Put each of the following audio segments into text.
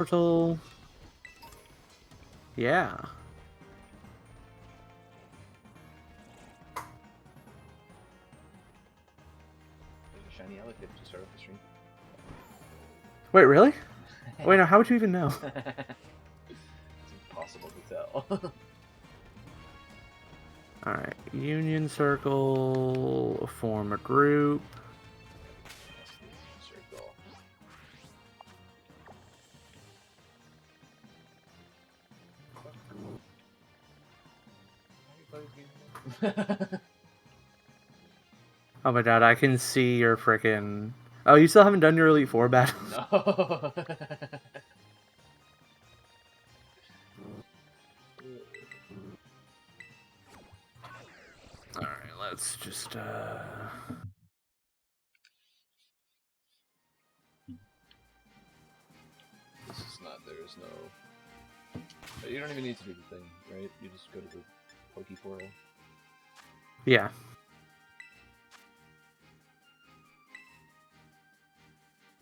Portal. Yeah. There's a shiny Ellicott to start off the stream. Wait, really? Wait, no, how would you even know? It's impossible to tell. Alright, Union Circle, form a group. Circle. Oh my god, I can see your frickin'... Oh, you still haven't done your Elite Four battle? No. Alright, let's just, This is not, there's no... But you don't even need to do the thing, right? You just go to the Poke Portal. Yeah.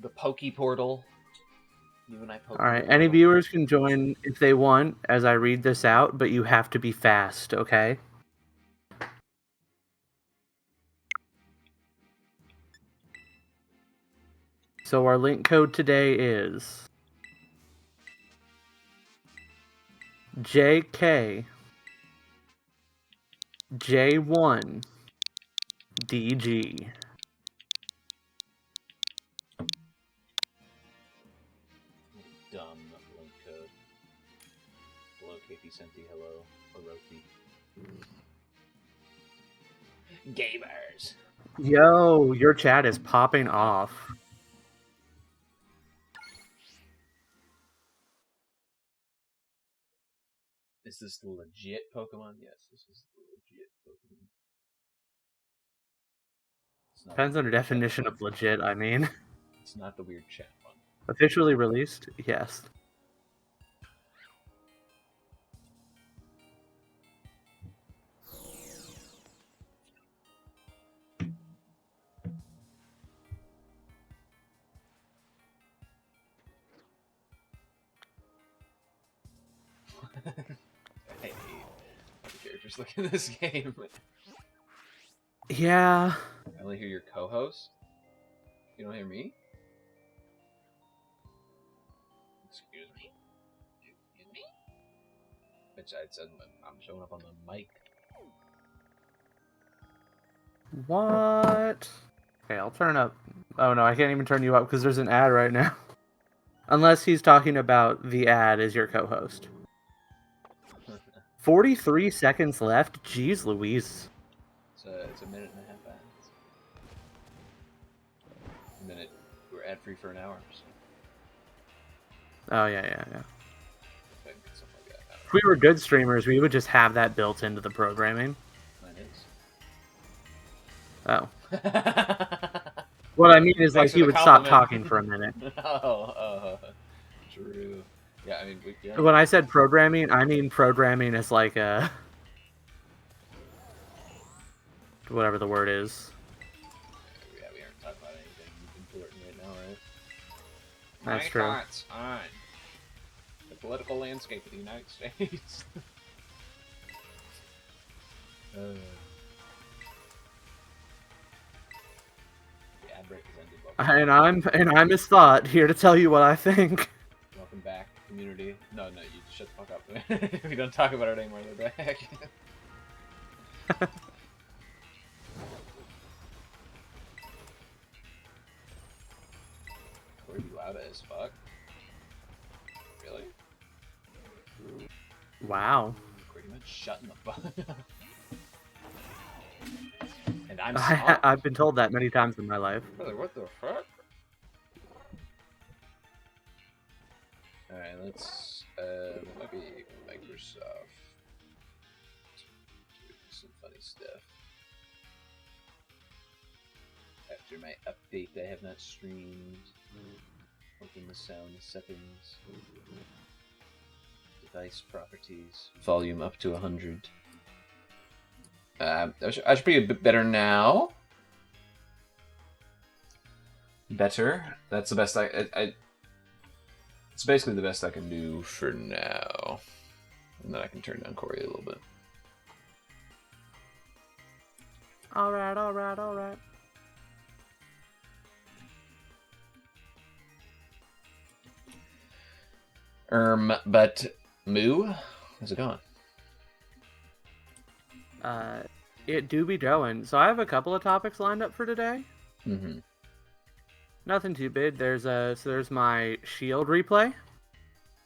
The Poke Portal. You and I poke. Alright, any viewers can join if they want as I read this out, but you have to be fast, okay? So our link code today is JK J1 DG. Dumb link code. Hello, KP Senti. Hello, Orochi. Gamers. Yo, your chat is popping off. Is this the legit Pokemon? Yes, this is the legit Pokemon. Depends on the definition of legit, I mean. It's not the weird chat one. Officially released? Yes. Hey, the characters look in this game. Yeah. I only hear your co-host. You don't hear me? Excuse me? Excuse me? Which I said I'm showing up on the mic. What? Okay, I'll turn up. Oh no, I can't even turn you up because there's an ad right now. Unless he's talking about the ad as your co-host. 43 seconds left? Jeez Louise. It's a minute and a half ads. A minute. We're ad free for an hour. So. Oh, yeah. If we were good streamers, we would just have that built into the programming. Mine is. Oh. What I mean is, like, he would stop talking for a minute. True. Yeah, I mean... When I said programming, I mean programming as, like, a... whatever the word is. Yeah, we aren't talking about anything important right now, right? That's true. My thoughts on the political landscape of the United States. The ad break is ended. And I'm his thought, here to tell you what I think. Welcome back, community. No, you shut the fuck up. If we don't talk about it anymore, they're back. Cory be loud as fuck. Really? Wow. Pretty much shutting the fuck up. And I'm soft. I've been told that many times in my life. Brother, what the fuck? Alright, let's, might be Microsoft. Some funny stuff. After my update, I have not streamed. Open the sound settings. Device properties. Volume up to 100. I should be a bit better now. Better. That's the best I It's basically the best I can do for now. And then I can turn down Cory a little bit. Alright, alright, alright. But Moo, how's it going? It do be going. So I have a couple of topics lined up for today. Mm-hmm. Nothing too big. There's my Shield replay.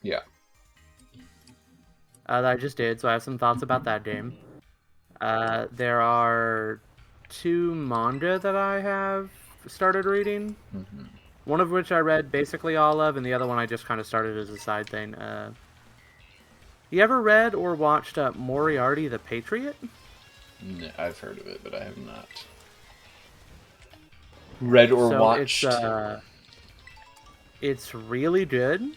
Yeah. That I just did, so I have some thoughts about that game. There are 2 manga that I have started reading. Mm-hmm. One of which I read basically all of, and the other one I just kind of started as a side thing. You ever read or watched Moriarty the Patriot? No, I've heard of it, but I have not read or watched. It's really good.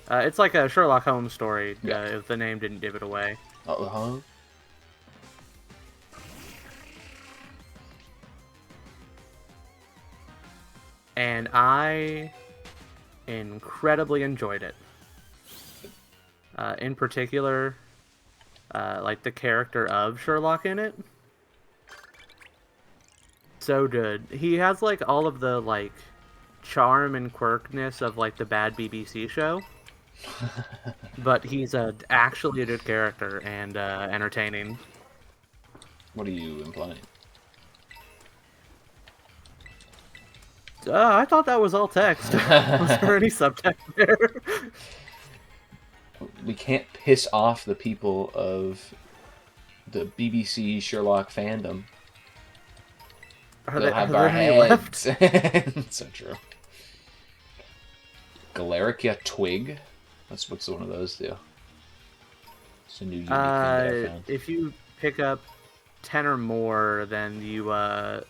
It's like a Sherlock Holmes story, Yeah. if the name didn't give it away. Uh-huh. And I incredibly enjoyed it. In particular, like the character of Sherlock in it. So good. He has like all of the like charm and quirkiness of like the bad BBC show. But he's actually a good character and entertaining. What are you implying? I thought that was all text. Was there any subtext there? We can't piss off the people of the BBC Sherlock fandom. They'll have our heads. So true. Galerica Twig? What's one of those do? It's a new unique thing that I found. If you pick up 10 or more, then you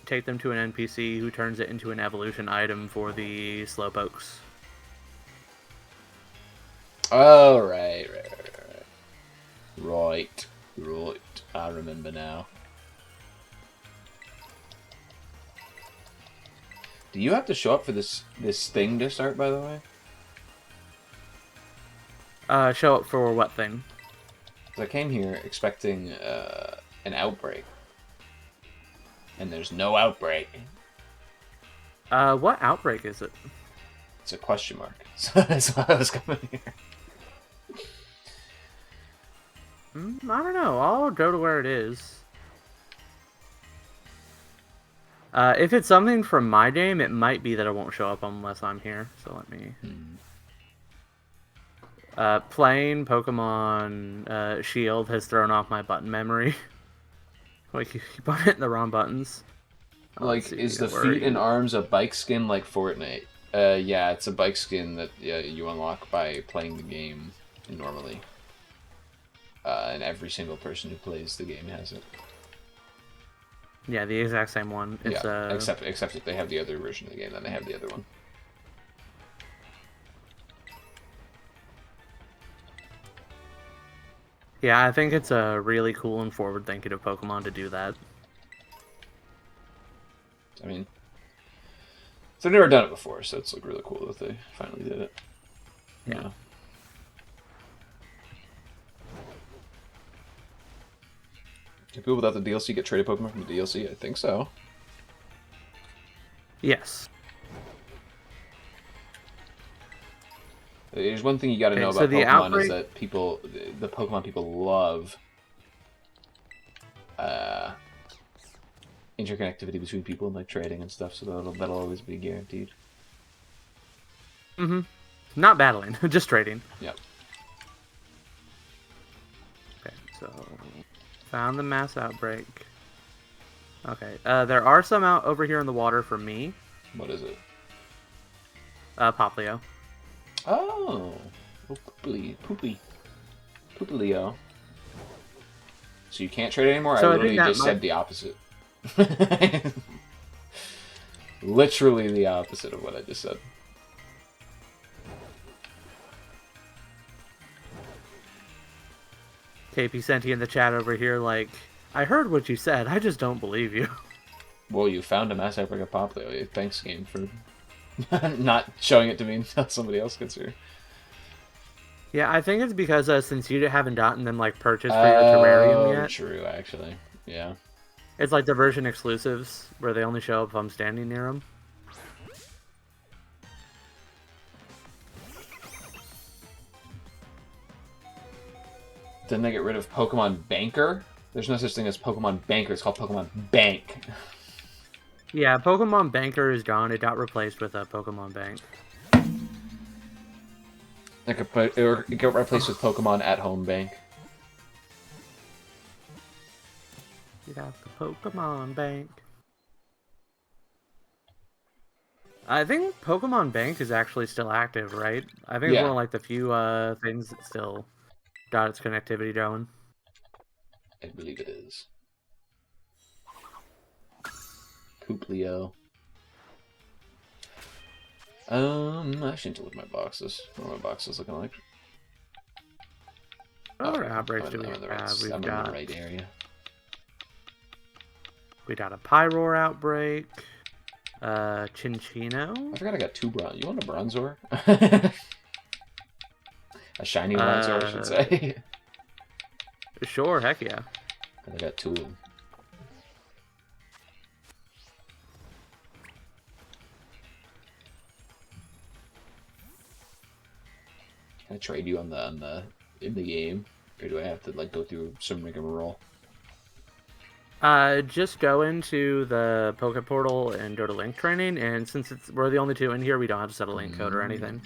take them to an NPC who turns it into an evolution item for the Slowpokes. Oh, right. Right. I remember now. Do you have to show up for this thing to start, by the way? Show up for what thing? 'Cause I came here expecting an outbreak. And there's no outbreak. What outbreak is it? It's a question mark. So that's why I was coming here. I don't know. I'll go to where it is. If it's something from my game, it might be that it won't show up unless I'm here. So let me... Playing Pokemon Shield has thrown off my button memory. Like, you keep on hitting the wrong buttons. Like, is the feet and arms a bike skin like Fortnite? Yeah, it's a bike skin that you unlock by playing the game normally. And every single person who plays the game has it. Yeah, the exact same one. It's, yeah, except if they have the other version of the game, then they have the other one. Yeah, I think it's really cool and forward-thinking of Pokemon to do that. I mean, they've never done it before, so it's like really cool that they finally did it. Yeah. Can people without the DLC get traded Pokemon from the DLC? I think so. Yes. There's one thing you got to know about Pokemon is that the Pokemon people love interconnectivity between people and like trading and stuff, so that'll always be guaranteed. Mm-hmm. Not battling, just trading. Yep. Okay, so found the mass outbreak. Okay, there are some out over here in the water for me. What is it? Poplio. Oh, Poopilio. So you can't trade anymore? So I literally just said the opposite. Literally the opposite of what I just said. KP Senti in the chat over here like, I heard what you said, I just don't believe you. Well, you found a mass outbreak of Poplio. Thanks, game, for not showing it to me until somebody else gets here. Yeah, I think it's because since you haven't gotten them like purchased for your terrarium Oh, yet, true, actually. Yeah. it's like the version exclusives where they only show up if I'm standing near them. Didn't they get rid of Pokemon Banker? There's no such thing as Pokemon Banker. It's called Pokemon Bank. Yeah, Pokemon Banker is gone. It got replaced with a Pokemon Bank. It got replaced with Pokemon at Home Bank. You got the Pokemon Bank. I think Pokemon Bank is actually still active, right? I think it's one of like the few things that still got its connectivity going. I believe it is. Pooplio. I shouldn't look at my boxes. What are my boxes looking like? What other outbreaks do we I'm have? in the right area. We got a Pyroar outbreak. Chinchino. I forgot I got 2 bronze. You want a Bronzor? A shiny Bronzor, I should say. Sure, heck yeah. I got 2 of them. Can I trade you in the game, or do I have to like go through some rigmarole? Just go into the Poke Portal and go to link training, and since we're the only 2 in here, we don't have to set a link code or anything.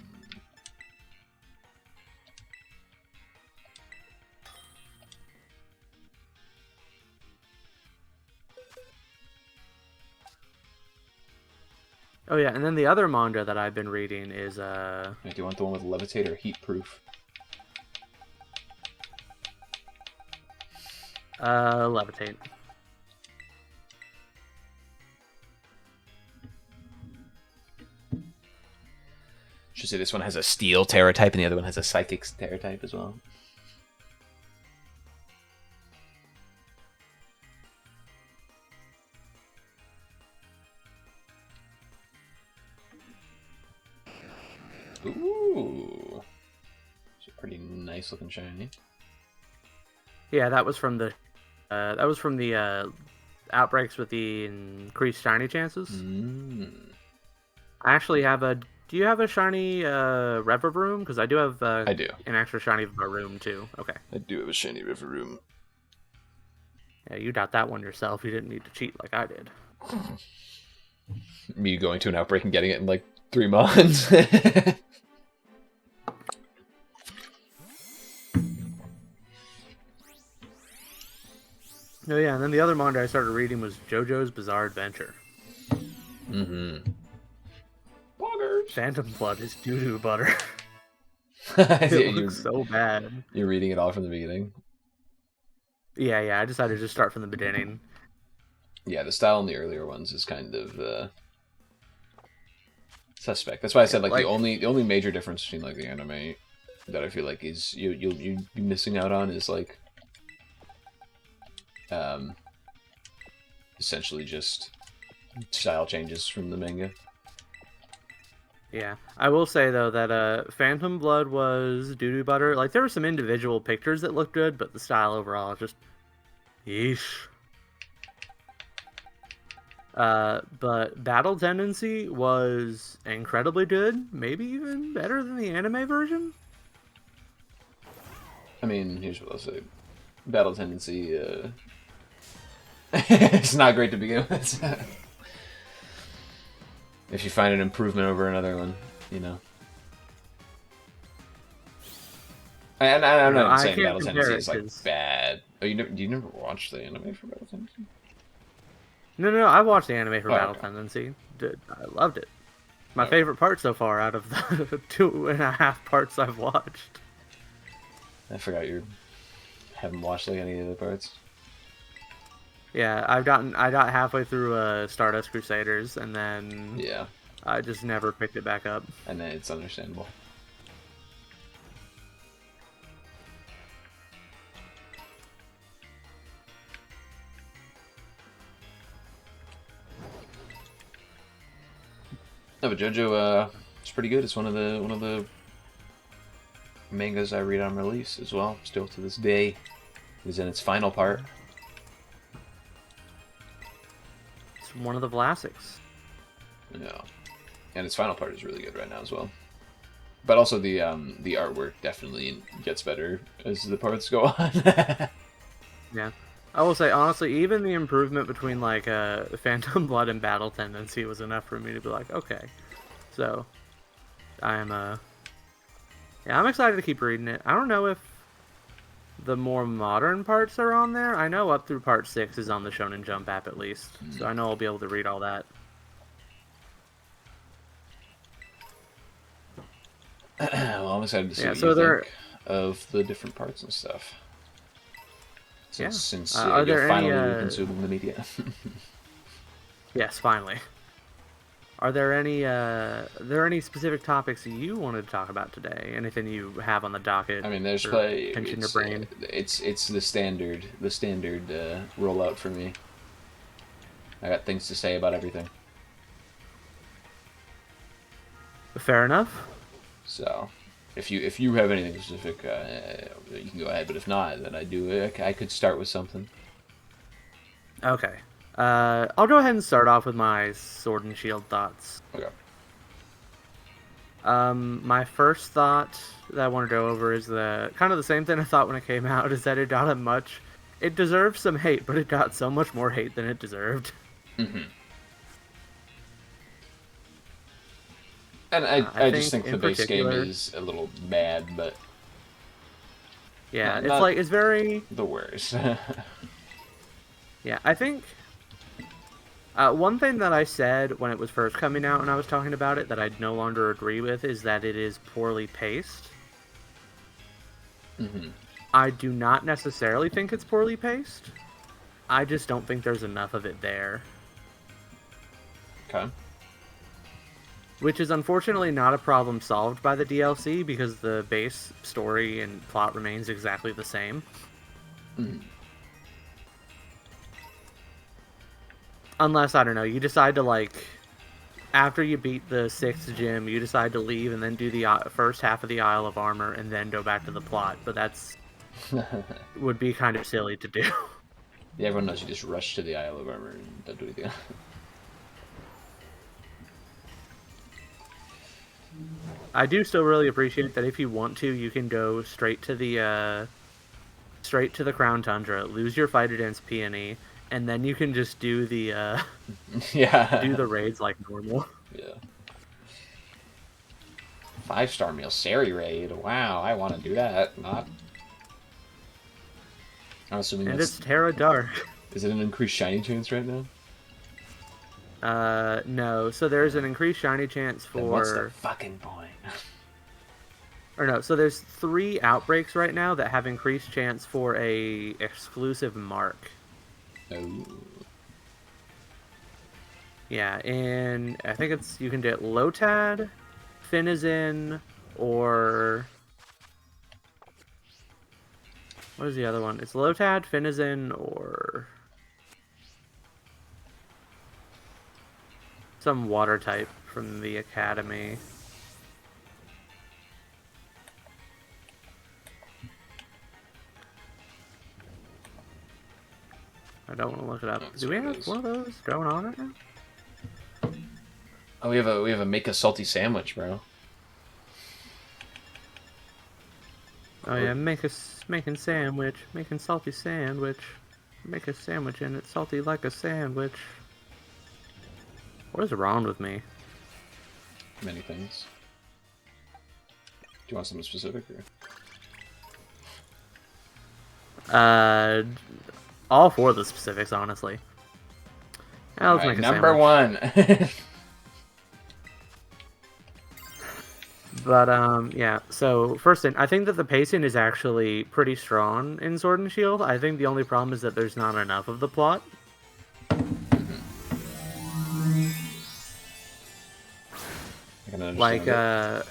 Oh yeah, and then the other manga that I've been reading is Do you want the one with Levitate or Heat Proof? Levitate. Should say this one has a Steel Terra type and the other one has a Psychic Terra type as well. Ooh, it's a pretty nice looking shiny. Yeah, that was from the outbreaks with the increased shiny chances. I actually have a. Do you have a shiny Reveroom? Because I do have. I do. An extra shiny Reveroom too. Okay. I do have a shiny Reveroom. Yeah, you got that one yourself. You didn't need to cheat like I did. Me going to an outbreak and getting it in like 3 months. Oh yeah, and then the other manga I started reading was JoJo's Bizarre Adventure. Mm-hmm. Boggers. Phantom Blood is doo-doo butter. It looks so bad. You're reading it all from the beginning? Yeah, I decided to just start from the beginning. Yeah, the style in the earlier ones is kind of suspect. That's why I said like the only major difference between like the anime that I feel like is you'll be missing out on is like essentially just style changes from the manga. Yeah, I will say though that Phantom Blood was doo-doo butter. Like there were some individual pictures that looked good, but the style overall just yeesh. But Battle Tendency was incredibly good, maybe even better than the anime version. I mean, here's what I'll say: Battle Tendency, it's not great to begin with. If you find an improvement over another one, you know. And I'm not saying Battle Tendency is like bad. Oh, you never watched the anime for Battle Tendency? No, I watched the anime for Battle Tendency. I loved it. My favorite part so far out of the 2.5 parts I've watched. I forgot you haven't watched like any of the parts. Yeah, I got halfway through Stardust Crusaders, and then I just never picked it back up. And then it's understandable. No, but JoJo, it's pretty good. It's one of the mangas I read on release as well, still to this day. It is in its final part. It's one of the classics. Yeah. And its final part is really good right now as well. But also the artwork definitely gets better as the parts go on. Yeah. I will say, honestly, even the improvement between, like, Phantom Blood and Battle Tendency was enough for me to be like, okay. So, I'm, yeah, I'm excited to keep reading it. I don't know if the more modern parts are on there. I know up through part 6 is on the Shonen Jump app, at least. So I know I'll be able to read all that. Well, I'm excited to see what you think of the different parts and stuff. Since you'll finally reconsume the media. Yes, finally. Are there any specific topics you wanted to talk about today? Anything you have on the docket? I mean, there's pinching your brain. It's the standard rollout for me. I got things to say about everything. Fair enough. So, if you have anything specific, you can go ahead. But if not, then I could start with something. Okay. I'll go ahead and start off with my Sword and Shield thoughts. Okay. My first thought that I want to go over is kind of the same thing I thought when it came out, is that it got it deserved some hate, but it got so much more hate than it deserved. Mm-hmm. And I just think the base game is a little bad, but yeah, it's very the worst. Yeah, I think one thing that I said when it was first coming out and I was talking about it that I no longer agree with is that it is poorly paced. Mm-hmm. I do not necessarily think it's poorly paced. I just don't think there's enough of it there. Okay. Which is unfortunately not a problem solved by the DLC because the base story and plot remains exactly the same. Mm-hmm. Unless, I don't know, you decide to, like, after you beat the 6th gym, you decide to leave and then do the first half of the Isle of Armor and then go back to the plot. But that's would be kind of silly to do. Yeah, everyone knows you just rush to the Isle of Armor and don't do anything. I do still really appreciate that if you want to, you can go straight to the Crown Tundra, lose your fight against Peony, and then you can just do the do the raids like normal. Yeah. 5-star Milsari raid. Wow, I want to do that. Not. I'm assuming and it's Terra Dark. Is it an increased shiny chance right now? No. So there's an increased shiny chance for. Then what's the fucking point? Or no. So there's 3 outbreaks right now that have increased chance for a exclusive mark. Oh. Yeah, and I think you can get Lotad, Finizen, or what is the other one? It's Lotad, Finizen, or some water type from the academy. I don't want to look it up. Do we have one of those going on right now? Oh, we have a make a salty sandwich, bro. Oh yeah, making sandwich, making salty sandwich, make a sandwich and it's salty like a sandwich. What is wrong with me? Many things. Do you want something specific or? All 4 of the specifics, honestly. Let's make a number sandwich. 1. But, yeah, so, first thing, I think that the pacing is actually pretty strong in Sword and Shield. I think the only problem is that there's not enough of the plot. I can understand like, it.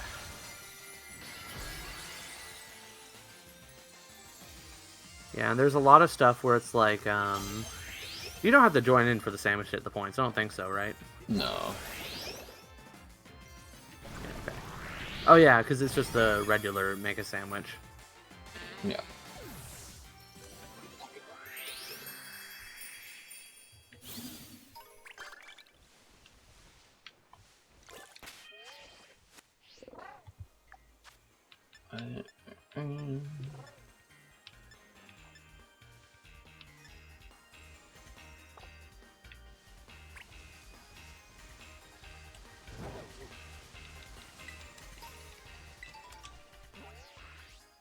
Yeah, and there's a lot of stuff where it's like, you don't have to join in for the sandwich to hit the points. I don't think so, right? No. Okay. Oh yeah, because it's just the regular Mega Sandwich. Yeah.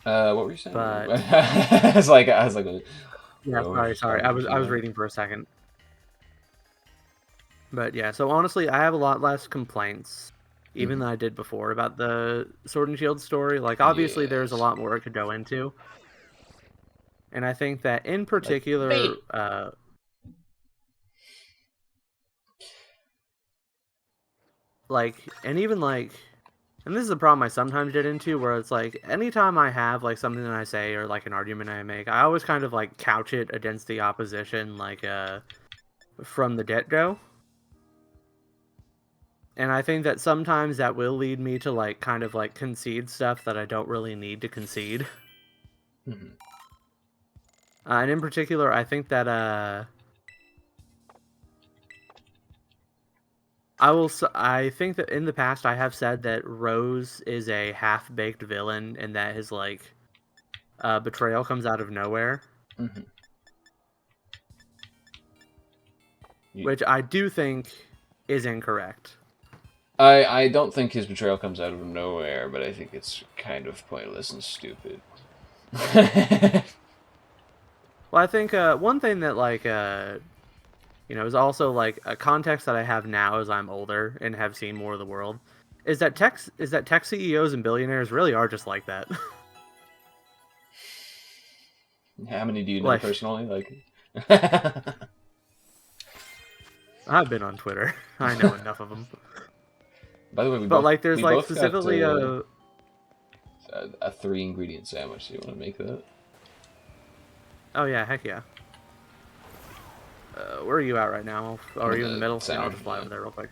What were you saying? But I was like, yeah, sorry. I was reading for a second. But yeah, so honestly, I have a lot less complaints, even than I did before, about the Sword and Shield story. Like, obviously, there's a Yes. lot more it could go into. And I think that in particular, Like, and even like, and this is the problem I sometimes get into, where it's like, anytime I have like something that I say or like an argument I make, I always kind of like couch it against the opposition, like from the get-go. And I think that sometimes that will lead me to like kind of like concede stuff that I don't really need to concede. And in particular, I think that I think that in the past I have said that Rose is a half-baked villain and that his like betrayal comes out of nowhere. Which I do think is incorrect. I don't think his betrayal comes out of nowhere, but I think it's kind of pointless and stupid. Well, I think one thing that like is also like a context that I have now as I'm older and have seen more of the world is that tech CEOs and billionaires really are just like that. How many do you know Like, personally? Like, I've been on Twitter. I know enough of them. by the way, But like, there's we like both got specifically a 3-ingredient sandwich. Do you want to make that? Oh yeah, heck yeah. Where are you at right now? Oh, are you in the middle? Yeah, I'll just fly over there real quick.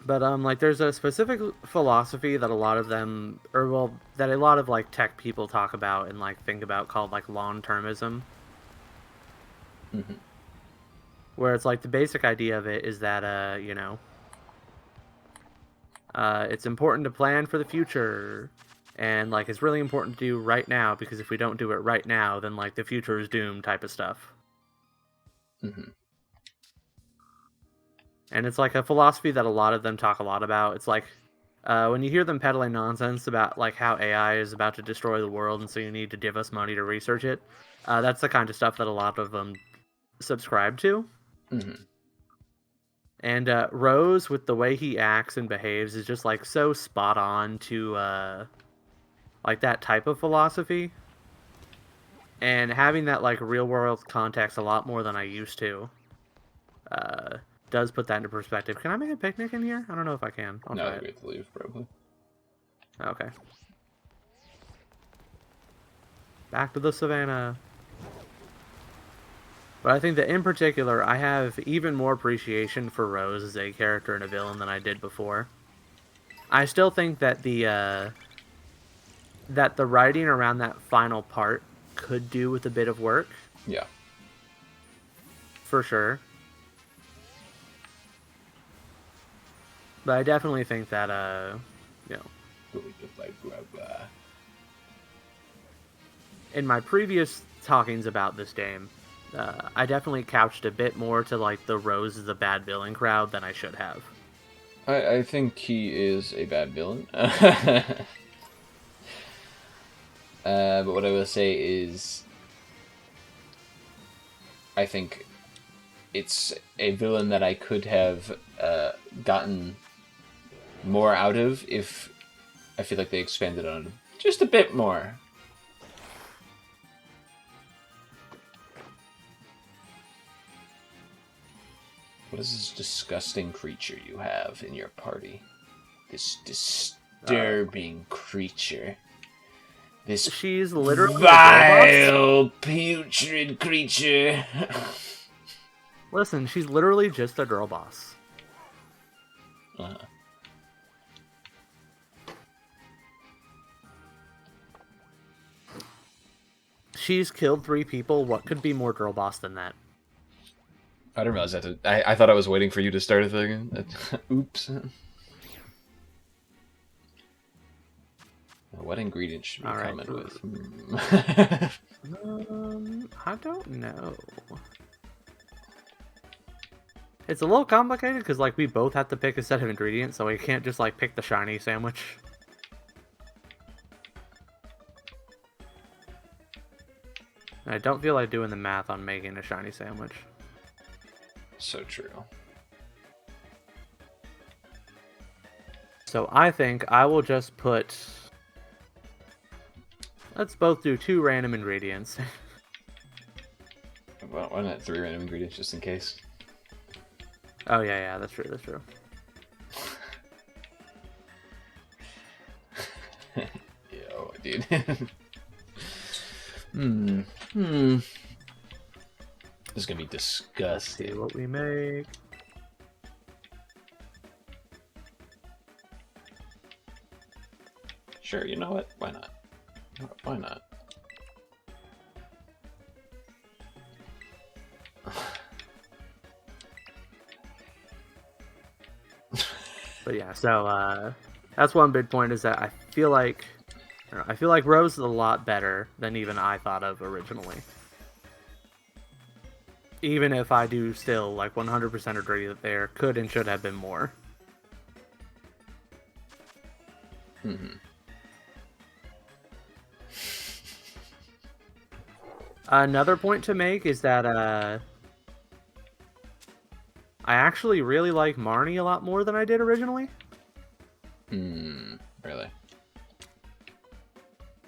But like, there's a specific philosophy that a lot of them, that a lot of like tech people talk about and like think about, called like long-termism. Where it's like the basic idea of it is that it's important to plan for the future, and like it's really important to do right now, because if we don't do it right now, then like the future is doomed, type of stuff. And it's like a philosophy that a lot of them talk a lot about. It's like when you hear them peddling nonsense about like how AI is about to destroy the world and so you need to give us money to research it, that's the kind of stuff that a lot of them subscribe to. And Rose, with the way he acts and behaves, is just like so spot on to like that type of philosophy. And having that like real world context a lot more than I used to does put that into perspective. Can I make a picnic in here? I don't know if I can. No, we have to leave, probably. Okay. Back to the savannah. But I think that in particular, I have even more appreciation for Rose as a character and a villain than I did before. I still think that the writing around that final part could do with a bit of work. Yeah. For sure. But I definitely think that, in my previous talkings about this game, I definitely couched a bit more to like the Rose is a bad villain crowd than I should have. I think he is a bad villain. But what I will say is, I think it's a villain that I could have gotten more out of if I feel like they expanded on him just a bit more. What is this disgusting creature you have in your party? This disturbing creature. She's literally vile, putrid creature. Listen, she's literally just a girl boss. She's killed 3 people. What could be more girl boss than that? I didn't realize that. I thought I was waiting for you to start a thing. Oops. What ingredients should we come in with? I don't know. It's a little complicated because like we both have to pick a set of ingredients, so we can't just like pick the shiny sandwich. I don't feel like doing the math on making a shiny sandwich. So true. So I think I will just put... Let's both do 2 random ingredients. Well, why not 3 random ingredients just in case? Oh yeah, that's true, that's true. Yo, dude. This is gonna be disgusting. Let's see what we make. Sure, you know what? Why not? Why not? But yeah, so that's one big point is that I feel like Rose is a lot better than even I thought of originally. Even if I do still like 100% agree that there could and should have been more. Another point to make is that I actually really like Marnie a lot more than I did originally. Really?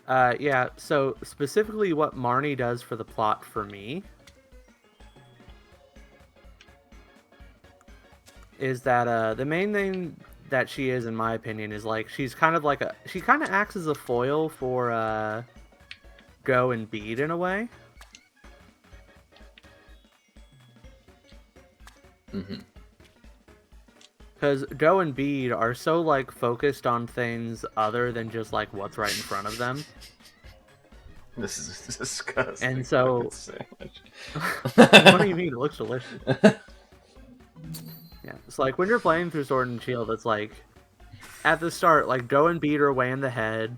Yeah, so specifically what Marnie does for the plot for me is that the main thing that she is, in my opinion, is like she's kind of like she kind of acts as a foil for Go and Bede in a way. Because Go and Bede are so like focused on things other than just like what's right in front of them. This is disgusting. And so, what do you mean? It looks delicious. Yeah, it's like when you're playing through Sword and Shield, it's like at the start, like Go and Bede are way in the head,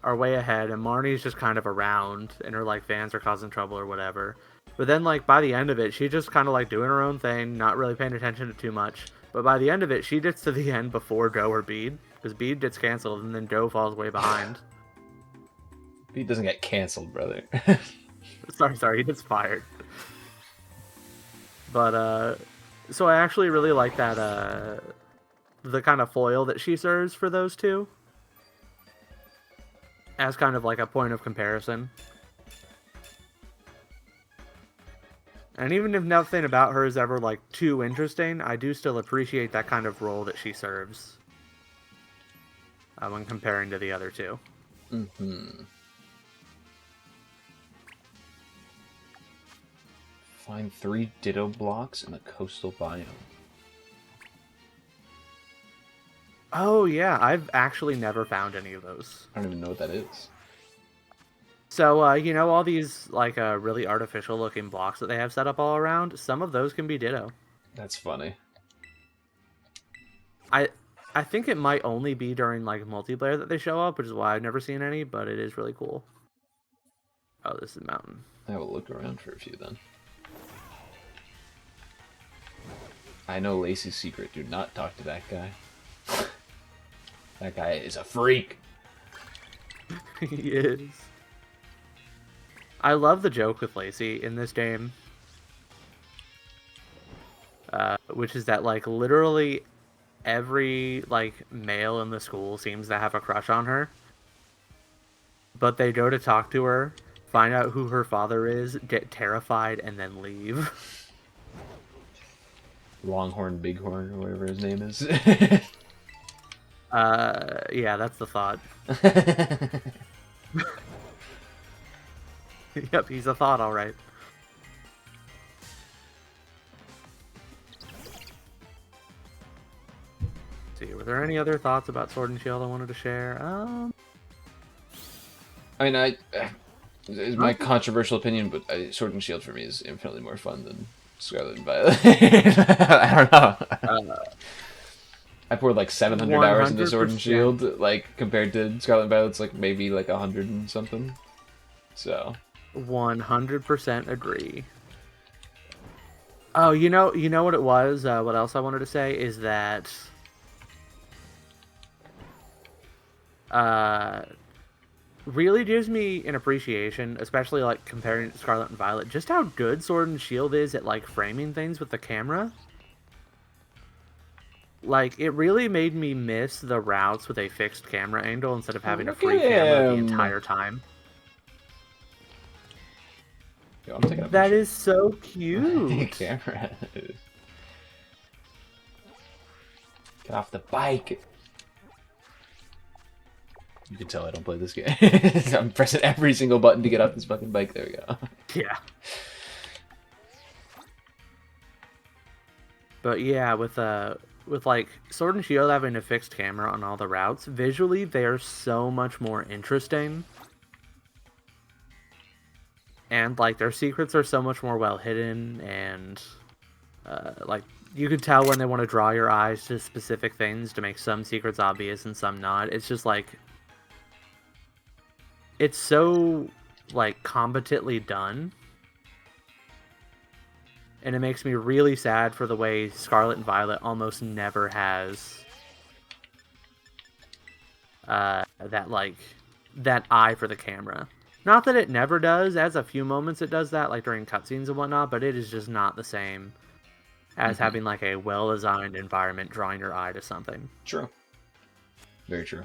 are way ahead, and Marnie's just kind of around, and her like fans are causing trouble or whatever. But then, like by the end of it, she's just kind of like doing her own thing, not really paying attention to too much. But by the end of it, she gets to the end before Go or Bede, because Bede gets canceled, and then Go falls way behind. Bede doesn't get canceled, brother. Sorry, he gets fired. But so I actually really like that the kind of foil that she serves for those two as kind of like a point of comparison. And even if nothing about her is ever like too interesting, I do still appreciate that kind of role that she serves when comparing to the other two. Find 3 Ditto blocks in the coastal biome. Oh yeah, I've actually never found any of those. I don't even know what that is. So, you know all these, like, really artificial-looking blocks that they have set up all around? Some of those can be Ditto. That's funny. I think it might only be during, like, multiplayer that they show up, which is why I've never seen any, but it is really cool. Oh, this is Mountain. I will look around for a few, then. I know Lacey's secret. Do not talk to that guy. That guy is a freak. He is. I love the joke with Lacey in this game. Which is that, like, literally every, like, male in the school seems to have a crush on her. But they go to talk to her, find out who her father is, get terrified, and then leave. Longhorn, Bighorn, or whatever his name is. Yeah, that's the thought. Yep, he's a thought, alright. See, were there any other thoughts about Sword and Shield I wanted to share? I mean, It's my controversial opinion, but Sword and Shield for me is infinitely more fun than Scarlet and Violet. I don't know. I poured like 700 hours into Sword and Shield, like compared to Scarlet and Violet's like maybe like 100 and something. So 100% agree. Oh, you know what it was? What else I wanted to say is that really gives me an appreciation, especially like comparing it to Scarlet and Violet, just how good Sword and Shield is at like framing things with the camera. Like, it really made me miss the routes with a fixed camera angle instead of having a free camera the entire time. Yo, I'm taking a that is so cute. Camera. Get off the bike. You can tell I don't play this game. I'm pressing every single button to get off this fucking bike. There we go. Yeah. But yeah, with like Sword and Shield having a fixed camera on all the routes, visually they are so much more interesting. And like their secrets are so much more well hidden, and like you can tell when they want to draw your eyes to specific things to make some secrets obvious and some not. It's just like it's so like competently done. And it makes me really sad for the way Scarlet and Violet almost never has that eye for the camera. Not that it never does. As a few moments it does that, like during cutscenes and whatnot, but it is just not the same as having like a well-designed environment drawing your eye to something. True. Very true.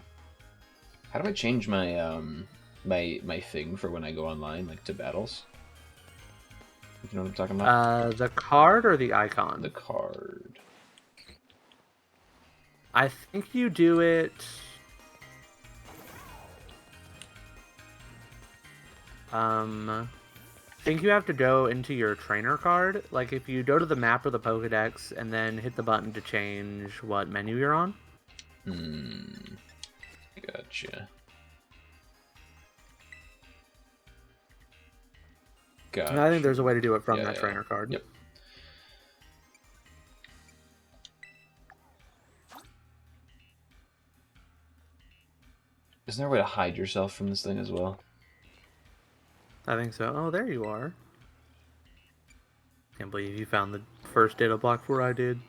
How do I change my my thing for when I go online, like to battles? You know what I'm talking about? The card or the icon? The card. I think you do it... I think you have to go into your trainer card. Like, if you go to the map or the Pokedex and then hit the button to change what menu you're on. Gotcha. Gotcha. I think there's a way to do it from that trainer card. Yep. Isn't there a way to hide yourself from this thing as well? I think so. Oh, there you are. Can't believe you found the first data block before I did.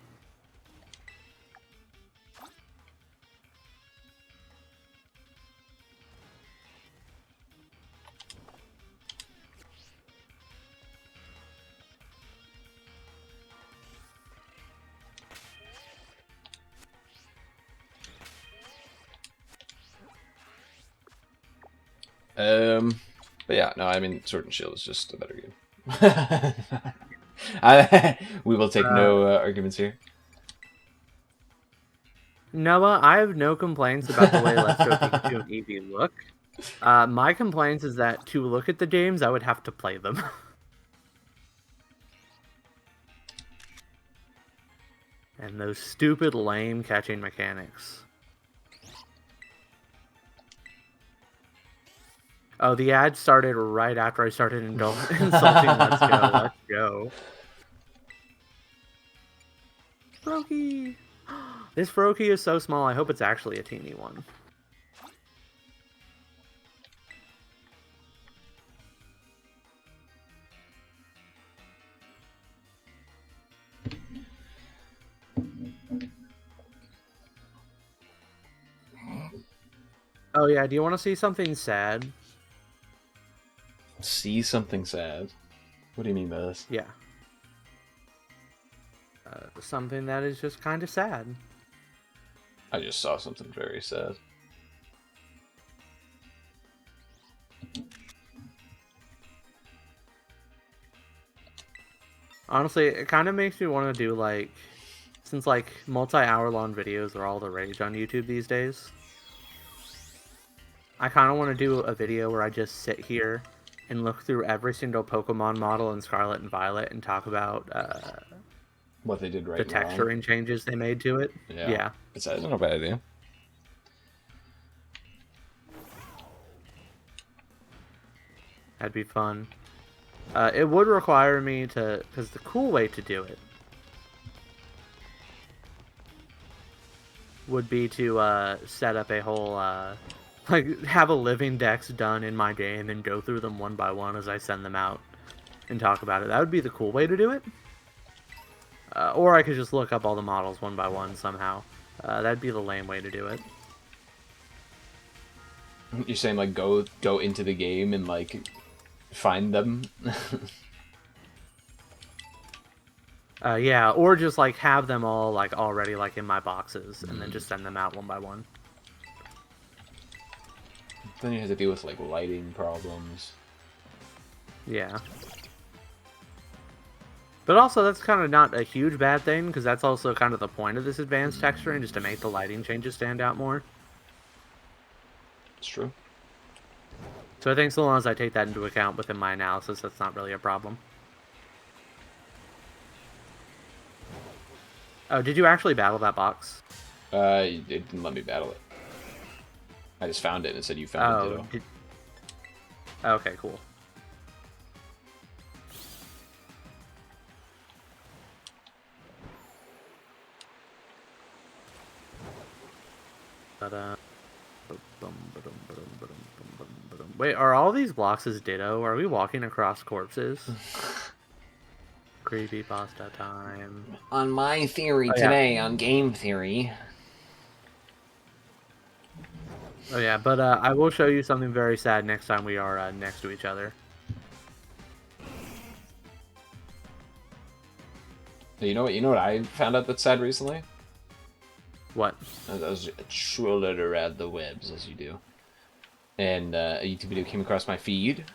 But yeah, no, I mean, Sword and Shield is just a better game. We will take no arguments here. Noah, I have no complaints about the way Let's Go Pikachu and Eevee look. My complaints is that to look at the games, I would have to play them. And those stupid, lame catching mechanics. Oh, the ad started right after I started insulting Let's Go, Let's Go. Froakie! This Froakie is so small, I hope it's actually a teeny one. Oh yeah, do you want to see something sad? See something sad? What do you mean by this? Yeah. Something that is just kind of sad. I just saw something very sad. Honestly, it kind of makes me want to do like, since like multi-hour long videos are all the rage on YouTube these days, I kind of want to do a video where I just sit here and look through every single Pokemon model in Scarlet and Violet and talk about what they did right, the texturing changes they made to it. Yeah. It's not a bad idea. That'd be fun. It would require me to, because the cool way to do it would be to set up a whole, like, have a living dex done in my game and go through them one by one as I send them out and talk about it. That would be the cool way to do it. Or I could just look up all the models one by one somehow. That'd be the lame way to do it. You're saying, like, go into the game and, like, find them? Yeah, or just, like, have them all, like, already, like, in my boxes, and then just send them out one by one. Then you have to deal with, like, lighting problems. Yeah. But also, that's kind of not a huge bad thing, because that's also kind of the point of this advanced texturing, just to make the lighting changes stand out more. It's true. So I think so long as I take that into account within my analysis, that's not really a problem. Oh, did you actually battle that box? It didn't let me battle it. I just found it and it said you found it, Ditto. Okay, cool. Wait, are all these blocks as Ditto? Are we walking across corpses? Creepypasta time. On my theory today, on game theory. Oh yeah, but I will show you something very sad next time we are next to each other. You know what I found out that's sad recently? What? I was trolling around the webs, as you do. And a YouTube video came across my feed,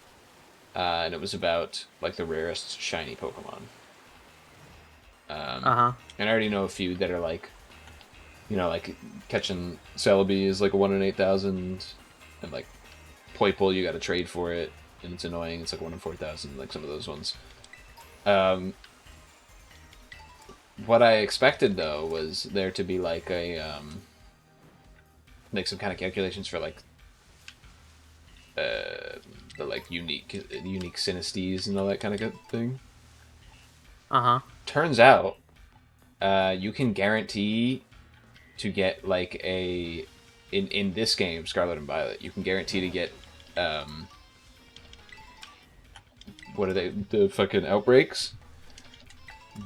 and it was about, like, the rarest shiny Pokemon. And I already know a few that are, like, you know, like, catching Celebi is, like, a 1 in 8,000, and, like, Poipole, you gotta trade for it, and it's annoying, it's, like, 1 in 4,000, like, some of those ones. What I expected, though, was there to be, like, a, like, some kind of calculations for, like, the, like, unique Sinistes and all that kind of good thing. Turns out, you can guarantee to get, like, in this game, Scarlet and Violet, you can guarantee to get, what are they, the fucking outbreaks?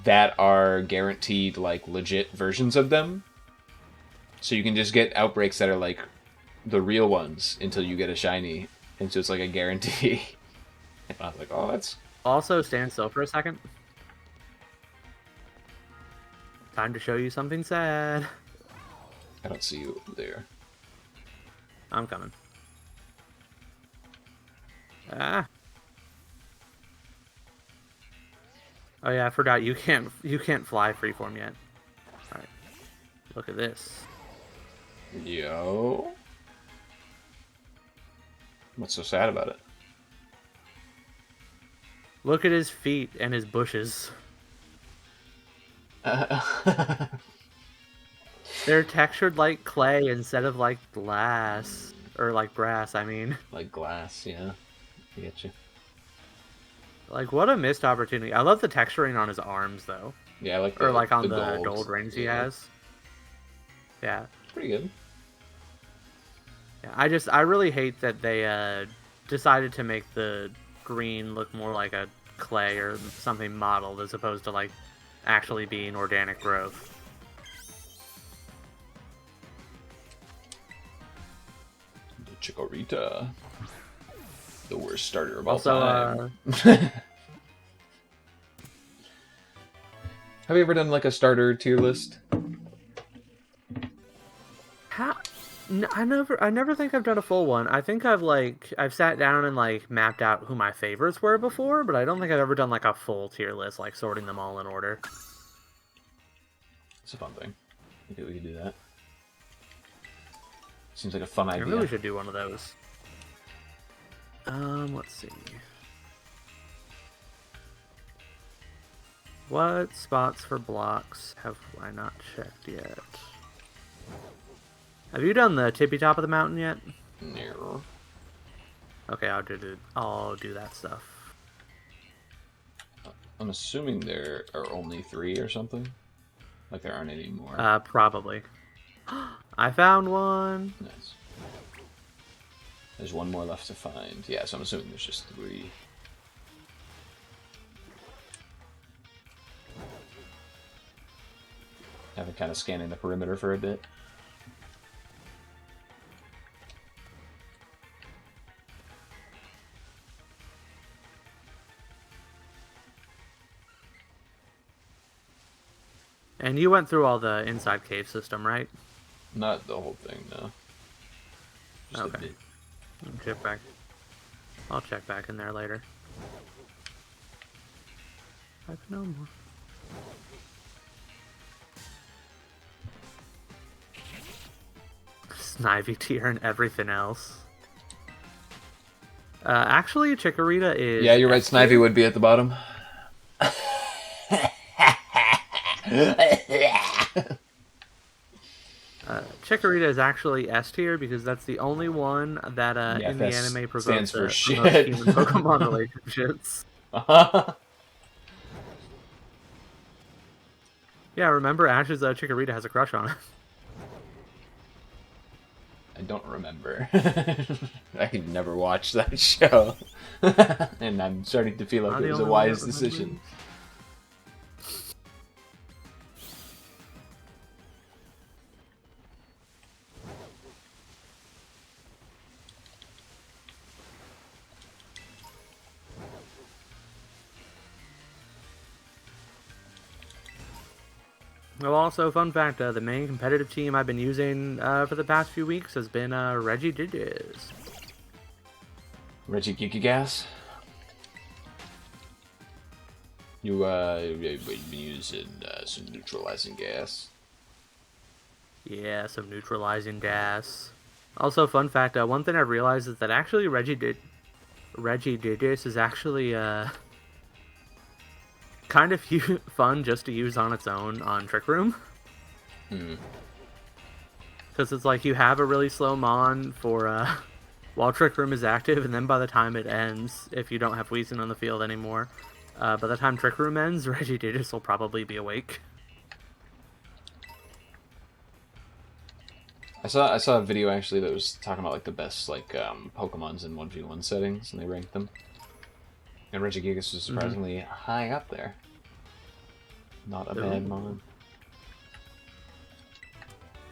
That are guaranteed, like, legit versions of them. So you can just get outbreaks that are, like, the real ones until you get a shiny. And so it's, like, a guarantee. And I was like, oh, that's... Also, stand still for a second. Time to show you something sad. I don't see you there. I'm coming. Ah. Oh yeah, I forgot you can't fly freeform yet. Alright. Look at this. Yo. What's so sad about it? Look at his feet and his bushes. They're textured like clay instead of like glass. Or like brass, I mean. Like glass, yeah. I get you. Like, what a missed opportunity. I love the texturing on his arms, though. Yeah, I like the, or like on the gold rings he has. Yeah. Pretty good. Yeah, I really hate that they decided to make the green look more like a clay or something modeled as opposed to like actually being organic growth. The Chikorita. The worst starter of all time. Have you ever done like a starter tier list? I never think I've done a full one. I think I've sat down and like mapped out who my favorites were before, but I don't think I've ever done like a full tier list, like sorting them all in order. It's a fun thing. I think we could do that. Seems like a fun idea. I really should do one of those. Let's see. What spots for blocks have I not checked yet? Have you done the tippy top of the mountain yet? No. Okay, I'll do that stuff. I'm assuming there are only 3 or something. Like there aren't any more. Probably. I found one. Nice. There's one more left to find. Yeah, so I'm assuming there's just 3. I've been kind of scanning the perimeter for a bit. And you went through all the inside cave system, right? Not the whole thing, no. Just okay. a bit. Check back. I'll check back in there later. I've no more. Snivy tier and everything else. Actually, Chikorita is... Yeah, you're right. Snivy would be at the bottom. Chikorita is actually S tier because that's the only one that in the anime stands for shit. Human Pokemon relationships. Yeah, remember Ash's Chikorita has a crush on him. I don't remember. I never watched that show. And I'm starting to feel like it was a wise decision. Well, also, fun fact, the main competitive team I've been using for the past few weeks has been Regigigas. Regigigas? You've been using some neutralizing gas. Yeah, some neutralizing gas. Also, fun fact, one thing I realized is that actually Regigigas is actually kind of fun just to use on its own on Trick Room. Because it's like you have a really slow mon for while Trick Room is active, and then by the time it ends, if you don't have Weezing on the field anymore, by the time Trick Room ends, Regigigas will probably be awake. I saw a video actually that was talking about like the best like Pokemons in 1v1 settings, and they ranked them. And Regigigas was surprisingly high up there. Not a bad mon.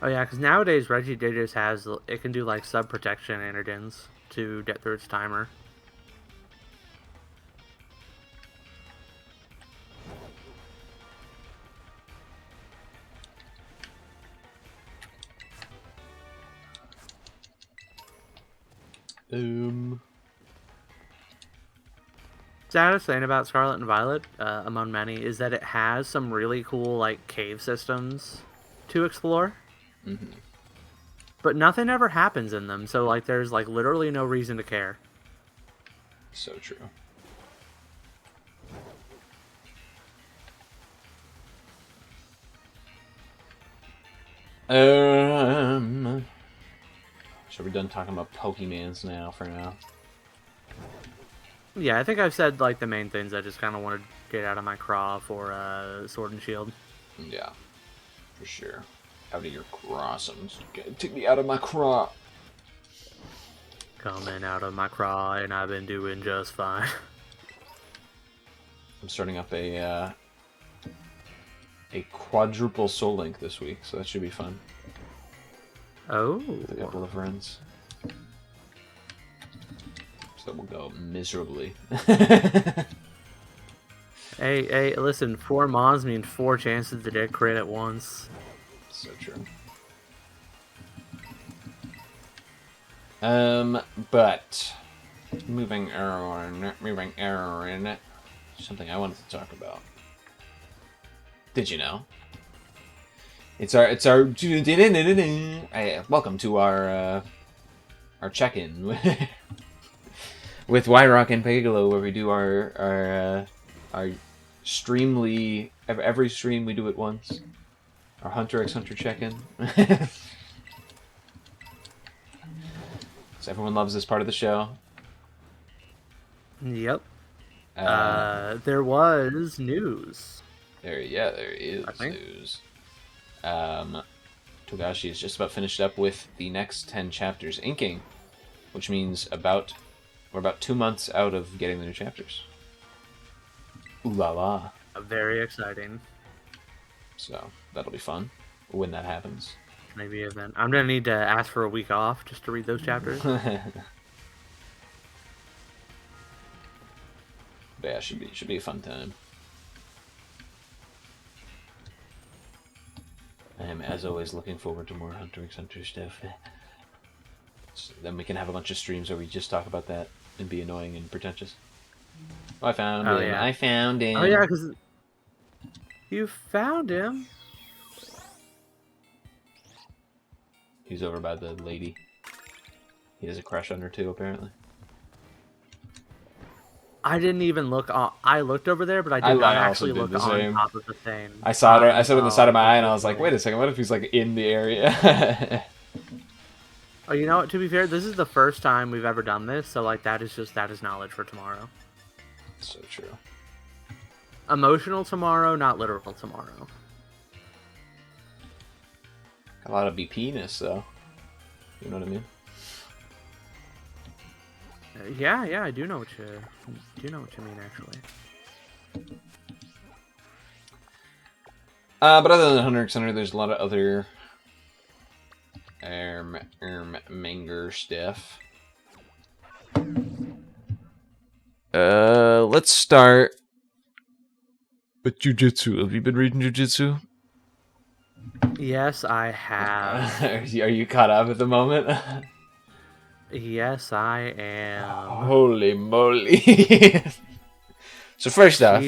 Oh yeah, because nowadays Regigigas it can do like sub protection antigens to get through its timer. Saddest thing about Scarlet and Violet, among many, is that it has some really cool like cave systems to explore. But nothing ever happens in them, so like there's like literally no reason to care. So true. So we're done talking about Pokemans now for now. Yeah, I think I've said like the main things I just kind of want to get out of my craw for Sword and Shield. Yeah, for sure. Out of your crossums. Take me out of my craw. Coming out of my craw, and I've been doing just fine. I'm starting up a quadruple Soul Link this week, so that should be fun. Oh. With a couple of friends. So we'll go miserably. Hey, listen, 4 Mons mean 4 chances to get crit at once. So true. But moving on, something I wanted to talk about. Did you know? It's our welcome to our check-in with Wyrock and Paggigalo, where we do our streamly every stream we do it once. Our Hunter x Hunter check-in. So everyone loves this part of the show. Yep. There was news. There is news. Togashi is just about finished up with the next 10 chapters inking, which means we're about 2 months out of getting the new chapters. Ooh la la. Very exciting. So that'll be fun when that happens. Maybe even I'm gonna need to ask for a week off just to read those chapters. But yeah, should be a fun time. I am, as always, looking forward to more Hunter x Hunter stuff. So then we can have a bunch of streams where we just talk about that and be annoying and pretentious. Oh, I found him. Yeah. I found him. Oh yeah, because you found him. He's over by the lady. He has a crush on her too, apparently. I didn't even look. I looked over there, but I did not actually look on top of the thing. I saw it. I saw it on the side of my eye, and I was like, "Wait a second. What if he's like in the area?" Oh, you know what? To be fair, this is the first time we've ever done this, so like that is knowledge for tomorrow. So true. Emotional tomorrow, not literal tomorrow. A lot of BP-ness, though. You know what I mean? Yeah, I do know what you mean, actually. But other than Hunter x Hunter, there's a lot of other manga stuff. Let's start with Jujutsu. Have you been reading Jujutsu? Yes, I have. Are you caught up at the moment? Yes, I am. Holy moly! So first off,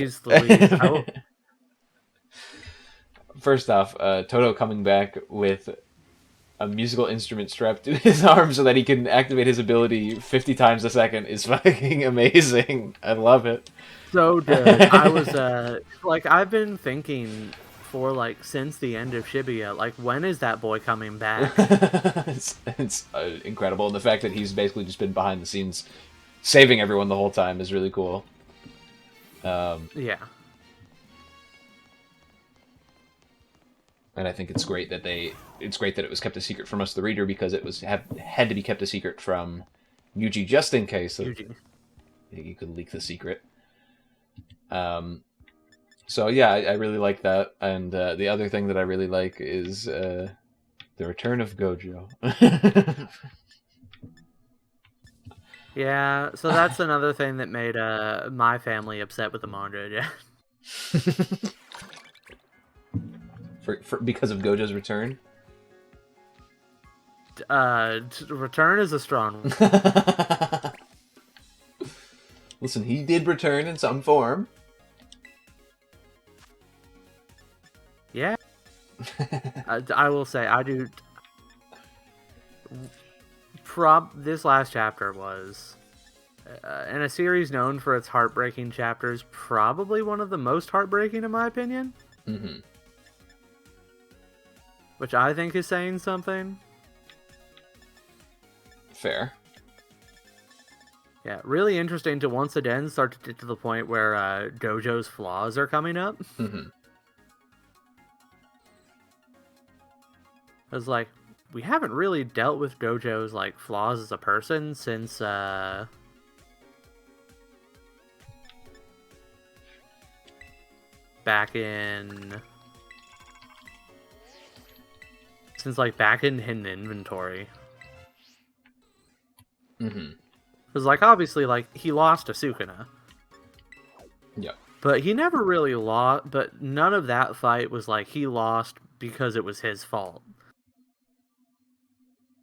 Toto coming back with a musical instrument strapped to his arm so that he can activate his ability 50 times a second is fucking amazing. I love it. So good. I was I've been thinking for like since the end of Shibuya, like when is that boy coming back? It's incredible, and the fact that he's basically just been behind the scenes saving everyone the whole time is really cool. Yeah. And I think it's great that it was kept a secret from us, the reader, because it had to be kept a secret from Yuji just in case you could leak the secret. So yeah, I really like that, and the other thing that I really like is the return of Gojo. Yeah, so that's another thing that made my family upset with the manga. Yeah. Because of Gojo's return? Return is a strong one. Listen, he did return in some form. Yeah. I will say, I do... This last chapter was... in a series known for its heartbreaking chapters, probably one of the most heartbreaking in my opinion. Mm-hmm. Which I think is saying something. Fair. Yeah, really interesting to once again start to get to the point where Gojo's flaws are coming up. Mm-hmm. I was like, we haven't really dealt with Gojo's like flaws as a person since back in Hidden Inventory. Mm-hmm. Because like obviously like he lost to Sukuna. Yeah. But he never really lost. But none of that fight was like he lost because it was his fault.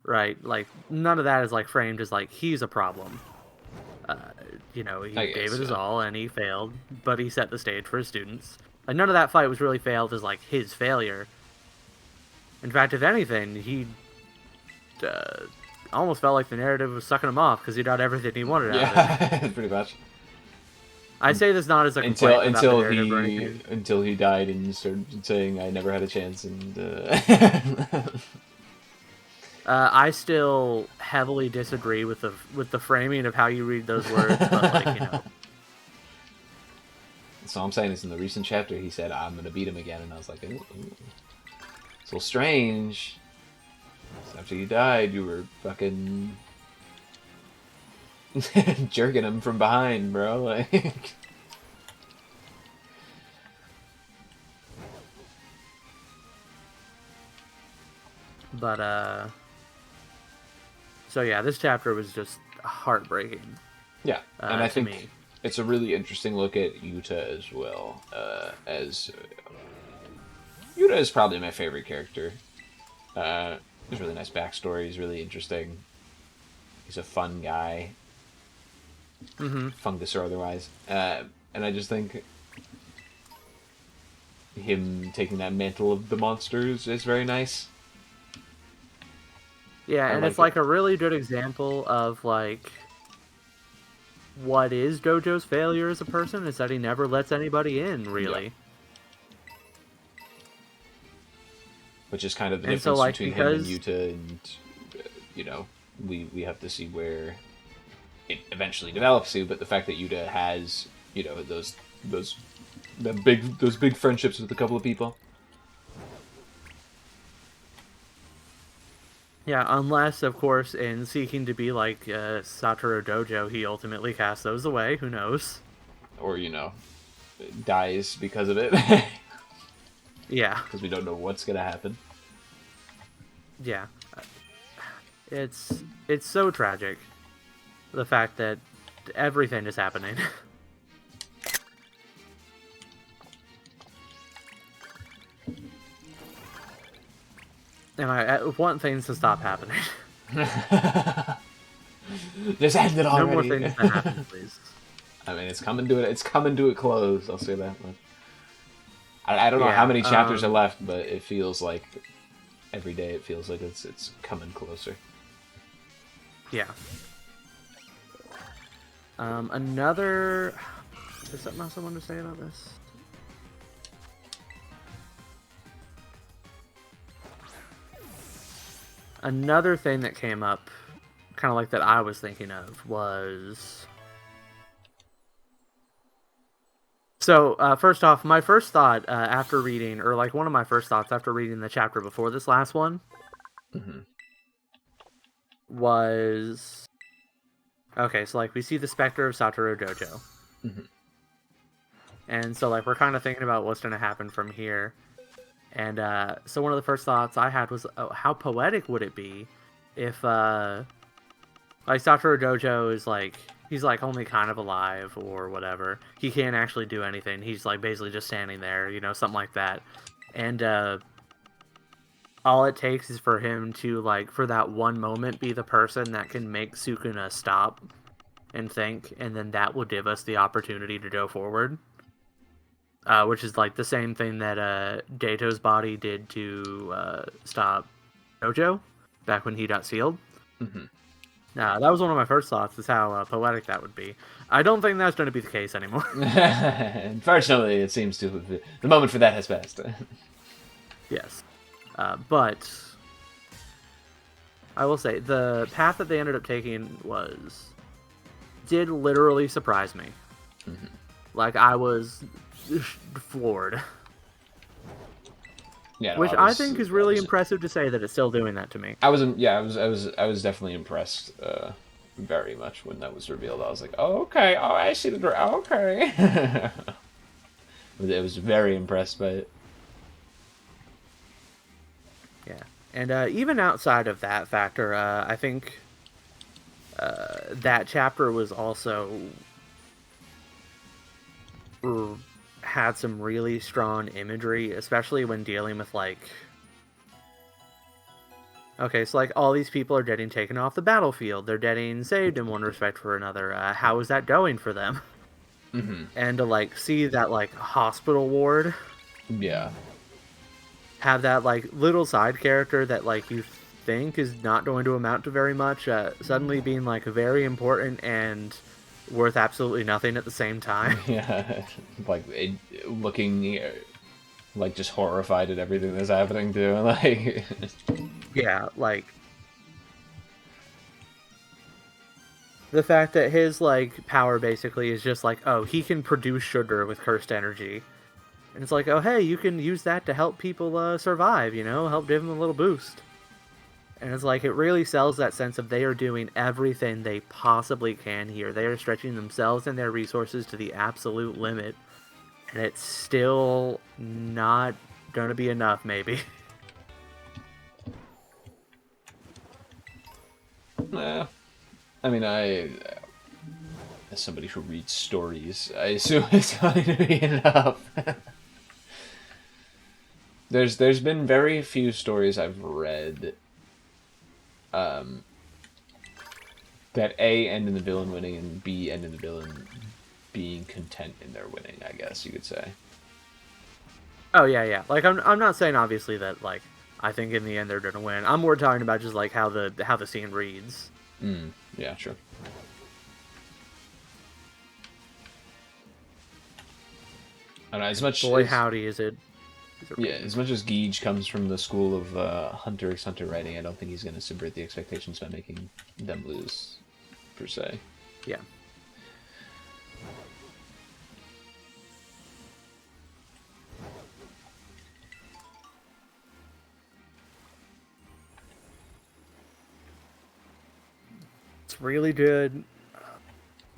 Right? Like none of that is like framed as like he's a problem. He gave it his all and he failed, but he set the stage for his students. Like none of that fight was really failed as like his failure. In fact, if anything, he almost felt like the narrative was sucking him off because he got everything he wanted out of it. Pretty much. I say this not as a complaint about the narrative until he died and started saying I never had a chance, and I still heavily disagree with the framing of how you read those words, but like, you know. So I'm saying is in the recent chapter he said I'm gonna beat him again, and I was like, ooh, so strange. After you died, you were fucking jerking him from behind, bro. Like. But so yeah, this chapter was just heartbreaking. Yeah, and I think me. It's a really interesting look at Yuta as well. Yuta is probably my favorite character. There's really nice backstory. He's really interesting. He's a fun guy, fungus or otherwise. And I just think him taking that mantle of the monsters is very nice. Yeah, and it's like a really good example of like what is Dojo's failure as a person is that he never lets anybody in, really. Yeah. Which is kind of the difference between him and Yuta, and you know, we have to see where it eventually develops to. But the fact that Yuta has, you know, those big friendships with a couple of people. Yeah, unless, of course, in seeking to be like Satoru Dojo, he ultimately casts those away. Who knows? Or, you know, dies because of it. Yeah. Because we don't know what's going to happen. Yeah. It's so tragic. The fact that everything is happening. And I want things to stop happening. Just end it already. No more things to happen, please. I mean, it's coming to it. It's coming to a close. I'll say that much. I don't know how many chapters are left, but it feels like every day it feels like it's coming closer. Yeah. Another. Is something else I want to say about this? Another thing that came up, kind of like that I was thinking of, was... So, first off, my first thought after reading, or like one of my first thoughts after reading the chapter before this last one, was... Okay, so like we see the specter of Satoru Dojo. And so like we're kind of thinking about what's going to happen from here. And so one of the first thoughts I had was, oh, how poetic would it be if, like, Satoru Dojo is, like, he's, like, only kind of alive or whatever. He can't actually do anything. He's, like, basically just standing there, you know, something like that. And all it takes is for him to, like, for that one moment be the person that can make Sukuna stop and think, and then that will give us the opportunity to go forward. Which is like the same thing that Dato's body did to stop Dojo back when he got sealed. That was one of my first thoughts, is how poetic that would be. I don't think that's going to be the case anymore. Unfortunately, it seems to have... The moment for that has passed. Yes. But I will say, the path that they ended up taking did literally surprise me. Like, I was floored. Yeah, no, which I think is really impressive to say that it's still doing that to me. I was definitely impressed very much when that was revealed. I was like, oh, okay, oh, I see the okay. I was very impressed by it. Yeah, and even outside of that factor, I think that chapter was also had some really strong imagery, especially when dealing with, like... Okay, so, like, all these people are getting taken off the battlefield. They're getting saved in one respect or another. How is that going for them? And to, like, see that, like, hospital ward... Yeah. Have that, like, little side character that, like, you think is not going to amount to very much, suddenly being, like, very important and... worth absolutely nothing at the same time. Yeah, like looking like just horrified at everything that's happening too. Like, yeah, like The fact that his, like, power basically is just like, oh, he can produce sugar with cursed energy. And it's like, oh, hey, you can use that to help people survive, you know? Help give them a little boost. And it's like, it really sells that sense of they are doing everything they possibly can here. They are stretching themselves and their resources to the absolute limit. And it's still not going to be enough, maybe. Nah. I mean, as somebody who reads stories, I assume it's going to be enough. There's been very few stories I've read that A, end in the villain winning, and B, end in the villain being content in their winning, I guess you could say. Oh, yeah. Like, I'm not saying, obviously, that, like, I think in the end they're gonna win. I'm more talking about just, like, how the scene reads. Yeah, sure. I don't know, as much... Boy, howdy, is it... Yeah, as much as Geege comes from the school of Hunter x Hunter writing, I don't think he's going to subvert the expectations by making them lose, per se. Yeah. It's really good.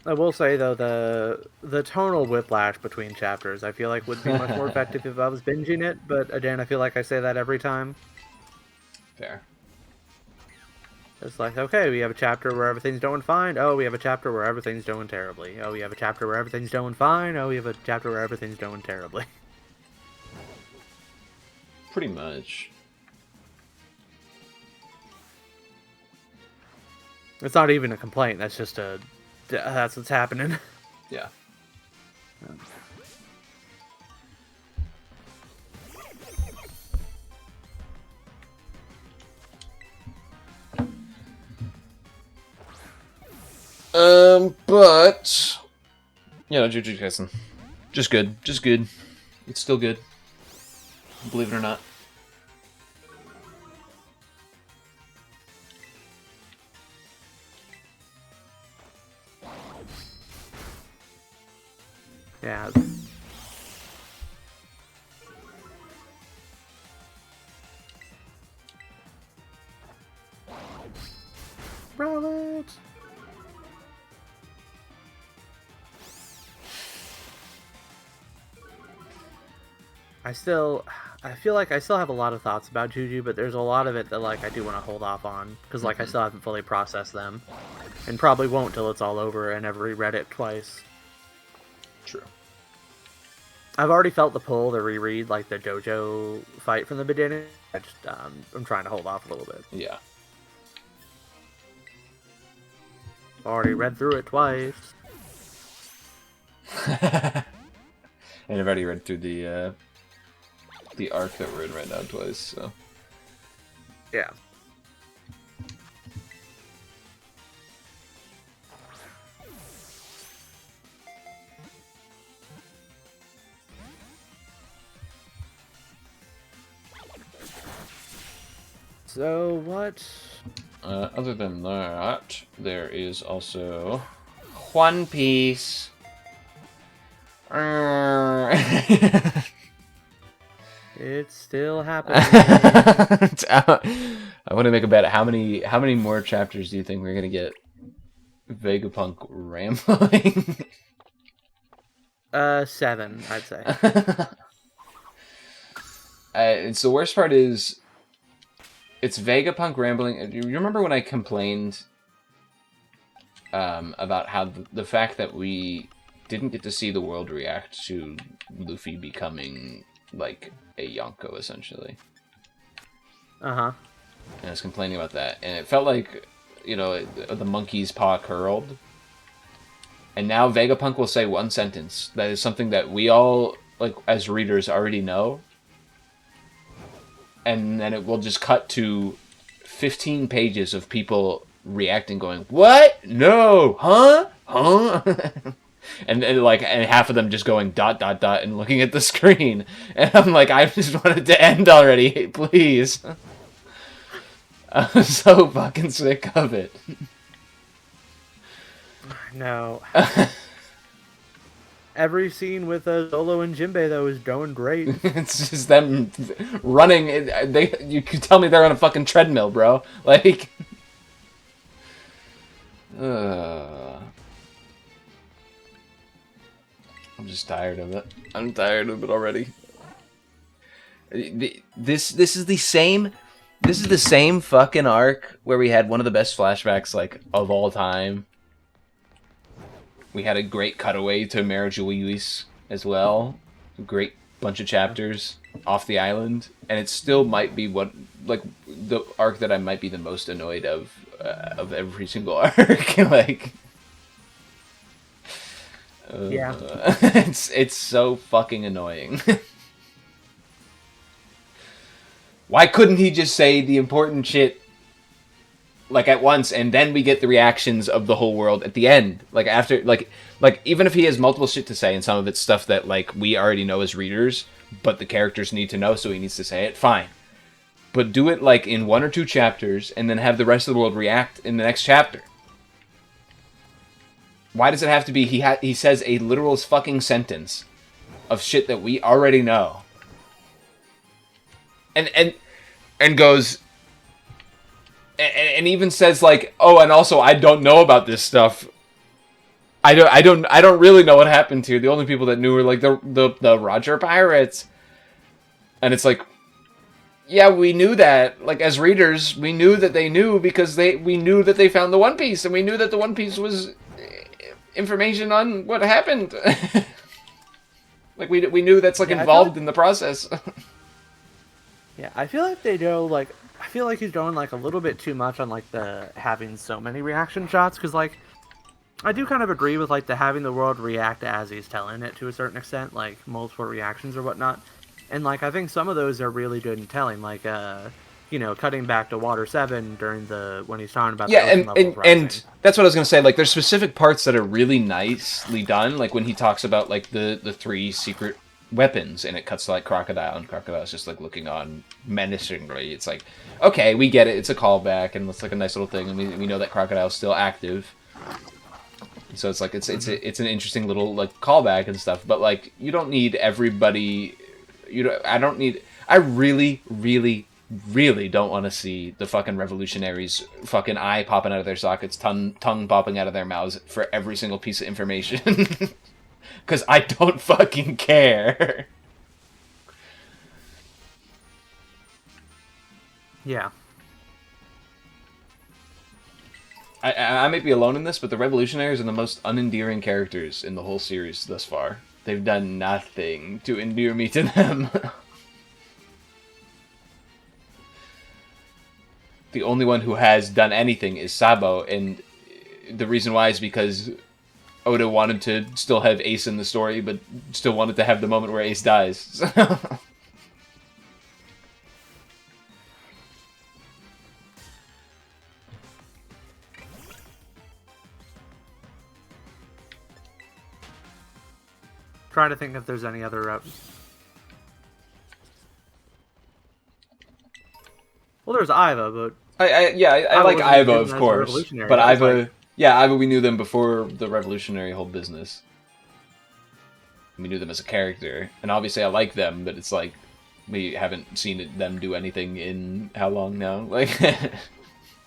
I will say, though, the tonal whiplash between chapters, I feel like would be much more effective if I was binging it, but again, I feel like I say that every time. Fair. It's like, okay, we have a chapter where everything's going fine. Oh, we have a chapter where everything's going terribly. Oh, we have a chapter where everything's going fine. Oh, we have a chapter where everything's going terribly. Pretty much. It's not even a complaint, that's just a... That's what's happening. Yeah. But... Yeah, no, Jujutsu Kaisen. Just good. Just good. It's still good. Believe it or not. Yeah. Scarlet! I feel like I still have a lot of thoughts about Juju, but there's a lot of it that, like, I do want to hold off on, because, like, I still haven't fully processed them, and probably won't till it's all over and I've reread it twice. True. I've already felt the pull to reread, like, the JoJo fight from the beginning. I just, I'm trying to hold off a little bit. Yeah. Already read through it twice. And I've already read through the arc that we're in right now twice, so... Yeah. So, what? Other than that, there is also One Piece. It's still happening. I want to make a bet. How many more chapters do you think we're gonna get? Vegapunk rambling. 7, I'd say. It's the worst part is, it's Vegapunk rambling. Do you remember when I complained about how the fact that we didn't get to see the world react to Luffy becoming like a Yonko, essentially? Uh-huh. And I was complaining about that, and it felt like, you know, the monkey's paw curled. And now Vegapunk will say one sentence that is something that we all, like, as readers, already know. And then it will just cut to 15 pages of people reacting, going, "What? No! Huh? Huh?" and half of them just going ... and looking at the screen. And I'm like, I just want it to end already, please. I'm so fucking sick of it. No. Every scene with Zolo and Jinbei though is going great. It's just them running. You can tell me they're on a fucking treadmill, bro. Like, I'm just tired of it. I'm tired of it already. This is the same. This is the same fucking arc where we had one of the best flashbacks like of all time. We had a great cutaway to Marajulis as well. A great bunch of chapters off the island, and it still might be what like the arc that I might be the most annoyed of every single arc. Like, Yeah. it's so fucking annoying. Why couldn't he just say the important shit like at once, and then we get the reactions of the whole world at the end? Like after, like even if he has multiple shit to say, and some of it's stuff that like we already know as readers, but the characters need to know, so he needs to say it. Fine, but do it like in 1 or 2 chapters, and then have the rest of the world react in the next chapter. Why does it have to be he says a literal fucking sentence of shit that we already know, and goes. And even says like, oh, and also I don't know about this stuff. I don't really know what happened here. The only people that knew were like the Roger Pirates. And it's like, yeah, we knew that. Like as readers, we knew that they knew because we knew that they found the One Piece, and we knew that the One Piece was information on what happened. Like we knew that's like involved in the process. Yeah, I feel like they go like. I feel like he's going like a little bit too much on like the having so many reaction shots, because like I do kind of agree with like the having the world react as he's telling it to a certain extent, like multiple reactions or whatnot, and like I think some of those are really good in telling, like you know, cutting back to Water 7 during when he's talking about the ocean levels rising. And that's what I was gonna say. Like there's specific parts that are really nicely done, like when he talks about like the 3 secret weapons, and it cuts to like Crocodile, and Crocodile's just like looking on menacingly. It's like, okay, we get it, it's a callback, and it's like a nice little thing, and we know that Crocodile's still active, so it's like it's an interesting little like callback and stuff. But like you don't need everybody, I really don't want to see the fucking revolutionaries fucking eye popping out of their sockets, tongue popping out of their mouths for every single piece of information. Because I don't fucking care. Yeah. I might be alone in this, but the Revolutionaries are the most unendearing characters in the whole series thus far. They've done nothing to endear me to them. The only one who has done anything is Sabo, and the reason why is because Oda wanted to still have Ace in the story, but still wanted to have the moment where Ace dies. Trying to think if there's any other well, there's Iva, but I like Iva, of course, but Iva. Yeah, Iva, we knew them before the revolutionary whole business. We knew them as a character, and obviously I like them, but it's like, we haven't seen them do anything in how long now? Like,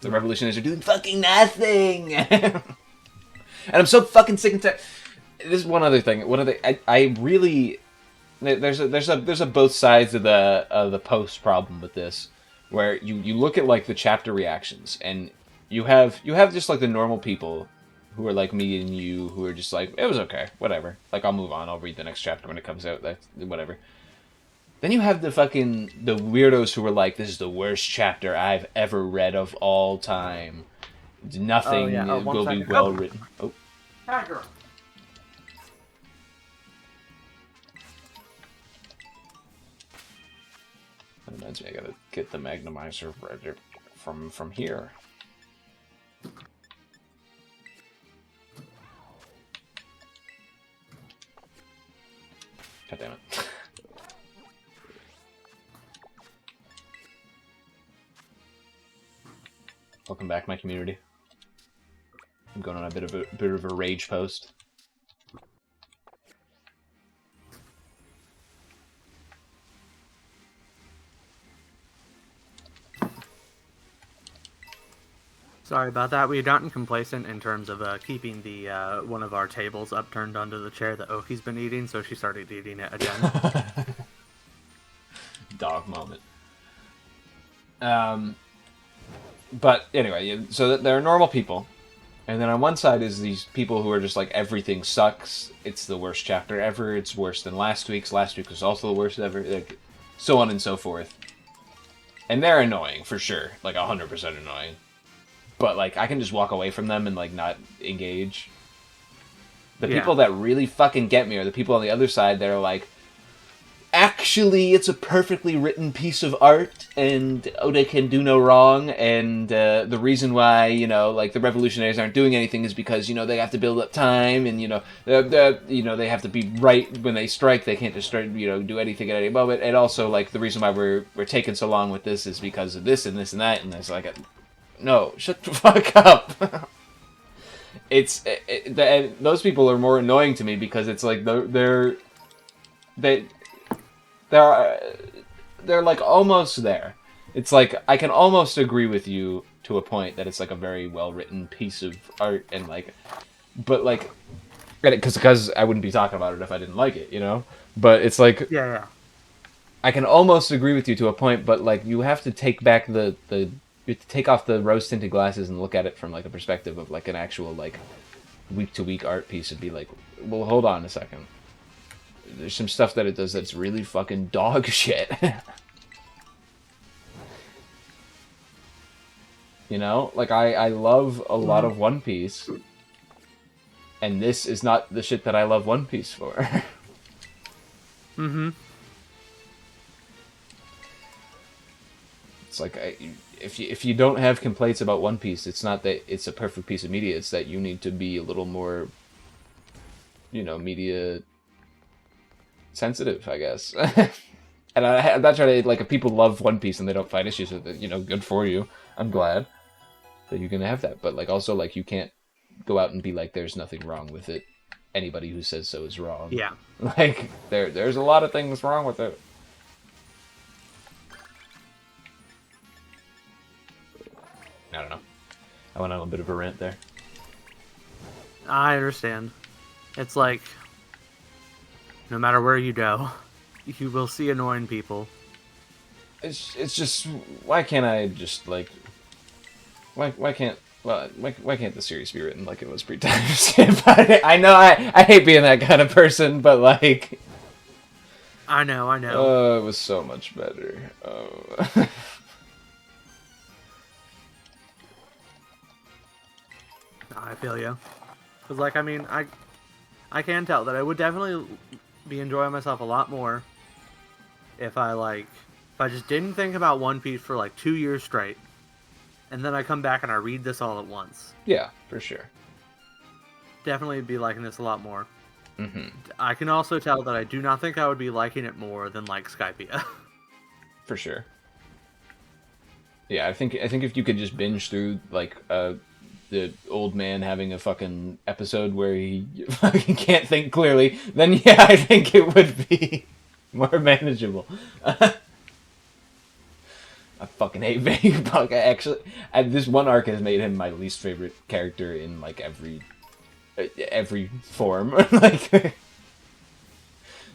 the revolutionaries are doing fucking nothing! And I'm so fucking sick and tired. This is one other thing. I really... There's a both sides of the post problem with this, where you look at like the chapter reactions, and you have just like the normal people who are like me and you, who are just like, it was okay, whatever. Like, I'll move on. I'll read the next chapter when it comes out. Whatever. Then you have the weirdos who are like, this is the worst chapter I've ever read of all time. Nothing will be well written. Oh. Hi, girl. That reminds me, I gotta get the Magnemizer from here. God damn it. Welcome back, my community. I'm going on a bit of a rage post. Sorry about that. We had gotten complacent in terms of keeping the one of our tables upturned onto the chair that Oki's been eating, so she started eating it again. Dog moment. But anyway, so they're normal people. And then on one side is these people who are just like, everything sucks. It's the worst chapter ever. It's worse than last week's. Last week was also the worst ever. Like, so on and so forth. And they're annoying, for sure. Like, 100% annoying. But, like, I can just walk away from them and, like, not engage. The people that really fucking get me are the people on the other side that are like, actually, it's a perfectly written piece of art, and Oda can do no wrong, and the reason why, you know, like, the revolutionaries aren't doing anything is because, you know, they have to build up time, and, you know, they have to be right when they strike. They can't just start, you know, do anything at any moment. And also, like, the reason why we're taking so long with this is because of this and this and that, and it's like, no, shut the fuck up. And those people are more annoying to me because it's like they're like almost there. It's like I can almost agree with you to a point that it's like a very well written piece of art, and like, but like, because I wouldn't be talking about it if I didn't like it, you know. But it's like, yeah. I can almost agree with you to a point, but like you have to take back you have to take off the rose-tinted glasses and look at it from like a perspective of like an actual like week-to-week art piece and be like, well, hold on a second. There's some stuff that it does that's really fucking dog shit. You know? Like, I love a lot of One Piece, and this is not the shit that I love One Piece for. Mm-hmm. It's like, if you don't have complaints about One Piece, it's not that it's a perfect piece of media, it's that you need to be a little more, you know, media sensitive, I guess. And I'm not trying to, like, if people love One Piece and they don't find issues with it, you know, good for you. I'm glad that you're gonna have that. But, like, also, like, you can't go out and be like, there's nothing wrong with it. Anybody who says so is wrong. Yeah. Like, there's a lot of things wrong with it. I don't know. I went on a bit of a rant there. I understand. It's like, no matter where you go, you will see annoying people. It's just, why can't I just, like, why can't the series be written like it was pre-time skip? I know I hate being that kind of person, but like, I know. Oh, it was so much better. Oh. I feel you. Because, like, I mean, I can tell that I would definitely be enjoying myself a lot more if I just didn't think about One Piece for, like, 2 years straight. And then I come back and I read this all at once. Yeah, for sure. Definitely be liking this a lot more. Mm-hmm. I can also tell that I do not think I would be liking it more than, like, Skypiea. For sure. Yeah, I think if you could just binge through, like, the old man having a fucking episode where he fucking can't think clearly, then yeah, I think it would be more manageable. I fucking hate Vegapunk. Actually, this one arc has made him my least favorite character in, like, every form. Like,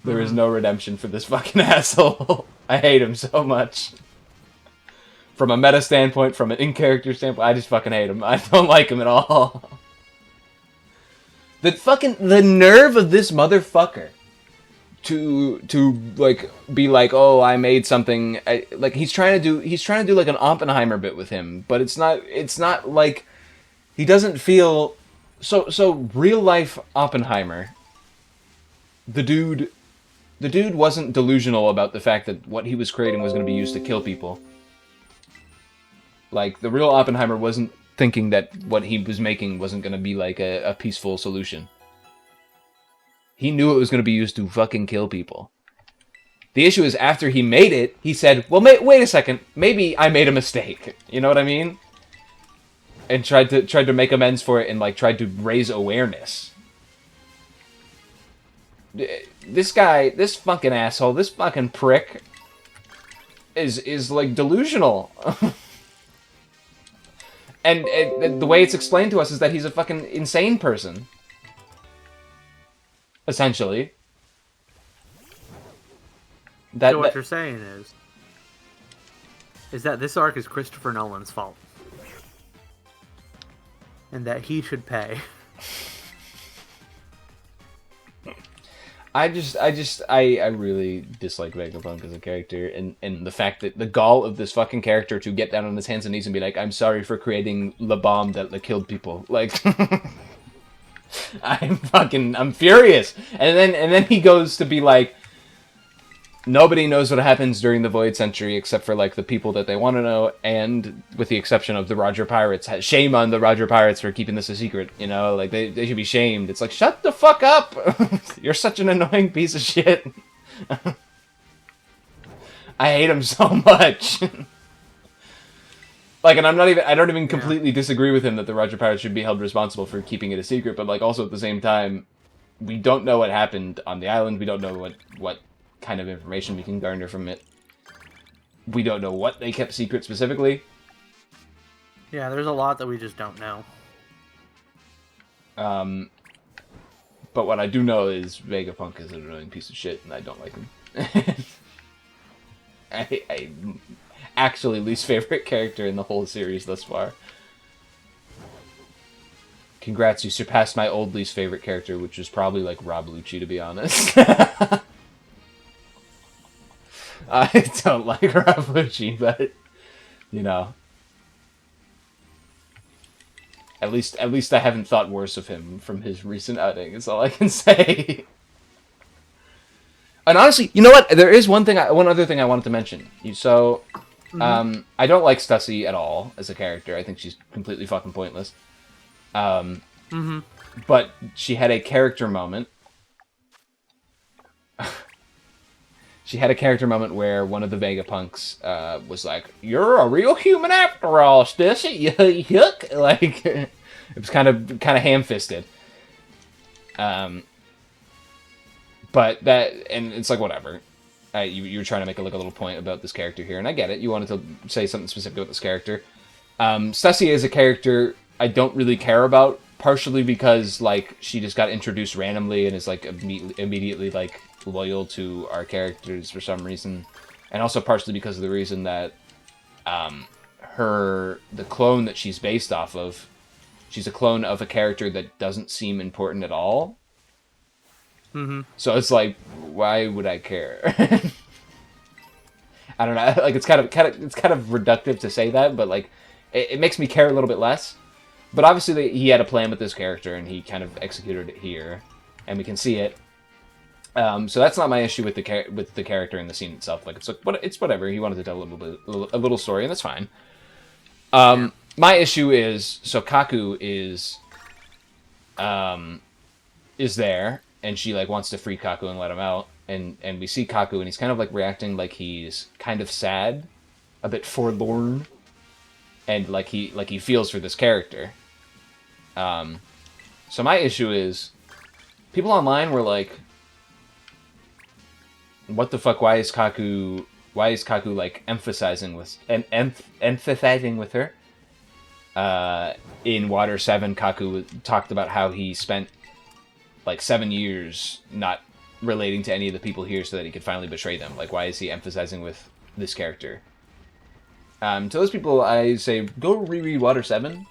there is no redemption for this fucking asshole. I hate him so much. From a meta standpoint, from an in-character standpoint, I just fucking hate him. I don't like him at all. The nerve of this motherfucker to like be like, oh, I made something. Like, he's trying to do like an Oppenheimer bit with him, but it's not like, he doesn't feel so real life Oppenheimer. The dude wasn't delusional about the fact that what he was creating was going to be used to kill people. Like, the real Oppenheimer wasn't thinking that what he was making wasn't going to be, like, a peaceful solution. He knew it was going to be used to fucking kill people. The issue is, after he made it, he said, well, wait a second, maybe I made a mistake. You know what I mean? and tried to make amends for it and like tried to raise awareness. This guy, this fucking asshole, this fucking prick is like delusional. and the way it's explained to us is that he's a fucking insane person. Essentially. So what you're saying is that this arc is Christopher Nolan's fault. And that he should pay. I really dislike Vegapunk as a character, and the fact that the gall of this fucking character to get down on his hands and knees and be like, I'm sorry for creating the bomb that killed people. Like, I'm furious. And then he goes to be like, nobody knows what happens during the Void Century except for, like, the people that they want to know, and with the exception of the Roger Pirates. Shame on the Roger Pirates for keeping this a secret, you know? Like, they should be shamed. It's like, shut the fuck up! You're such an annoying piece of shit. I hate him so much. Like, and I don't even completely disagree with him that the Roger Pirates should be held responsible for keeping it a secret, but, like, also at the same time, we don't know what happened on the island. We don't know what kind of information we can garner from it. We don't know what they kept secret specifically. Yeah, there's a lot that we just don't know. But what I do know is Vegapunk is an annoying piece of shit, and I don't like him. I actually least favorite character in the whole series thus far. Congrats, you surpassed my old least favorite character, which was probably like Rob Lucci, to be honest. I don't like Rob Lucci, but you know, at least I haven't thought worse of him from his recent outing. Is all I can say. And honestly, you know what? There is one other thing I wanted to mention. I don't like Stussy at all as a character. I think she's completely fucking pointless. But she had a character moment. She had a character moment where one of the Vegapunks was like, "You're a real human after all, Stussy." Yuck. Like, it was kind of ham-fisted. But that, and it's like, whatever. You were trying to make a little point about this character here, and I get it. You wanted to say something specific about this character. Stussy is a character I don't really care about, partially because, like, she just got introduced randomly and is, like, immediately like, loyal to our characters for some reason. And also partially because of the reason that the clone that she's based off of, she's a clone of a character that doesn't seem important at all. So it's like, why would I care? I don't know. Like, it's kind of reductive to say that, but like, it makes me care a little bit less. But obviously, he had a plan with this character, and he kind of executed it here, and we can see it. So that's not my issue with the character in the scene itself. Like, it's whatever. He wanted to tell a little story, and that's fine. My issue is, so Kaku is there, and she like wants to free Kaku and let him out, and we see Kaku, and he's kind of like reacting like he's kind of sad, a bit forlorn, and like he feels for this character. So my issue is, people online were like, what the fuck, why is Kaku like emphasizing with her? In Water 7, Kaku talked about how he spent like 7 years not relating to any of the people here so that he could finally betray them. Like, why is he emphasizing with this character? To those people, I say, go reread Water 7.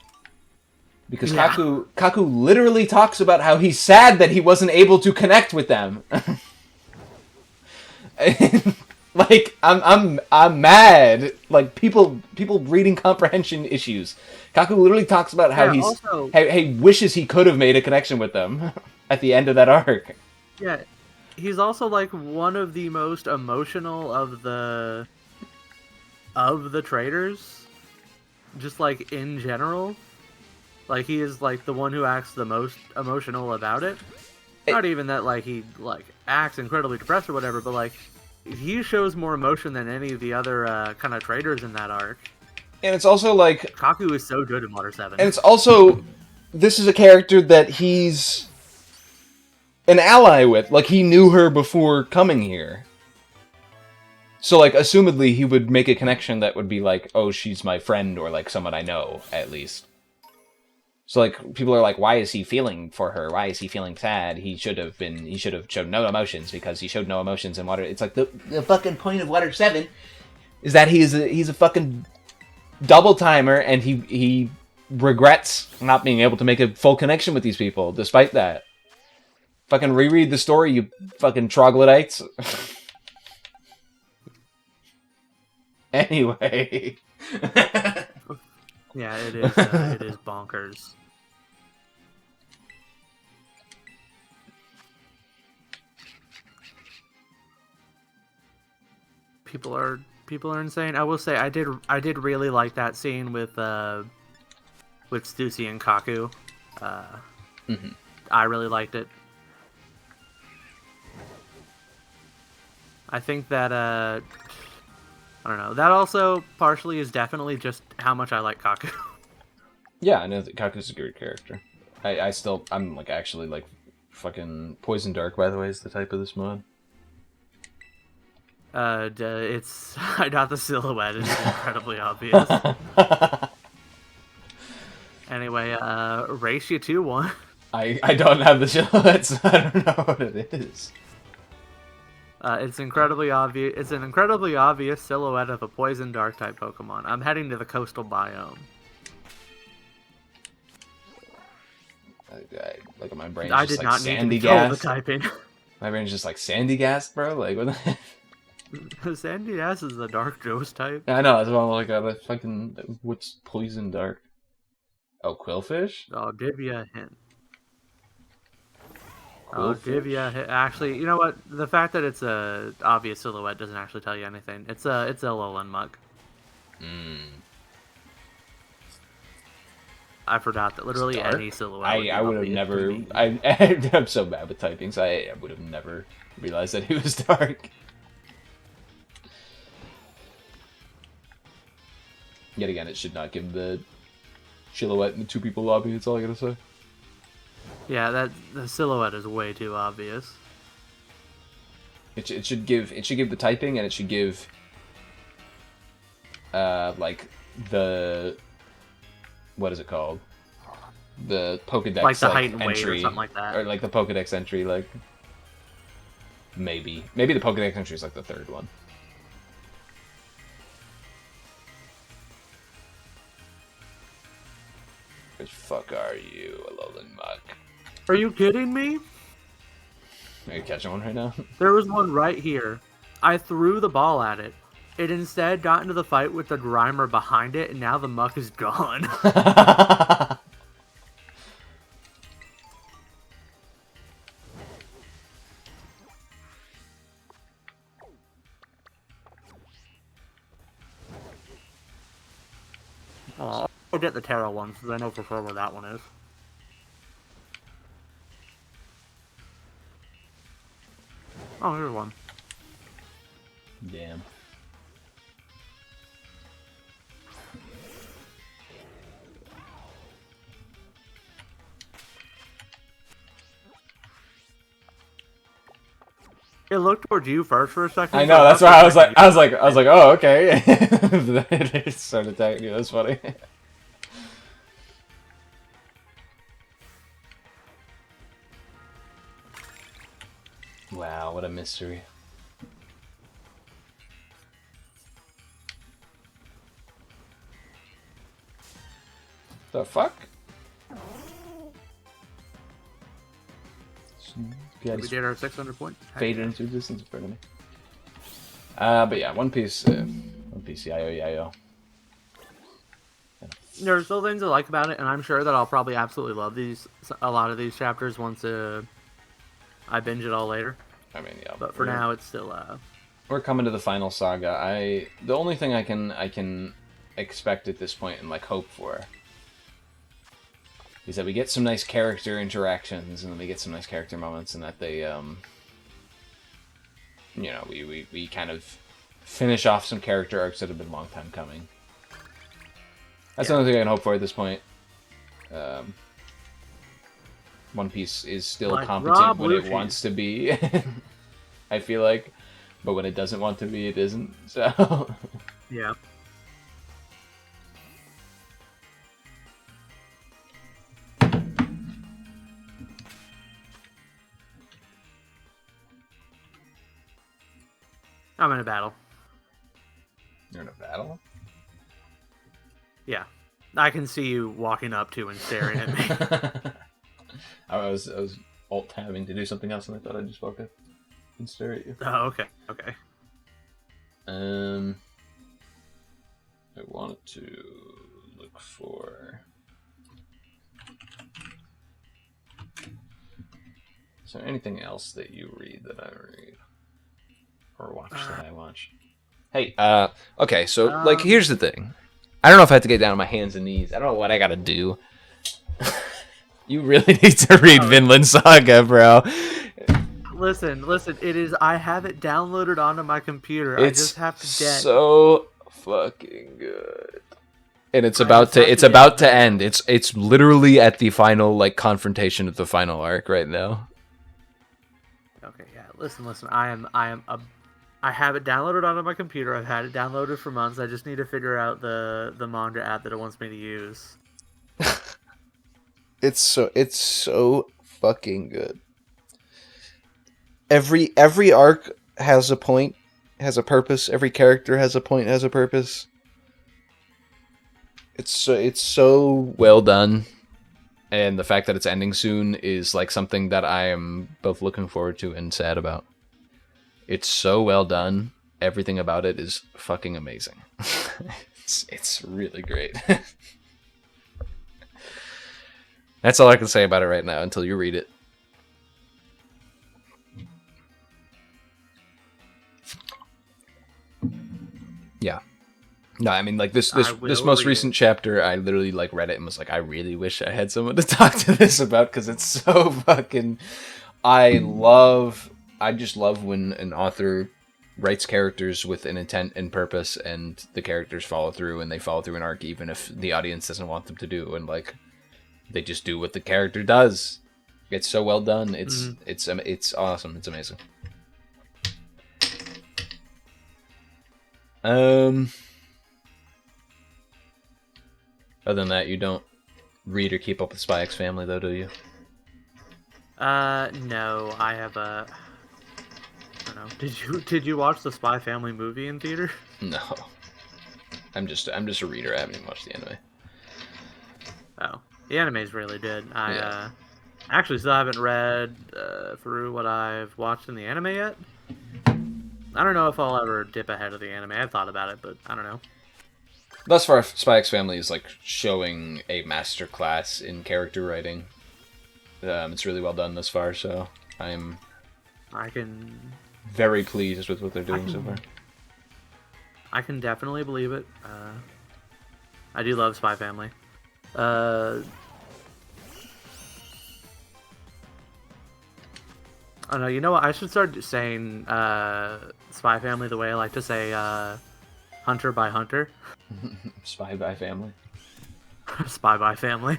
Because Kaku literally talks about how he's sad that he wasn't able to connect with them. Like, I'm mad. Like, people reading comprehension issues. Kaku literally talks about how he wishes he could have made a connection with them at the end of that arc. Yeah, he's also like one of the most emotional of the traders, just like in general. Like, he is like the one who acts the most emotional about it. Not even that like he like acts incredibly depressed or whatever, but like he shows more emotion than any of the other kind of traders in that arc. And it's also like... Kaku is so good in Water 7. And it's also... This is a character that he's an ally with. Like, he knew her before coming here. So, like, assumedly, he would make a connection that would be like, oh, she's my friend, or, like, someone I know, at least. So, like, people are like, why is he feeling for her? Why is he feeling sad? He should have shown no emotions, because he showed no emotions in Water... It's like, the fucking point of Water 7 is that he's a fucking double-timer, and he regrets not being able to make a full connection with these people, despite that. Fucking reread the story, you fucking troglodytes. Anyway. Yeah, it is bonkers. People are insane. I will say I did really like that scene with Stussy and Kaku. I really liked it. I think that I don't know. That also partially is definitely just how much I like Kaku. Yeah, I know that Kaku's a good character. I'm like actually like fucking Poison Dark, by the way, is the type of this mod. It's I got the silhouette. It's incredibly obvious. Anyway, race you 2-1. I don't have the silhouette, so I don't know what it is. It's incredibly obvious. It's an incredibly obvious silhouette of a Poison Dark type Pokemon. I'm heading to the coastal biome. Like my brain's I just did like not sandy need to gas. the typing. My brain's just like sandy gas, bro. Like what? Sandy gas is the Dark Ghost type. I know. That's why I'm like, fucking what's Poison Dark? Oh, Quillfish. I'll give you a hint. I'll give you a hint. Actually, you know what? The fact that it's a obvious silhouette doesn't actually tell you anything. It's a Alolan Muck. I forgot that literally any silhouette. I would have never. I'm so bad with typing, so I would have never realized that he was dark. Yet again, it should not give the silhouette in the two people lobby. That's all I gotta say. Yeah, the silhouette is way too obvious. It should give the typing, and it should give like the, what is it called? The Pokedex, like the height and entry, weight or something like that. or like the Pokedex entry, like maybe the Pokedex entry is like the third one. Which fuck are you, Alolan Muck? Are you kidding me? Are you catching one right now? There was one right here. I threw the ball at it. It instead got into the fight with the Grimer behind it, and now the Muck is gone. Oh, I'll get the Terra one, because I know for sure where that one is. Oh, here's one. Damn. It looked towards you first for a second. I know, that's why I was like, oh, okay. It started attacking you. That's funny. Wow, what a mystery. The fuck? We did our 600 points. Faded into distance in front of me. But yeah, One Piece, Yo. There are still things I like about it, and I'm sure that I'll probably absolutely love a lot of these chapters once I binge it all later. I mean, yeah. But for now, it's still. We're coming to the final saga. The only thing I can expect at this point and like hope for is that we get some nice character interactions and then we get some nice character moments and that they, you know, we kind of finish off some character arcs that have been a long time coming. That's the only thing I can hope for at this point. One Piece is still like competent when it wants to be. I feel like, but when it doesn't want to be, it isn't. So yeah. I'm in a battle. You're in a battle? Yeah. I can see you walking up to and staring at me. I was alt-tabbing to do something else, and I thought I'd just walk up and stare at you. Oh, okay. Okay. I wanted to look for... Is there anything else that you read that I read? Or watch that I watch? Hey, okay, so, like, here's the thing. I don't know if I have to get down on my hands and knees. I don't know what I gotta do. You really need to read Vinland Saga, bro. Listen, it is... I have it downloaded onto my computer. I just have to get... so fucking good. And it's about to end. It's literally at the final, like, confrontation of the final arc right now. Okay, yeah. Listen. I have it downloaded onto my computer. I've had it downloaded for months. I just need to figure out the manga app that it wants me to use. It's so fucking good. Every arc has a point, has a purpose. Every character has a point, has a purpose. It's so well done. And the fact that it's ending soon is like something that I am both looking forward to and sad about. It's so well done. Everything about it is fucking amazing. It's really great. That's all I can say about it right now until you read it. Yeah. No, I mean, like, this most recent chapter, I literally, like, read it and was like, I really wish I had someone to talk to this about, because it's so fucking... I just love when an author writes characters with an intent and purpose, and the characters follow through, and they follow through an arc even if the audience doesn't want them to do, and, like, they just do what the character does. It's so well done. It's awesome. It's amazing. Other than that, you don't read or keep up with Spy X Family, though, do you? No. I have a... I don't know. Did you watch the Spy Family movie in theater? No. I'm just a reader. I haven't even watched the anime. Oh. The anime's really good. I actually still haven't read through what I've watched in the anime yet. I don't know if I'll ever dip ahead of the anime. I've thought about it, but I don't know. Thus far, Spy X Family is like showing a masterclass in character writing. It's really well done thus far, so I can very pleased with what they're doing so far. I can definitely believe it. I do love Spy Family. Oh no, you know what? I should start saying Spy Family the way I like to say Hunter by Hunter. Spy by Family. Spy by Family.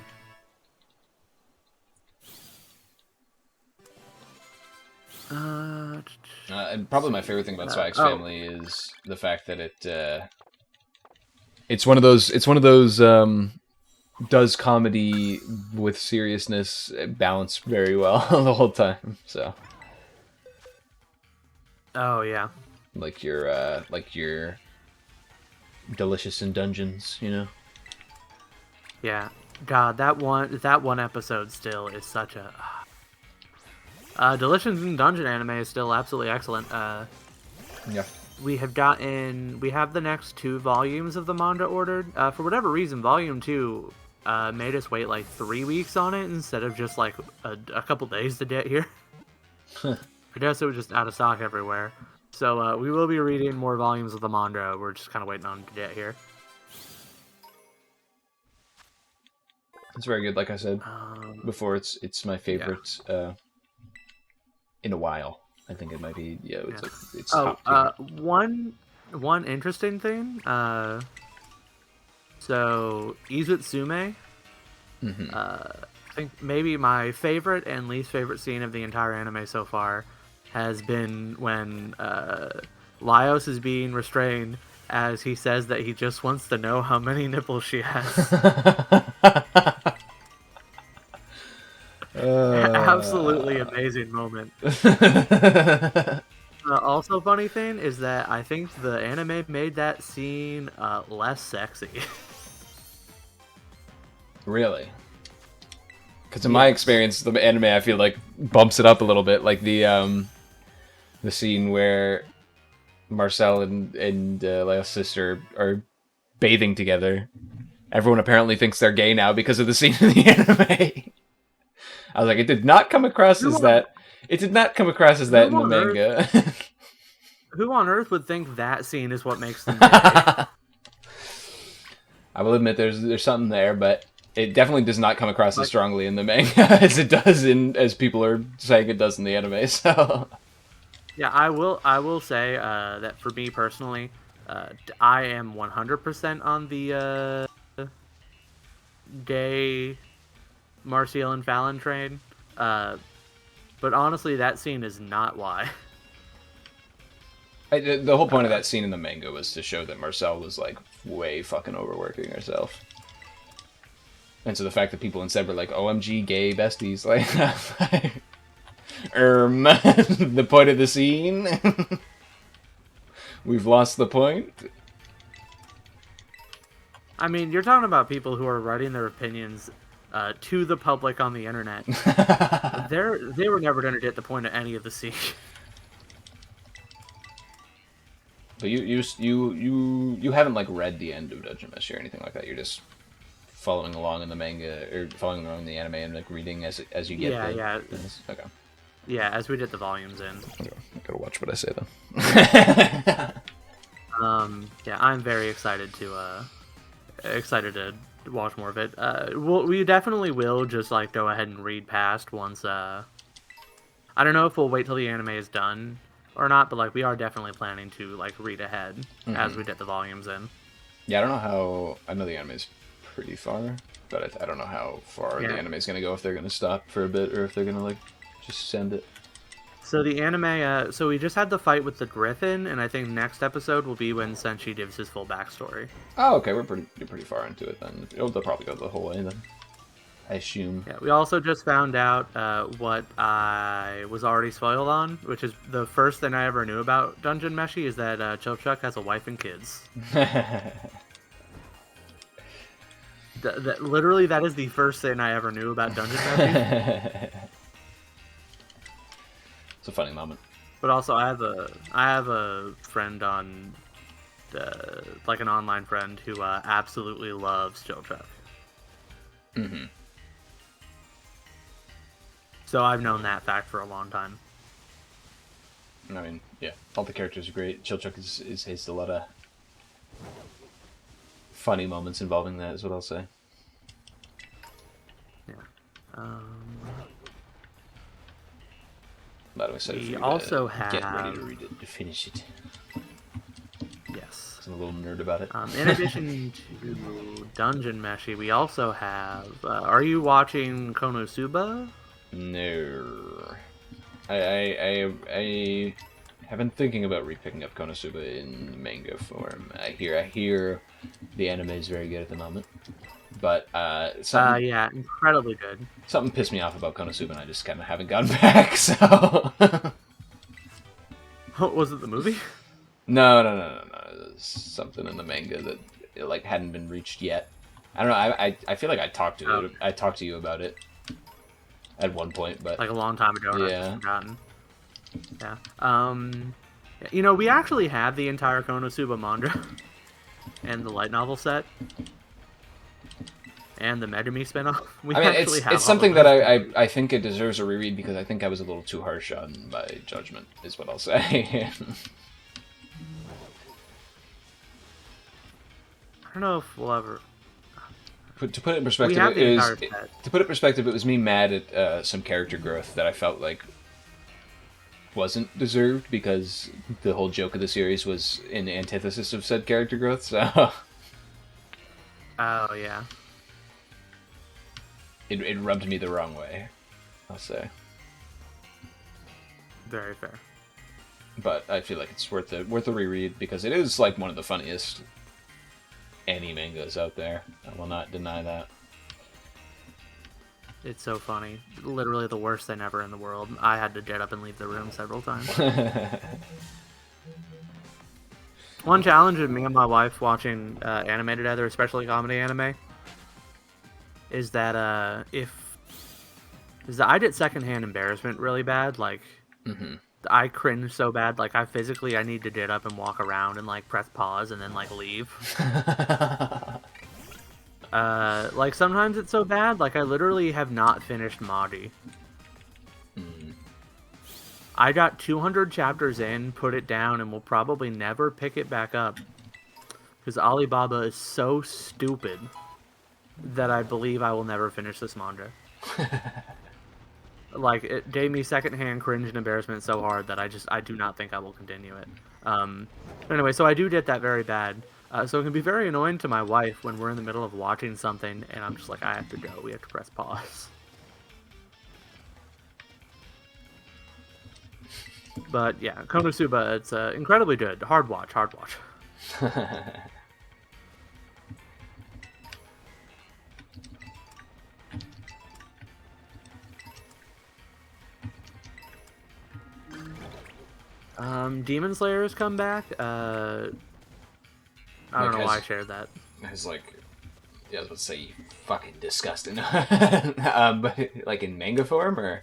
And probably my favorite thing about Spy X Family is the fact that it's one of those does comedy with seriousness balance very well the whole time. So. Oh yeah. Like your Delicious in Dungeons, you know. Yeah. God, that one episode still is such a. Delicious in Dungeon anime is still absolutely excellent. Yeah. We have the next 2 volumes of the manga ordered. For whatever reason, volume 2 made us wait like 3 weeks on it instead of just like a couple days to get here. I guess it was just out of stock everywhere. So we will be reading more volumes of the manga. We're just kind of waiting on it to get here. It's very good, like I said before. It's my favorite in a while. I think it might be. Yeah, it's like top tier. One interesting thing. So Izutsume, I think maybe my favorite and least favorite scene of the entire anime so far has been when Laios is being restrained as he says that he just wants to know how many nipples she has. Absolutely amazing moment. Also, funny thing is that I think the anime made that scene less sexy. Really? Because in my experience, the anime I feel like bumps it up a little bit, like the scene where Marcel and Leia's sister are bathing together. Everyone apparently thinks they're gay now because of the scene in the anime. I was like, it did not come across as that. It did not come across as that in the manga. Who on earth would think that scene is what makes them gay? I will admit there's something there, but it definitely does not come across as strongly in the manga as it does as people are saying it does in the anime. So yeah, I will say that for me personally, I am 100% on the gay Marcial and Fallon train. But honestly, that scene is not why. The whole point of that scene in the manga was to show that Marcel was like way fucking overworking herself. And so the fact that people instead were like, OMG, gay besties, like, the point of the scene? We've lost the point? I mean, you're talking about people who are writing their opinions to the public on the internet. They were never going to get the point of any of the scene. But you haven't like read the end of Dungeon Meshi or anything like that. You're just following along in the manga or following along in the anime and like reading as you get. Yeah. Okay. Yeah, as we get the volumes in. Okay. I gotta watch what I say then. Yeah, I'm very excited to watch more of it. We definitely will just like go ahead and read past once. I don't know if we'll wait till the anime is done or not, but like we are definitely planning to like read ahead as we get the volumes in. Yeah, I don't know how. I know the anime's pretty far, but I don't know how far the anime's gonna go. If they're gonna stop for a bit, or if they're gonna like just send it. So the anime. So we just had the fight with the Griffin, and I think next episode will be when Senshi gives his full backstory. Oh, okay, you're pretty far into it then. They'll probably go the whole way then, I assume. Yeah, we also just found out what I was already spoiled on, which is the first thing I ever knew about Dungeon Meshi is that Chilchuck has a wife and kids. Literally, that is the first thing I ever knew about Dungeon Meshi. It's a funny moment. But also, I have a friend on, like an online friend who absolutely loves Chilchuck. Mm-hmm. So I've known that fact for a long time. I mean, yeah, all the characters are great. Chilchuck has a lot of funny moments involving that, is what I'll say. Yeah. We also have... get ready to read it, to finish it. Yes. I'm a little nerd about it. In addition to Dungeon Meshi, we also have... are you watching Konosuba? No. I have been thinking about repicking up Konosuba in manga form. I hear the anime is very good at the moment. But yeah, incredibly good. Something pissed me off about Konosuba, and I just kind of haven't gone back. So, was it the movie? No. It was something in the manga that like hadn't been reached yet. I don't know. I feel like I talked to you about it at one point, but like a long time ago. Yeah. I've forgotten. Yeah. You know, we actually have the entire Konosuba manga and the light novel set. And the Megami spinoff. It's something that I think it deserves a reread because I think I was a little too harsh on my judgment, is what I'll say. I don't know if we'll ever... To put it in perspective, it was me mad at some character growth that I felt like wasn't deserved because the whole joke of the series was in antithesis of said character growth, so... Oh yeah. It rubbed me the wrong way, I'll say. Very fair. But I feel like it's worth a reread because it is like one of the funniest anime mangas out there. I will not deny that. It's so funny. Literally the worst thing ever in the world. I had to get up and leave the room several times. One challenge of me and my wife watching anime together, especially comedy anime, is that I get secondhand embarrassment really bad. Like, I cringe so bad. Like, I need to get up and walk around and like press pause and then like leave. Like sometimes it's so bad. Like I literally have not finished Maji. I got 200 chapters in, put it down, and will probably never pick it back up. Because Alibaba is so stupid that I believe I will never finish this manga. Like, it gave me secondhand cringe and embarrassment so hard that I do not think I will continue it. Anyway, so I do get that very bad. So it can be very annoying to my wife when we're in the middle of watching something, and I'm just like, I have to go. We have to press pause. But yeah, Konosuba, it's incredibly good. Hard watch. Demon Slayer's come back. I don't know why I shared that. It's like, yeah, I was about to say, fucking disgusting. But like in manga form or?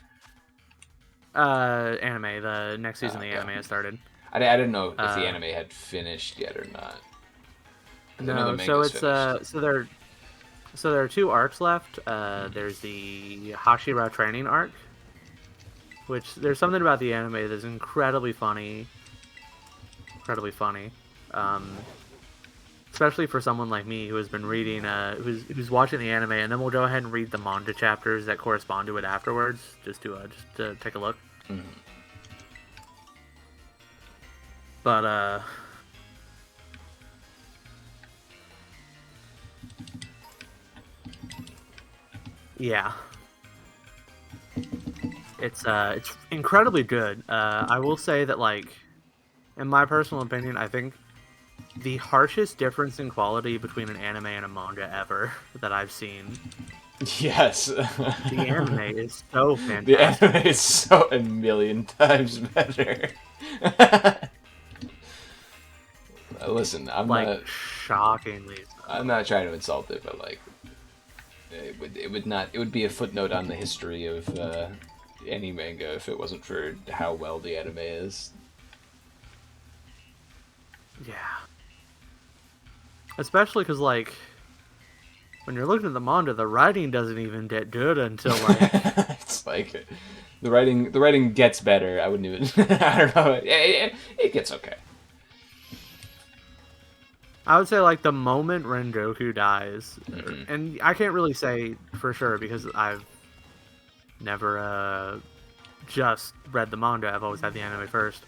Anime. The next season of the anime has started. I didn't know if the anime had finished yet or not. No, so it's so there are two arcs left. There's the Hashira training arc, which there's something about the anime that's incredibly funny. Especially for someone like me who has been reading, who's watching the anime, and then we'll go ahead and read the manga chapters that correspond to it afterwards, just to take a look. But yeah, it's incredibly good. I will say that, like, in my personal opinion, I think the harshest difference in quality between an anime and a manga ever that I've seen. Yes. The anime is so fantastic. The anime is so a million times better. Listen, I'm like, not shockingly. I'm not trying to insult it, but like, it would be a footnote on the history of any manga if it wasn't for how well the anime is. Yeah. Especially because, like, when you're looking at the manga, the writing doesn't even get good until, like... It's like, the writing gets better. I wouldn't even... I don't know. It gets okay. I would say, like, the moment Rengoku dies, and I can't really say for sure because I've never just read the manga. I've always had the anime first.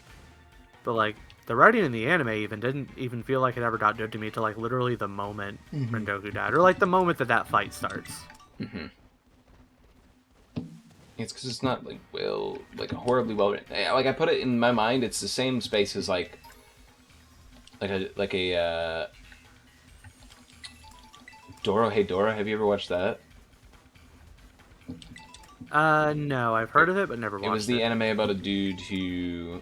But, like, the writing in the anime didn't even feel like it ever got good to me till, like, literally the moment Rengoku died. Or, like, the moment that fight starts. It's because it's not, like, horribly well written. Like, I put it in my mind, it's the same space as, like a Doro Hey Dora. Have you ever watched that? No, I've heard of it, but never watched it. It was the anime about a dude who,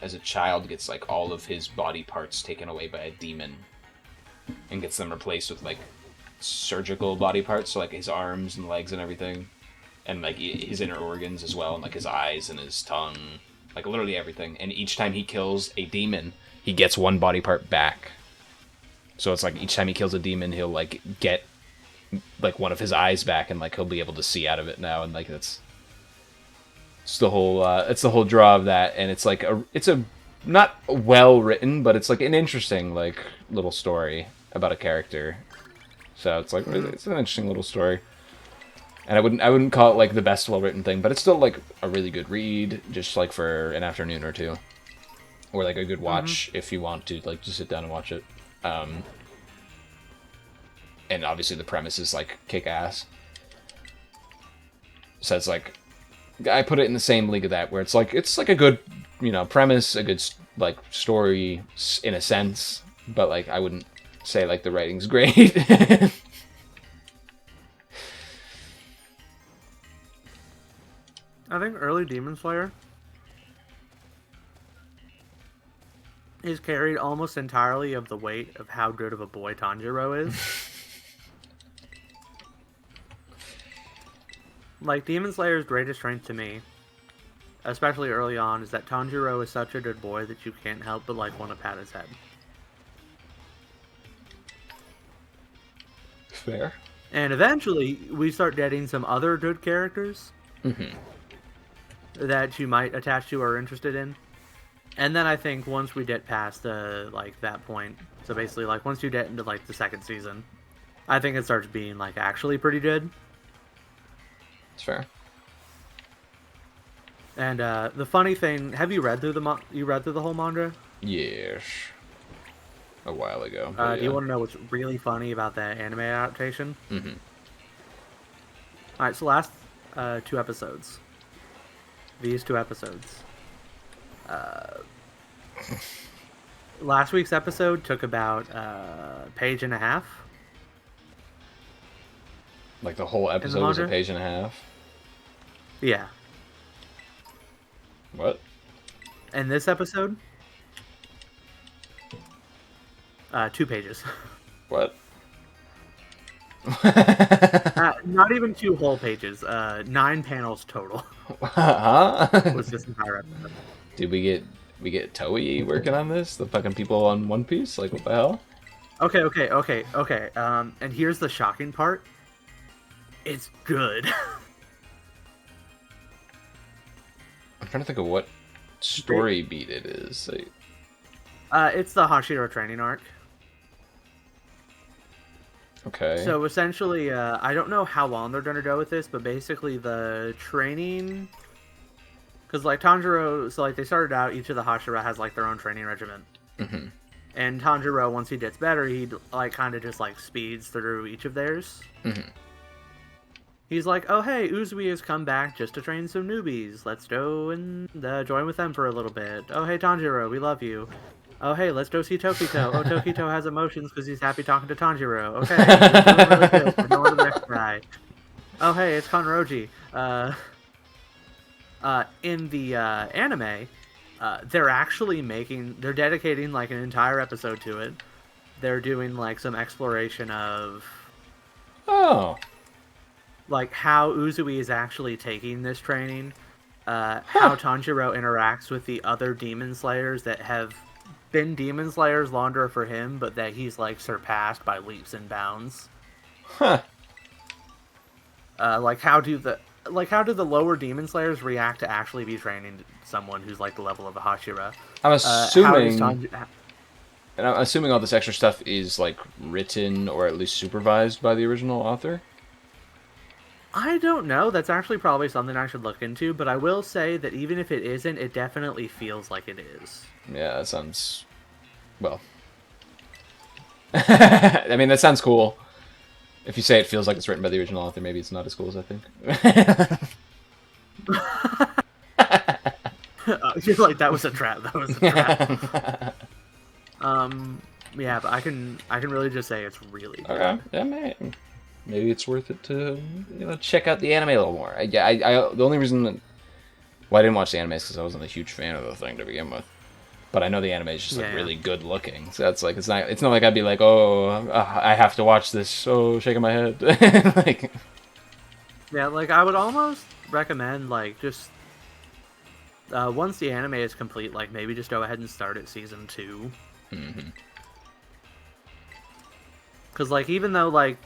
as a child, gets, like, all of his body parts taken away by a demon and gets them replaced with, like, surgical body parts, so, like, his arms and legs and everything, and, like, his inner organs as well, and, like, his eyes and his tongue, like, literally everything. And each time he kills a demon, he gets one body part back. So it's like each time he kills a demon, he'll, like, get, like, one of his eyes back, and, like, he'll be able to see out of it now, and, like, it's the whole draw of that. And it's like it's a not well written, but it's like an interesting, like, little story about a character. So it's like it's an interesting little story. And I wouldn't call it, like, the best well written thing, but it's still, like, a really good read, just, like, for an afternoon or two, or, like, a good watch if you want to, like, just sit down and watch it. and obviously the premise is like kick ass. So it's like, I put it in the same league of that, where it's like a good, premise, a good like story in a sense, but like I wouldn't say like the writing's great. I think early Demon Slayer is carried almost entirely of the weight of how good of a boy Tanjiro is. Like, Demon Slayer's greatest strength to me, especially early on, is that Tanjiro is such a good boy that you can't help but, like, want to pat his head. Fair. And eventually, we start getting some other good characters that you might attach to or are interested in. And then I think once we get past, like, that point, so basically, like, once you get into, like, the second season, I think it starts being, like, actually pretty good. It's fair. And the funny thing, have you read through the whole manga? Yes. A while ago. Do you want to know what's really funny about that anime adaptation? Mm-hmm. Alright, so last 2 episodes. These 2 episodes. Last week's episode took about a page and a half. Like the whole episode was a page and a half? Yeah. What? And this episode? 2 pages. What? Not even 2 whole pages. 9 panels total. Huh? Was this entire episode. Did we get Toei working on this? The fucking people on One Piece? Like, what the hell? Okay. And here's the shocking part. It's good. I'm trying to think of what story beat it is. It's the Hashira training arc. Okay. So essentially, I don't know how long they're going to go with this, but basically the training... Because, like, Tanjiro... So, like, they started out, each of the Hashira has, like, their own training regimen. Mm-hmm. And Tanjiro, once he gets better, he, like, kind of just, like, speeds through each of theirs. Mm-hmm. He's like, oh, hey, Uzui has come back just to train some newbies. Let's go and join with them for a little bit. Oh, hey, Tanjiro, we love you. Oh, hey, let's go see Tokito. Oh, Tokito has emotions because he's happy talking to Tanjiro. Okay, we're doing really good. We're going to the next guy. Oh, hey, it's Kanroji. In the anime, they're dedicating, like, an entire episode to it. They're doing, like, some exploration of... Oh. Like, how Uzui is actually taking this training. How Tanjiro interacts with the other Demon Slayers that have been Demon Slayers longer for him, but that he's, like, surpassed by leaps and bounds. Huh. Like, how do the lower Demon Slayers react to actually be training someone who's, like, the level of a Hashira? I'm assuming... And I'm assuming all this extra stuff is, like, written or at least supervised by the original author? I don't know. That's actually probably something I should look into, but I will say that even if it isn't, it definitely feels like it is. Yeah, that sounds... Well... I mean, that sounds cool. If you say it feels like it's written by the original author, maybe it's not as cool as I think. You're like, that was a trap. That was a trap. Yeah, but I can really just say it's really good. Okay. Yeah, maybe it's worth it to check out the anime a little more. I the only reason that I didn't watch the anime is because I wasn't a huge fan of the thing to begin with. But I know the anime is just like really good looking, so that's like it's not like I'd be like, oh, I have to watch this. Oh, shaking my head. Like, yeah, like I would almost recommend like just once the anime is complete, like maybe just go ahead and start at season 2. Mm-hmm. Because like even though like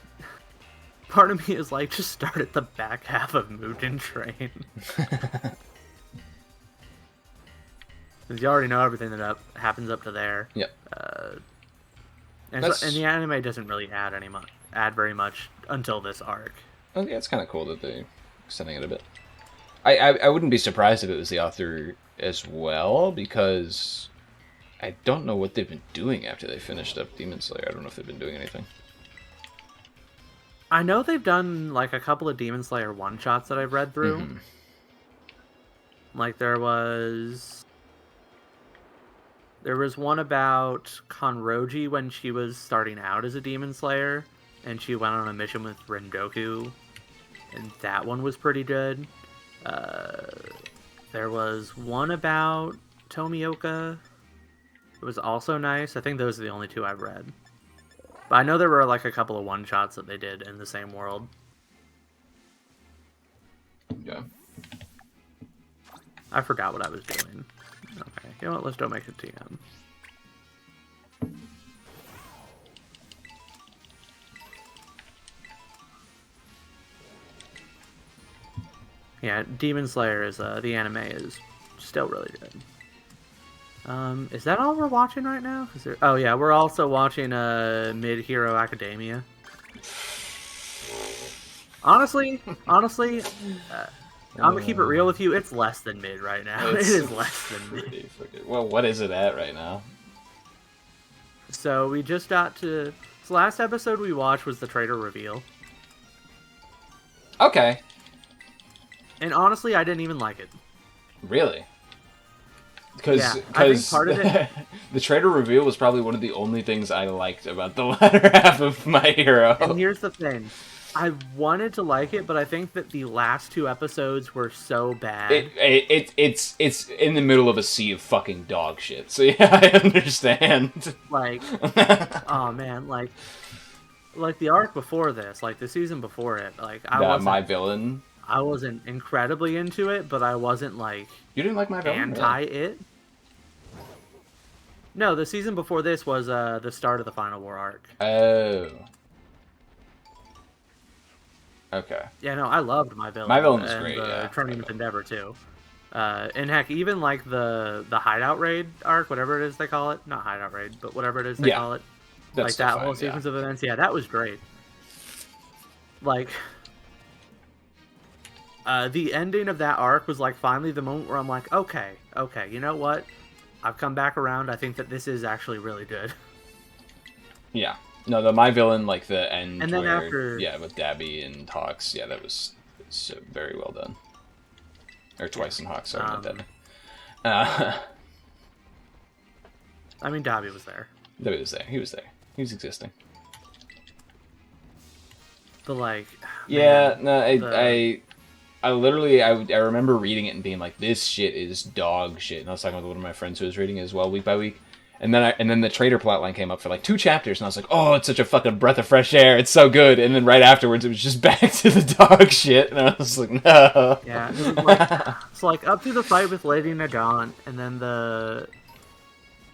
part of me is like just start at the back half of Mugen Train. Because you already know everything that happens up to there. Yep. And the anime doesn't really add very much until this arc. Oh, yeah, it's kind of cool that they're extending it a bit. I wouldn't be surprised if it was the author as well, because I don't know what they've been doing after they finished up Demon Slayer. I don't know if they've been doing anything. I know they've done like a couple of Demon Slayer one-shots that I've read through. Mm-hmm. Like there was one about Kanroji when she was starting out as a Demon Slayer, and she went on a mission with Rengoku, and that one was pretty good. There was one about Tomioka. It was also nice. I think those are the only two I've read. But I know there were like a couple of one-shots that they did in the same world. Yeah. I forgot what I was doing. Okay, you know what? Let's don't make it TM. Yeah, Demon Slayer is the anime is still really good. Is that all we're watching right now? Oh yeah, we're also watching Mid Hero Academia. Honestly, I'm gonna keep it real with you. It's less than mid right now. It is less than mid. Well, what is it at right now? So we just got to. The last episode we watched was the traitor reveal. Okay. And honestly, I didn't even like it. Really? Because I think part of it, the traitor reveal was probably one of the only things I liked about the latter half of My Hero. And here's the thing. I wanted to like it, but I think that the last two episodes were so bad. It's in the middle of a sea of fucking dog shit. So yeah, I understand. Like, oh man, like the arc before this, like the season before it, like My Villain. I wasn't incredibly into it, but I wasn't like you didn't like My Villain? Anti it. No, the season before this was the start of the Final War arc. Oh. Okay. Yeah, no, I loved My Villain. My Villain was great, yeah. Tournament Endeavor, too. And heck, even like the Hideout Raid arc, whatever it is they call it. Not Hideout Raid, but whatever it is they call it. That's like that fine, whole sequence of events, yeah, that was great. Like, the ending of that arc was like finally the moment where I'm like, okay, you know what? I've come back around. I think that this is actually really good. Yeah. No, the My Villain, like the end, and then after, with Dabby and Hawks, yeah, that was very well done. Or Twice and Hawks, sorry, not Dabby. I mean, Dabby was there. Dabby was there. He was there. He was existing. But like, yeah, man, no, I literally, I remember reading it and being like, this shit is dog shit. And I was talking with one of my friends who was reading it as well, week by week. And then the traitor plotline came up for like 2 chapters, and I was like, oh, it's such a fucking breath of fresh air. It's so good. And then right afterwards, it was just back to the dog shit. And I was like, no. Yeah, it was like, it's like up to the fight with Lady Nagant, and then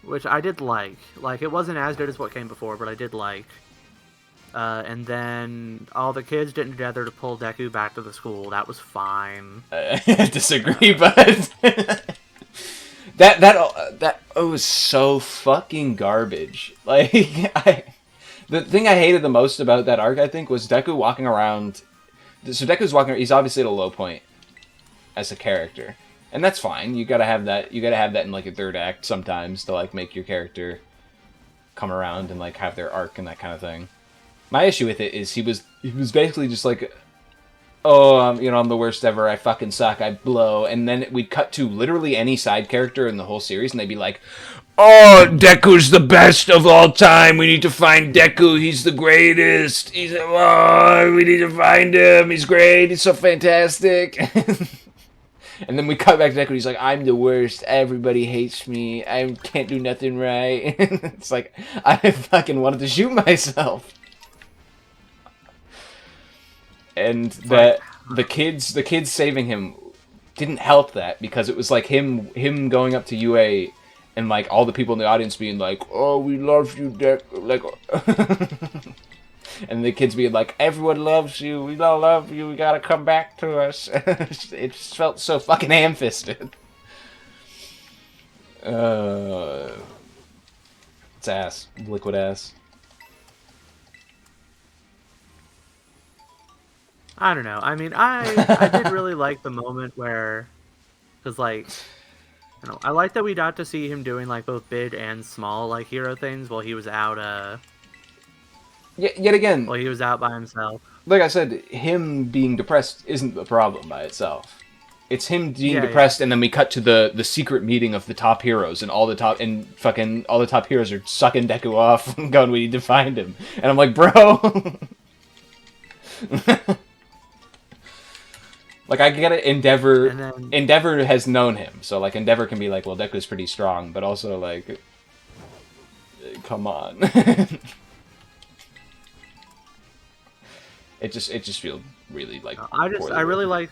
which I did like. Like, it wasn't as good as what came before, but I did like. And then all the kids getting together to pull Deku back to the school. That was fine. I disagree, but that was so fucking garbage. Like, the thing I hated the most about that arc, I think, was Deku walking around. So Deku's walking. He's obviously at a low point as a character, and that's fine. You gotta have that. You gotta have that in like a third act sometimes to like make your character come around and like have their arc and that kind of thing. My issue with it is he was basically just like, oh, I'm the worst ever. I fucking suck. I blow. And then we'd cut to literally any side character in the whole series, and they'd be like, oh, Deku's the best of all time. We need to find Deku. He's the greatest. We need to find him. He's great. He's so fantastic. And then we cut back to Deku. He's like, I'm the worst. Everybody hates me. I can't do nothing right. It's like, I fucking wanted to shoot myself. And that the kids saving him didn't help that, because it was like him going up to UA and like all the people in the audience being like, oh, we love you, Deku, like and the kids being like, everyone loves you, we all love you, we gotta come back to us. It just felt so fucking ham-fisted. It's ass. Liquid ass. I don't know. I mean, I did really like the moment where, because like, I like that we got to see him doing like both big and small like hero things while he was out. Yet again, while he was out by himself. like I said, him being depressed isn't the problem by itself. It's him being depressed, and then we cut to the secret meeting of the top heroes, and all the top heroes are sucking Deku off and going, "We need to find him." And I'm like, bro. Like, I get it, Endeavor has known him, so, like, Endeavor can be like, well, Deku's pretty strong, but also, like, come on. It just feels really, like, I really like...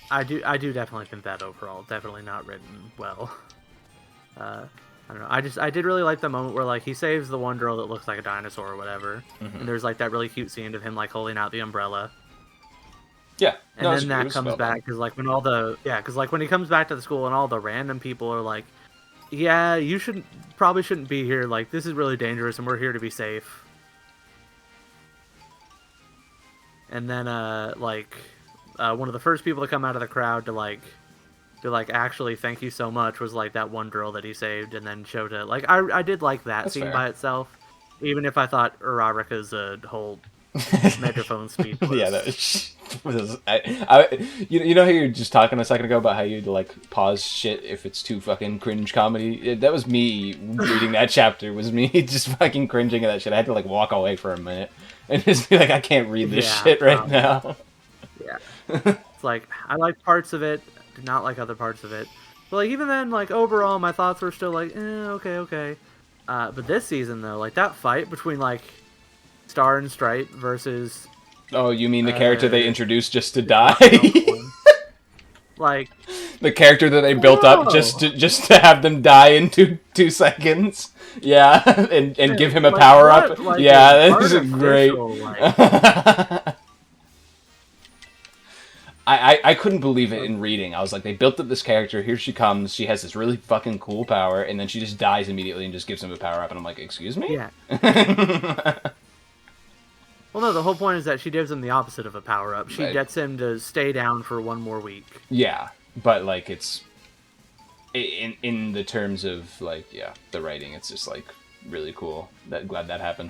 I do definitely think that overall, definitely not written well. I don't know, I did really like the moment where, like, he saves the one girl that looks like a dinosaur or whatever, and there's, like, that really cute scene of him, like, holding out the umbrella. Yeah, and then that comes back because, like, when all the when he comes back to the school and all the random people are like, "Yeah, you probably shouldn't be here. Like, this is really dangerous, and we're here to be safe." And then, one of the first people to come out of the crowd to actually thank you so much was, like, that one girl that he saved, and then Shota. Like, I did like that scene by itself, even if I thought Uraraka's whole megaphone speech was... Yeah, that was... you know how you were just talking a second ago about how you'd, like, pause shit if it's too fucking cringe comedy? That was me reading that chapter, was me just fucking cringing at that shit. I had to, like, walk away for a minute and just be like, I can't read this shit right now. Yeah. It's like, I liked parts of it, did not like other parts of it. But, like, even then, like, overall, my thoughts were still like, okay. But this season, though, like, that fight between, like, Star and Stripe versus... Oh, you mean the character they introduced just to die? Like... The character that they built up just to have them die in two seconds? Yeah, and give him a power-up? Like, yeah, this is great. I couldn't believe it in reading. I was like, they built up this character, here she comes, she has this really fucking cool power, and then she just dies immediately and just gives him a power-up, and I'm like, excuse me? Yeah. Well, no, the whole point is that she gives him the opposite of a power-up. She gets him to stay down for one more week. Yeah, but, like, it's... In the terms of, like, yeah, the writing, it's just, like, really cool. Glad that happened.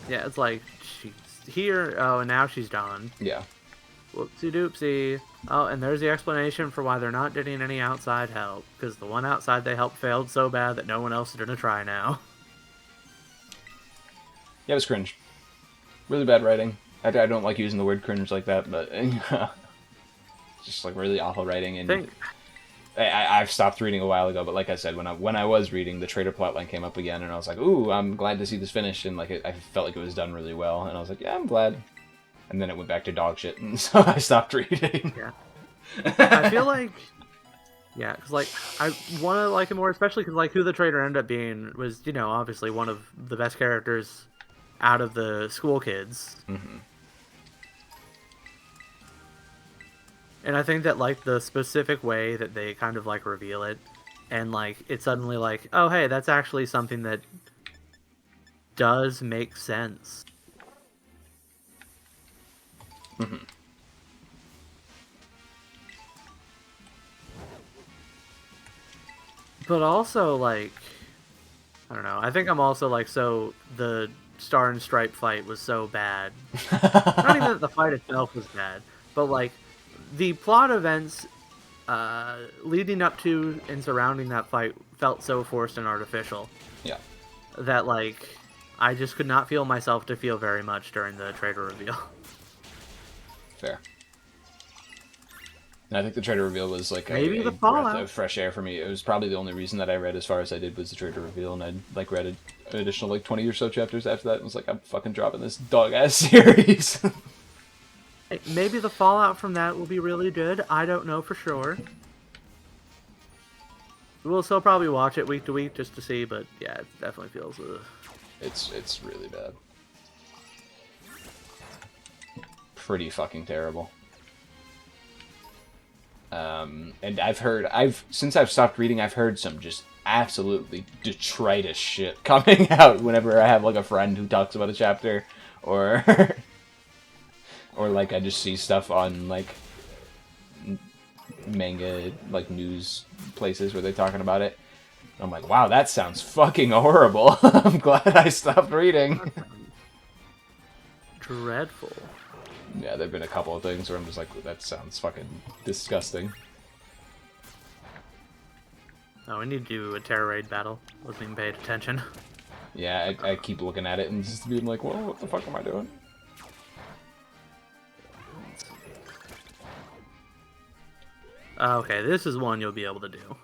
Yeah, it's like, she's here, oh, and now she's gone. Yeah. Whoopsie-doopsie. Oh, and there's the explanation for why they're not getting any outside help. Because the one outside they helped failed so bad that no one else is going to try now. Yeah, it was cringe. Really bad writing. I don't like using the word cringe like that, but just like really awful writing. And I've stopped reading a while ago, but like I said, when I was reading, the traitor plotline came up again, and I was like, ooh, I'm glad to see this finished, and like I felt like it was done really well, and I was like, yeah, I'm glad. And then it went back to dog shit, and so I stopped reading. Yeah. I feel like, yeah, because like I want to like it more, especially because like who the traitor ended up being was, you know, obviously one of the best characters out of the school kids. Mm-hmm. And I think that, like, the specific way that they kind of, like, reveal it, and, like, it's suddenly like, oh, hey, that's actually something that does make sense. Mm-hmm. But also, like, I don't know, I think I'm also, like, so the Star and Stripe fight was so bad. Not even that the fight itself was bad, but, like, the plot events leading up to and surrounding that fight felt so forced and artificial. Yeah. That, like, I just could not feel myself to feel very much during the traitor reveal. Fair. And I think the traitor reveal was like maybe a breath of fresh air for me. It was probably the only reason that I read as far as I did was the traitor reveal, and I like read an additional like 20 or so chapters after that and was like, I'm fucking dropping this dog-ass series. Maybe the fallout from that will be really good. I don't know for sure. We'll still probably watch it week to week just to see, but yeah, it definitely feels... It's really bad. Pretty fucking terrible. And since I've stopped reading, I've heard some just absolutely detritus shit coming out whenever I have like a friend who talks about a chapter, or or like I just see stuff on like manga like news places where they're talking about it. I'm like, wow, that sounds fucking horrible. I'm glad I stopped reading. dreadful. Yeah, there've been a couple of things where I'm just like, that sounds fucking disgusting. Oh, we need to do a terror raid battle. Wasn't even paying attention. Yeah, I keep looking at it and just being like, whoa, what the fuck am I doing? Okay, this is one you'll be able to do.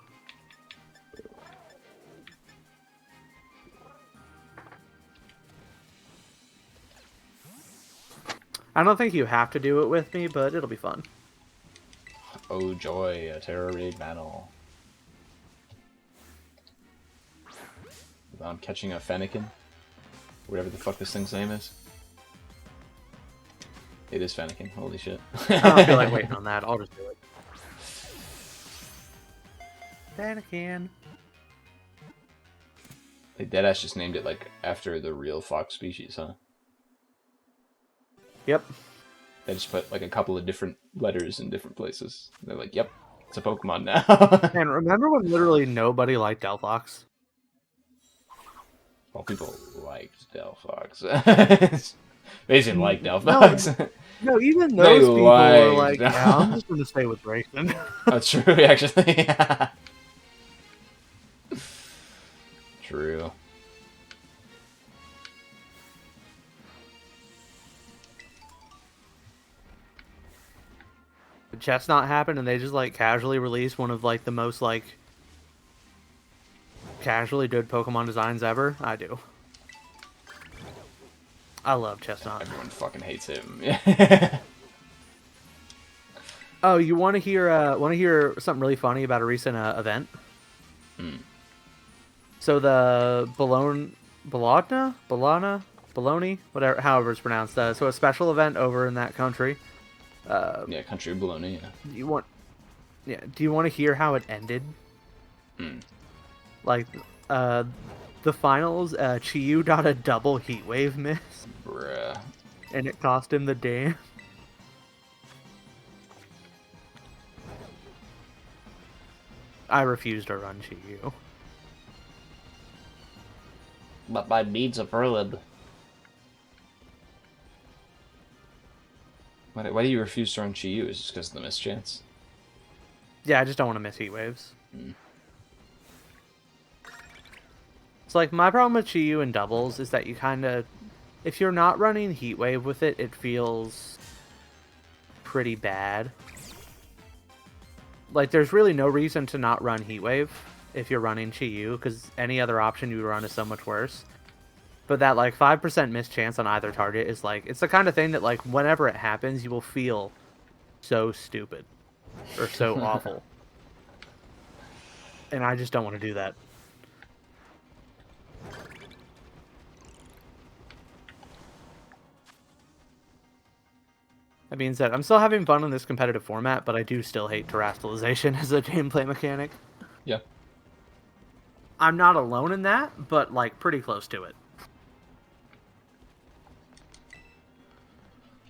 I don't think you have to do it with me, but it'll be fun. Oh joy, a terror raid battle. I'm catching a Fennekin. Whatever the fuck this thing's name is. It is Fennekin, holy shit. I don't feel like waiting on that, I'll just do it. Fennekin. They deadass just named it like after the real fox species, huh? Yep. They just put like a couple of different letters in different places. They're like, yep, it's a Pokemon now. And remember when literally nobody liked Delphox? Well, people liked Delphox. They didn't like Delphox. No, even those people were like, yeah, I'm just going to stay with Rayson. That's true, actually. True. The Chestnut happened and they just like casually released one of like the most like casually good Pokemon designs ever. I do. I love Chestnut. Everyone fucking hates him. Oh, you want to hear something really funny about a recent event? So the Bologna, whatever, however it's pronounced. So a special event over in that country. Yeah, country of Bologna. Yeah. Do you want to hear how it ended? Like, the finals, Chiyu got a double heat wave miss. Bruh. And it cost him the game. I refuse to run Chiyu. But my needs are valid. Why do you refuse to run Chiyu? Is it just because of the mischance? Yeah, I just don't want to miss heat waves. It's like, my problem with Chiyu and doubles is that you kind of... If you're not running heat wave with it, it feels pretty bad. Like, there's really no reason to not run heat wave if you're running Chiyu, because any other option you run is so much worse. But that, like, 5% mischance on either target is, like, it's the kind of thing that, like, whenever it happens, you will feel so stupid. Or so awful. And I just don't want to do that. That being said, I'm still having fun in this competitive format, but I do still hate terastallization as a gameplay mechanic. Yeah. I'm not alone in that, but, like, pretty close to it.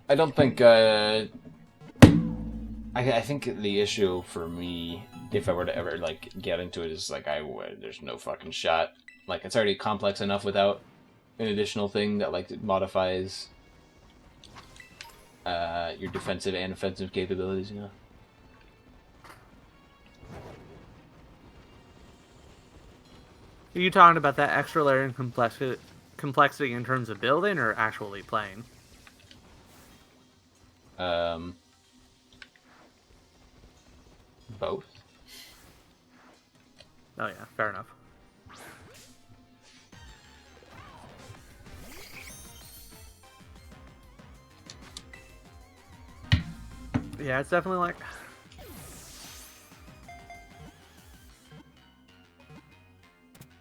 I don't think, I think the issue for me, if I were to ever, like, get into it, is, like, there's no fucking shot. Like, it's already complex enough without an additional thing that, like, modifies your defensive and offensive capabilities, you know? Are you talking about that extra layer in complexity in terms of building or actually playing? Both. Oh yeah, fair enough. Yeah, it's definitely like...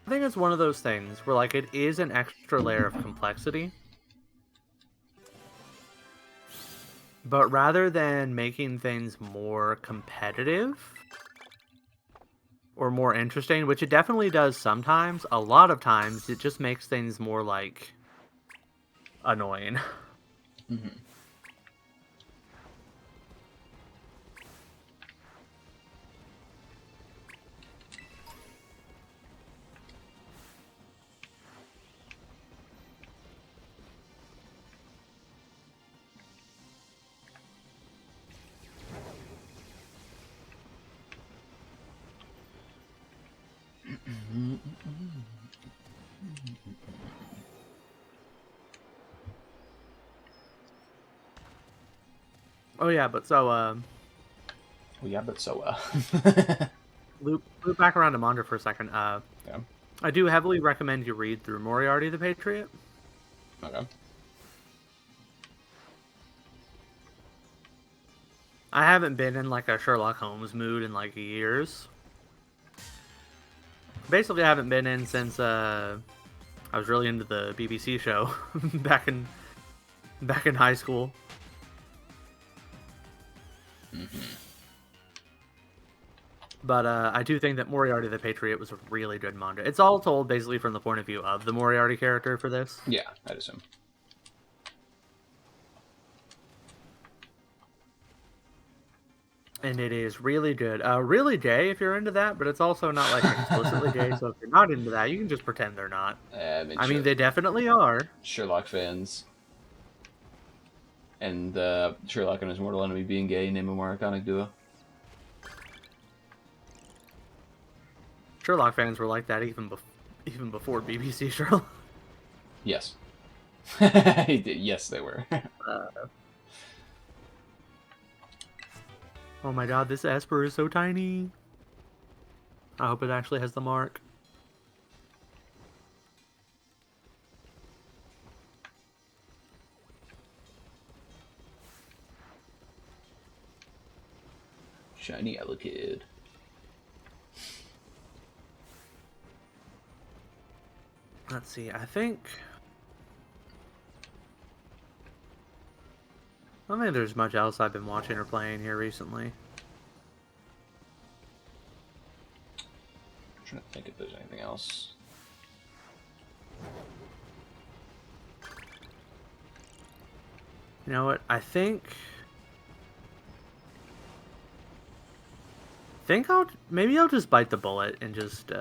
I think it's one of those things where, like, it is an extra layer of complexity. But rather than making things more competitive or more interesting, which it definitely does sometimes, a lot of times it just makes things more, like, annoying. Mm-hmm. Oh yeah, but so loop back around to manga for a second. Yeah. I do heavily recommend you read through Moriarty the Patriot. Okay. I haven't been in like a Sherlock Holmes mood in like years. Basically, I haven't been in since I was really into the BBC show back in high school. Mm-hmm. But I do think that Moriarty the Patriot was a really good manga. It's all told basically from the point of view of the Moriarty character for this. Yeah, I'd assume. And it is really good. Really gay if you're into that, but it's also not like explicitly gay, so if you're not into that, you can just pretend they're not. I mean, they definitely are. Sherlock fans. And Sherlock and his mortal enemy being gay name a more iconic duo. Sherlock fans were like that even before BBC Sherlock. Yes. Yes, they were. Oh my god, this Esper is so tiny. I hope it actually has the mark. Shiny yellow kid. Let's see, I think I don't think there's much else I've been watching or playing here recently. I'm trying to think if there's anything else. You know what? I think maybe I'll just bite the bullet and just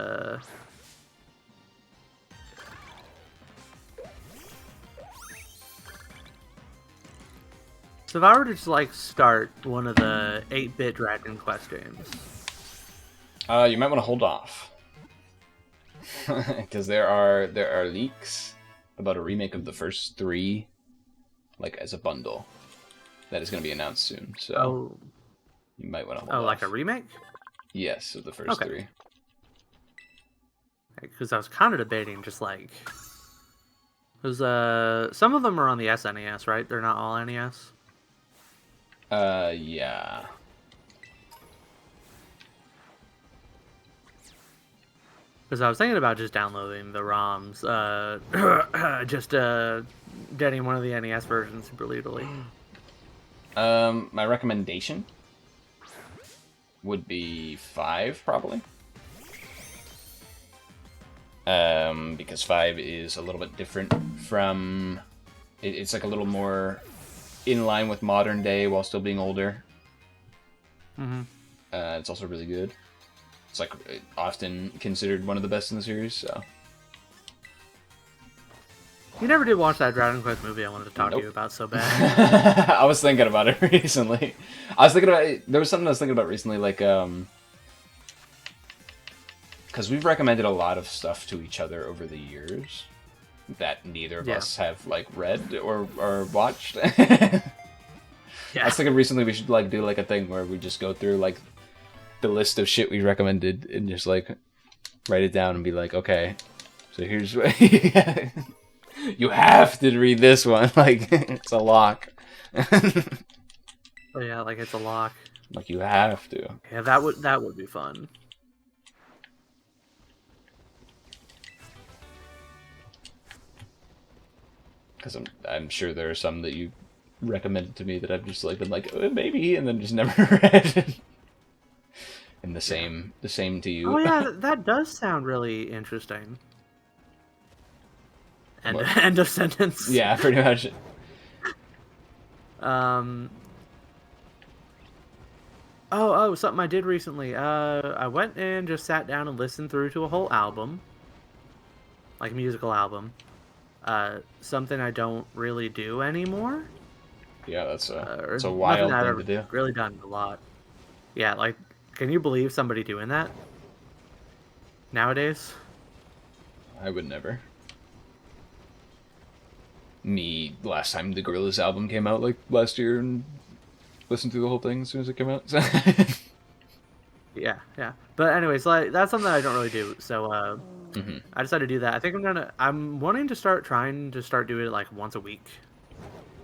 So if I were to just like start one of the 8-bit Dragon Quest games, you might want to hold off because there are leaks about a remake of the first 3, like as a bundle, that is going to be announced soon. So you might want to hold off. Oh, like a remake? Yes, of the first 3. Because I was kind of debating just like because some of them are on the SNES, right? They're not all NES. Yeah. Because I was thinking about just downloading the ROMs, just getting one of the NES versions super legally. My recommendation would be 5, probably. Because 5 is a little bit different from... It's like a little more in line with modern day while still being older. Mm-hmm. It's also really good. It's like often considered one of the best in the series. So you never did watch that Dragon Quest movie I wanted to talk to you about so bad. I was thinking about it recently. There was something I was thinking about recently, like because we've recommended a lot of stuff to each other over the years that neither of us have like read or watched. I was thinking recently we should like do like a thing where we just go through like the list of shit we recommended and just like write it down and be like, okay, so here's what you have to read this one. Like it's a lock. Oh yeah, like it's a lock. Like you have to. Yeah, that would be fun. Because I'm sure there are some that you recommended to me that I've just like been like maybe, and then just never read. And the same to you. Oh yeah, that does sound really interesting. End of sentence. Yeah, pretty much. Oh, something I did recently. I went and just sat down and listened through to a whole album, like a musical album. Something I don't really do anymore. Yeah, that's a wild thing to do. Really done a lot. Yeah, like, can you believe somebody doing that nowadays? I would never. Me, last time the Gorillaz album came out, like last year, and listen through the whole thing as soon as it came out. Yeah. But anyways, like that's something I don't really do. So I decided to do that. I think I'm wanting to start doing it like once a week.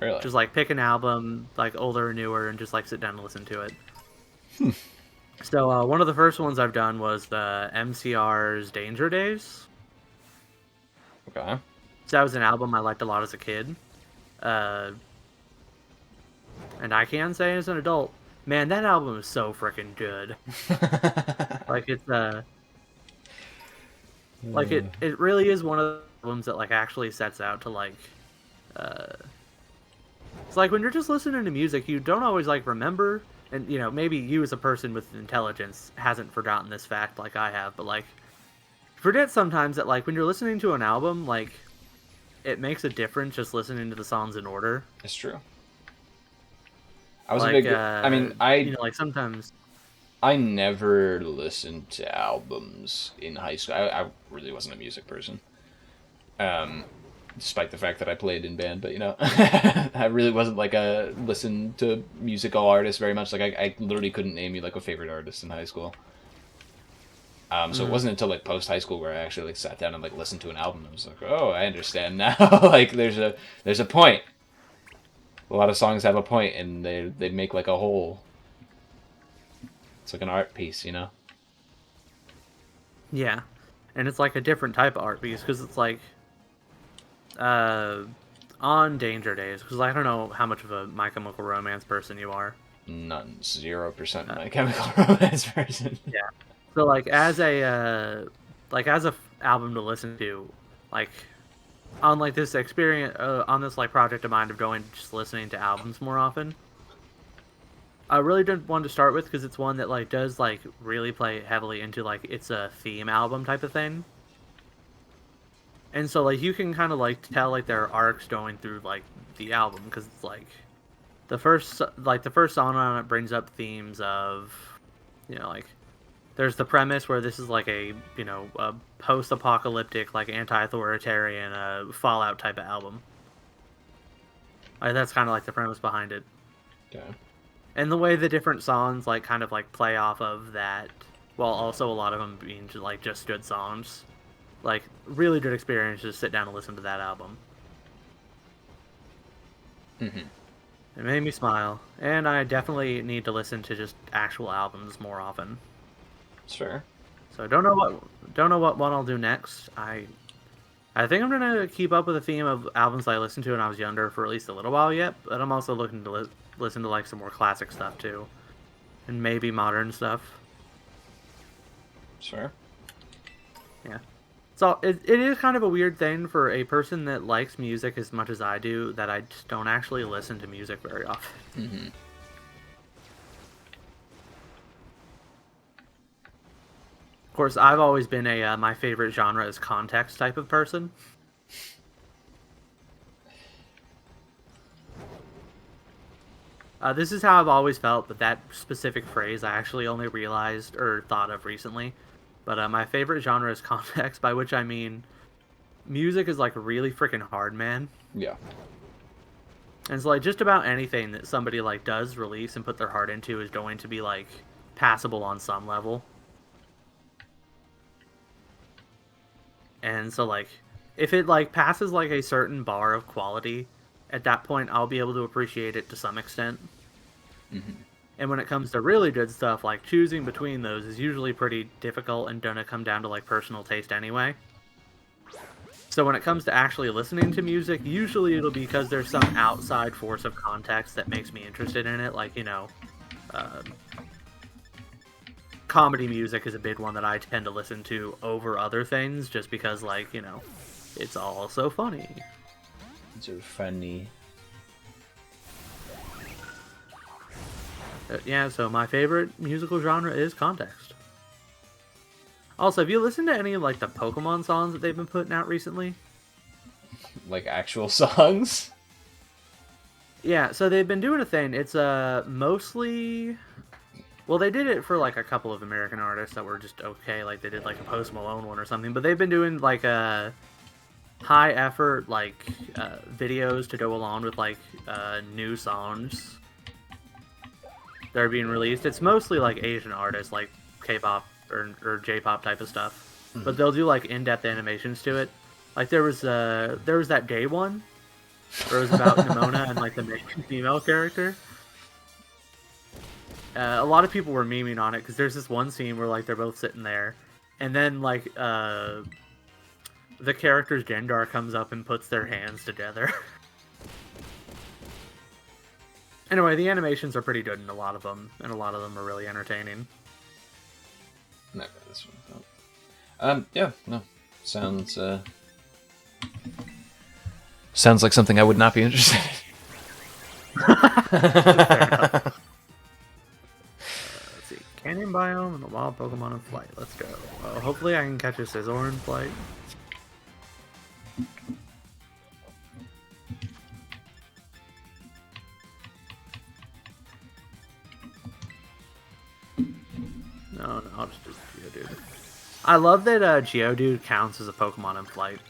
Really? Just like pick an album, like older or newer, and just like sit down and listen to it. So one of the first ones I've done was the MCR's Danger Days. Okay. So that was an album I liked a lot as a kid. And I can say as an adult, man, that album is so freaking good. Like it's like it really is one of the albums that like actually sets out to like it's like when you're just listening to music, you don't always like remember, and you know, maybe you as a person with intelligence hasn't forgotten this fact like I have, but like forget sometimes that like when you're listening to an album, like it makes a difference just listening to the songs in order. It's true. I was like, a big. I mean, like sometimes I never listened to albums in high school. I really wasn't a music person. Despite the fact that I played in band, but you know, I really wasn't like a listen to musical artists very much. Like I literally couldn't name you like a favorite artist in high school. So it wasn't until like post high school where I actually like sat down and like listened to an album. I was like, oh, I understand now. Like there's a point. A lot of songs have a point, and they make like a whole. It's like an art piece, you know. Yeah, and it's like a different type of art piece because it's like, on Danger Days, because I don't know how much of a My Chemical Romance person you are. None, 0% My Chemical Romance person. Yeah. So like as a album to listen to, like on like this experience on this like project of mine of going just listening to albums more often. I really didn't want to start with because it's one that like does like really play heavily into like it's a theme album type of thing. And so like you can kind of like tell like there are arcs going through like the album because it's like the first song on it brings up themes of, you know, like there's the premise where this is like a, you know, a post-apocalyptic like anti-authoritarian Fallout type of album. Like, that's kind of like the premise behind it. Yeah. And the way the different songs like kind of like play off of that, while also a lot of them being like just good songs. Like, really good experience to sit down and listen to that album. Mm-hmm. It made me smile, and I definitely need to listen to just actual albums more often. Sure. So don't know what one I'll do next. I think I'm gonna keep up with the theme of albums I listened to when I was younger for at least a little while yet, but I'm also looking to listen to like some more classic stuff too, and maybe modern stuff. Sure. Yeah. So it is kind of a weird thing for a person that likes music as much as I do that I just don't actually listen to music very often. Mm-hmm. Of course, I've always been a my favorite genre is context type of person. This is how I've always felt, but that specific phrase I actually only realized or thought of recently. But my favorite genre is context, by which I mean music is like really freaking hard, man. Yeah. And so like just about anything that somebody like does release and put their heart into is going to be like passable on some level. And so like if it like passes like a certain bar of quality, at that point I'll be able to appreciate it to some extent. Mm-hmm. And when it comes to really good stuff, like choosing between those is usually pretty difficult and gonna come down to like personal taste anyway. So when it comes to actually listening to music, usually it'll be because there's some outside force of context that makes me interested in it. Like, you know, comedy music is a big one that I tend to listen to over other things just because, like, you know, it's all so funny. It's so funny. Yeah, so my favorite musical genre is context. Also, have you listened to any of like the Pokemon songs that they've been putting out recently? Like actual songs? Yeah, so they've been doing a thing. It's mostly, well, they did it for like a couple of American artists that were just okay. Like they did like a Post Malone one or something. But they've been doing like a high effort like videos to go along with like new songs. that are being released. It's mostly like Asian artists, like K-pop or J-pop type of stuff, but they'll do like in-depth animations to it. Like there was that gay one, where it was about Nimona and like the main female character. A lot of people were memeing on it because there's this one scene where like they're both sitting there, and then like the character's Gendar comes up and puts their hands together. Anyway, the animations are pretty good in a lot of them, and a lot of them are really entertaining. Not this one. Yeah, no, sounds like something I would not be interested in. Let's see, canyon biome and the wild Pokemon in flight. Let's go. Well, hopefully I can catch a Scizor in flight. No, I'll just do Geodude. I love that Geodude counts as a Pokemon in flight.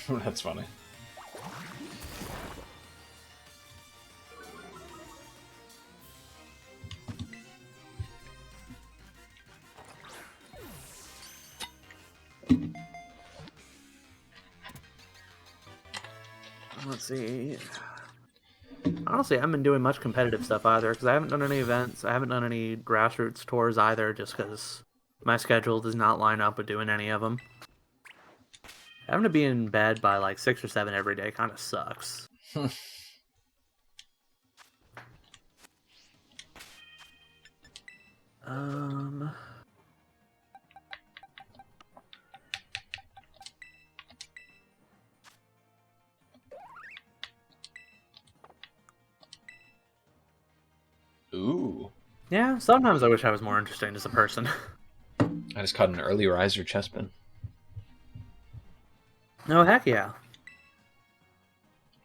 That's funny. Let's see. Honestly, I haven't been doing much competitive stuff either, because I haven't done any events, I haven't done any grassroots tours either, just because my schedule does not line up with doing any of them. Having to be in bed by like 6 or 7 every day kind of sucks. Ooh. Yeah, sometimes I wish I was more interesting as a person. I just caught an early riser chestpin. Oh, heck yeah.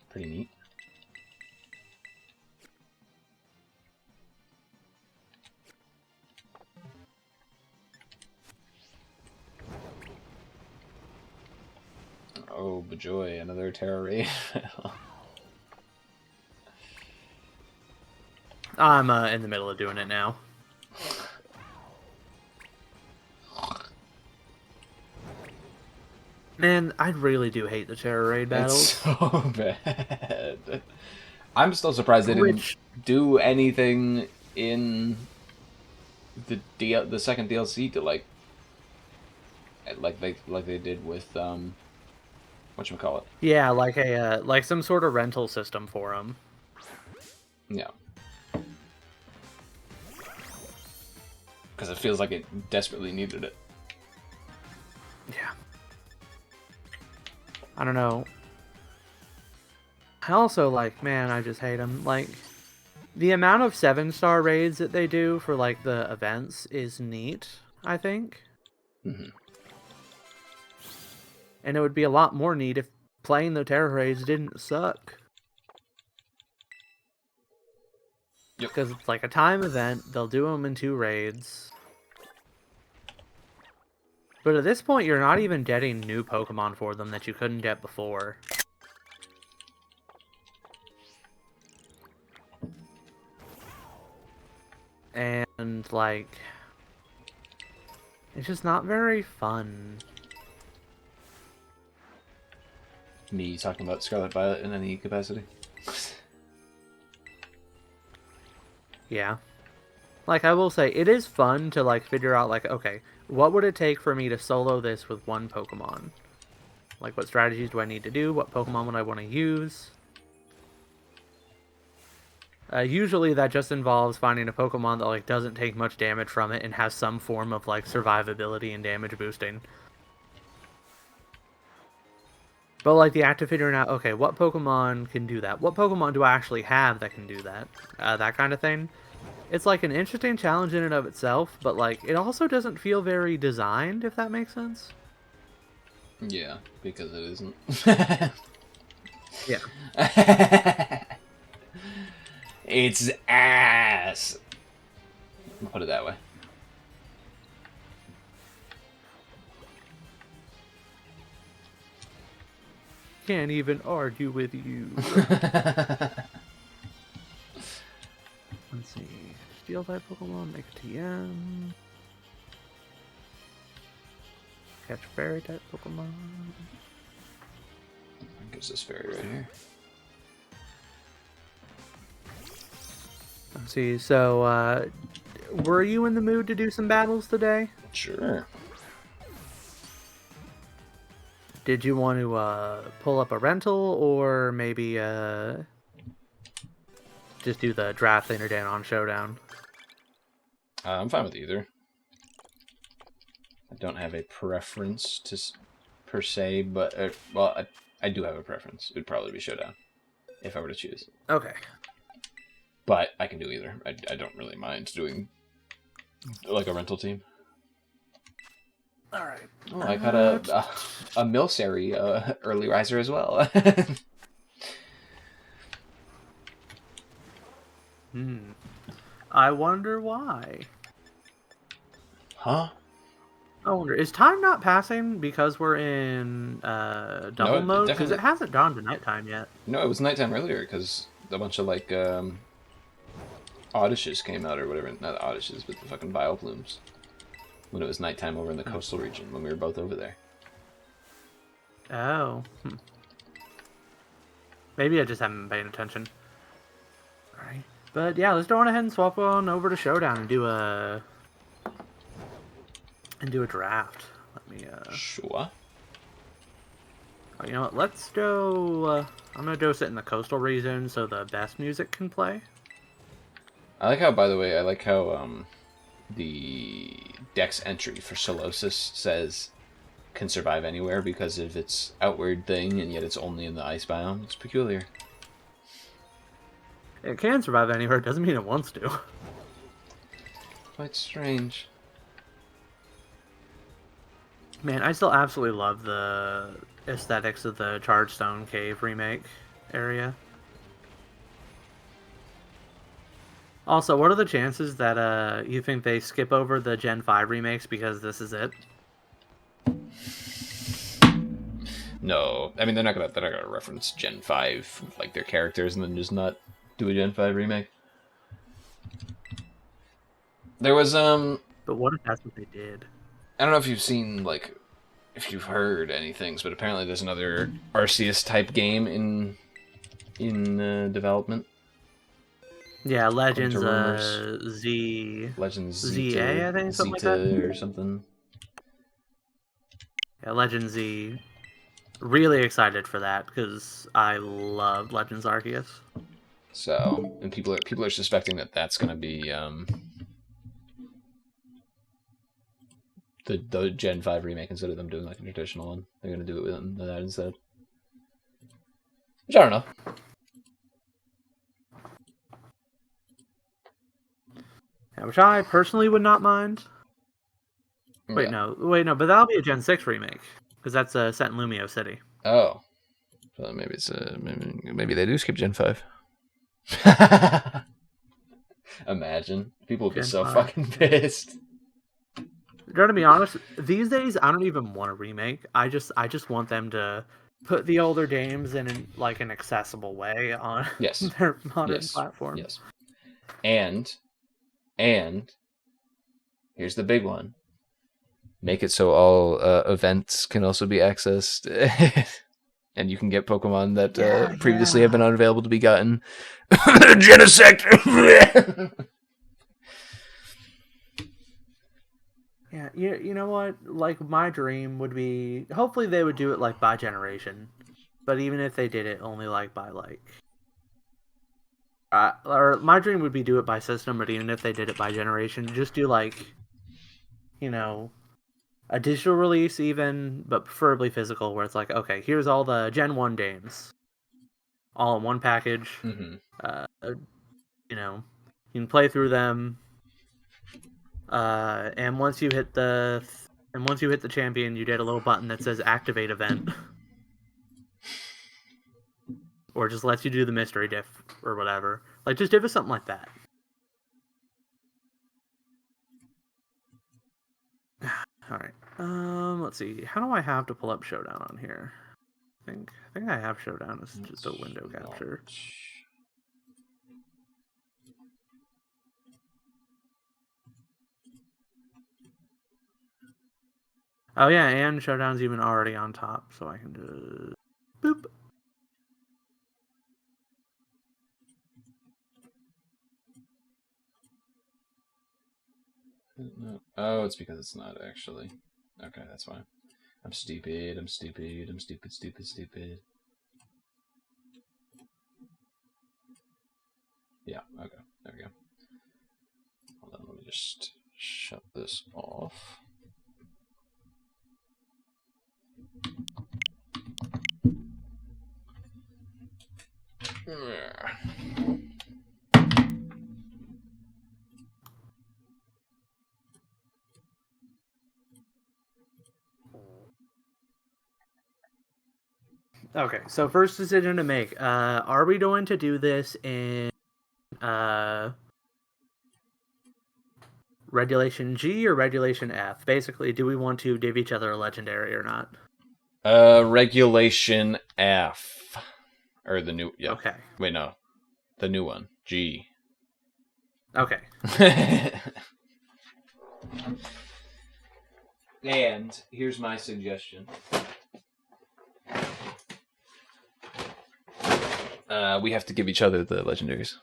Pretty neat. Oh, bejoy, another Terra Raid. I'm in the middle of doing it now. Man, I really do hate the Terra Raid battles. It's so bad. I'm still surprised they didn't do anything in the second DLC to like they did with whatchamacallit. Yeah, like a like some sort of rental system for them. Yeah. Because it feels like it desperately needed it. Yeah. I don't know. I also, like, man, I just hate them. Like, the amount of 7-star raids that they do for, like, the events is neat, I think. Mm-hmm. And it would be a lot more neat if playing the Terra raids didn't suck. Yep. Because it's like a time event, they'll do them in 2 raids. But at this point, you're not even getting new Pokemon for them that you couldn't get before. And, like, it's just not very fun. Me talking about Scarlet Violet in any capacity? Yeah. Like, I will say, it is fun to, like, figure out, like, okay, what would it take for me to solo this with one Pokemon? Like, what strategies do I need to do? What Pokemon would I want to use? Usually that just involves finding a Pokemon that, like, doesn't take much damage from it and has some form of, like, survivability and damage boosting. But, like, the act of figuring out, okay, what Pokemon can do that? What Pokemon do I actually have that can do that? That kind of thing. It's, like, an interesting challenge in and of itself, but, like, it also doesn't feel very designed, if that makes sense. Yeah, because it isn't. Yeah. It's ass. I'll put it that way. Can't even argue with you. Steel type Pokemon, make a TM. Catch Fairy type Pokemon. Gives this fairy right here. Let's see, so, were you in the mood to do some battles today? Sure. Did you want to, pull up a rental, or maybe, just do the draft later down on Showdown? I'm fine with either. I don't have a preference per se, but, well, I do have a preference. It would probably be Showdown, if I were to choose. Okay. But I can do either. I don't really mind doing, like, a rental team. Alright. Oh, I got a Milcery early riser as well. I wonder why. Huh? I wonder, is time not passing because we're in double mode? Because it hasn't dawned to nighttime yet. No, it was nighttime earlier because a bunch of, like, Oddishes came out or whatever. Not Oddishes, but the fucking Vileplumes. When it was nighttime over in the coastal region, when we were both over there. Oh. Maybe I just haven't been paying attention. Alright. But yeah, let's go on ahead and swap on over to Showdown and do a draft. Let me Sure. Oh, you know what? Let's go I'm gonna go sit in the coastal region so the best music can play. I like how, by the way, the Dex entry for Solosis says can survive anywhere because of its outward thing, and yet it's only in the ice biome. It's peculiar. It can survive anywhere, it doesn't mean it wants to. Quite strange. Man, I still absolutely love the aesthetics of the Chargestone Cave remake area. Also, what are the chances that you think they skip over the Gen 5 remakes because this is it? No, I mean they're not gonna reference Gen 5 like their characters and then just not do a Gen 5 remake. There was But what if that's what they did? I don't know if you've seen, like, if you've heard any things, but apparently there's another Arceus type game in development. Yeah, Legends Legends ZA, I think, something like that, or something. Yeah, Legends Z. Really excited for that because I love Legends Arceus. So, and people are suspecting that that's going to be the Gen 5 remake instead of them doing like a traditional one. They're going to do it with that instead. Which I don't know. Yeah, which I personally would not mind. Wait, no, but that'll be a Gen 6 remake because that's set in Lumio City. Oh, so maybe it's maybe they do skip Gen 5. Imagine people would be so fucking pissed. To be honest, these days I don't even want a remake. I just want them to put the older games in like an accessible way on their modern platform. Yes. And here's the big one. Make it so all events can also be accessed, and you can get Pokemon that previously have been unavailable to be gotten. Genesect! Yeah, you know what? Like, my dream would be... Hopefully they would do it, like, by generation. But even if they did it only, like, by, like... or my dream would be do it by system, but even if they did it by generation, just do, like... You know... A digital release even, but preferably physical, where it's like, okay, here's all the Gen 1 games. All in one package. Mm-hmm. You know, you can play through them. And once you hit the champion, you get a little button that says activate event. Or just lets you do the mystery diff or whatever. Like, just give us something like that. Alright. Let's see. How do I have to pull up Showdown on here? I think I have Showdown as just a window capture. Oh yeah, and Showdown's even already on top, so I can just boop. Oh, it's because it's not actually. Okay, that's fine. I'm stupid. Yeah, okay. There we go. Hold on, let me just shut this off. Okay, so first decision to make. Are we going to do this in Regulation G or Regulation F? Basically, do we want to give each other a legendary or not? Regulation F. Or the new... Yeah. Okay. Wait, no. The new one. G. Okay. And here's my suggestion. We have to give each other the legendaries.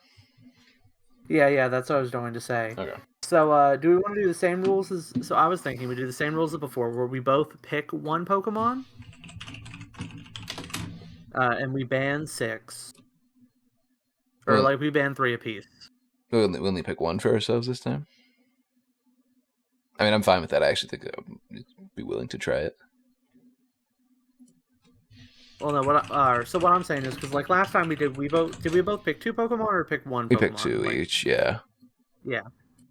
Yeah, that's what I was going to say. Okay. So, do we want to do the same rules as... So I was thinking we do the same rules as before, where we both pick one Pokemon, and we ban 6. Or, Well, like, we ban 3 apiece. We'll only pick one for ourselves this time. I mean, I'm fine with that. I actually think I'd be willing to try it. Well, no. So what I'm saying is, because like last time did we both pick 2 Pokemon or pick 1 Pokemon? We picked 2 each, yeah. Yeah.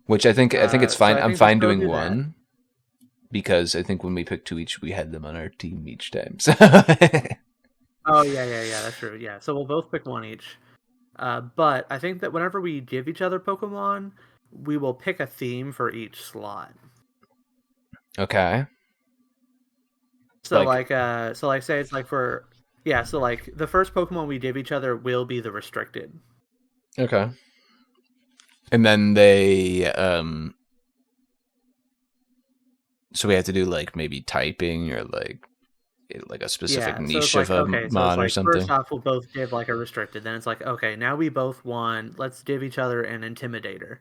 Which I think it's fine. So I'm fine doing do 1 because I think when we picked 2 each, we had them on our team each time. So. Oh yeah. That's true. Yeah. So we'll both pick 1 each. But I think that whenever we give each other Pokemon, we will pick a theme for each slot. Okay. So say it's like for so like the first Pokemon we give each other will be the restricted. Okay. And then they so we have to do like maybe typing or like a specific niche of a mon or something. First off, we'll both give like a restricted. Then it's like, okay, now we both won. Let's give each other an Intimidator.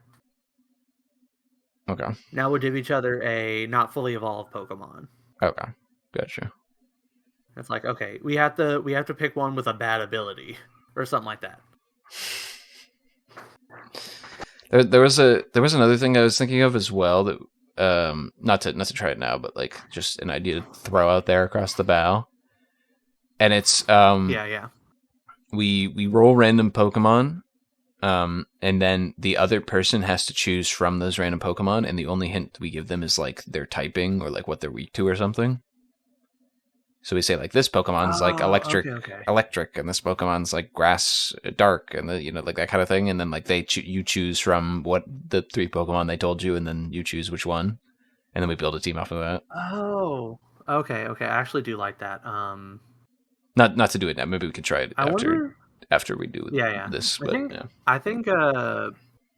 Okay. Now we'll give each other a not fully evolved Pokemon. Okay. Gotcha. It's like, okay, we have to pick one with a bad ability or something like that. There was another thing I was thinking of as well that not to try it now, but like just an idea to throw out there across the bow. And it's we roll random Pokemon, and then the other person has to choose from those random Pokemon, and the only hint we give them is like their typing or like what they're weak to or something. So we say like this Pokemon's like electric, and this Pokemon's like grass, dark, and like that kind of thing. And then like you choose from what the 3 Pokemon they told you, and then you choose which one, and then we build a team off of that. Oh, okay. I actually do like that. Not to do it now. Maybe we could try it after we do this. I think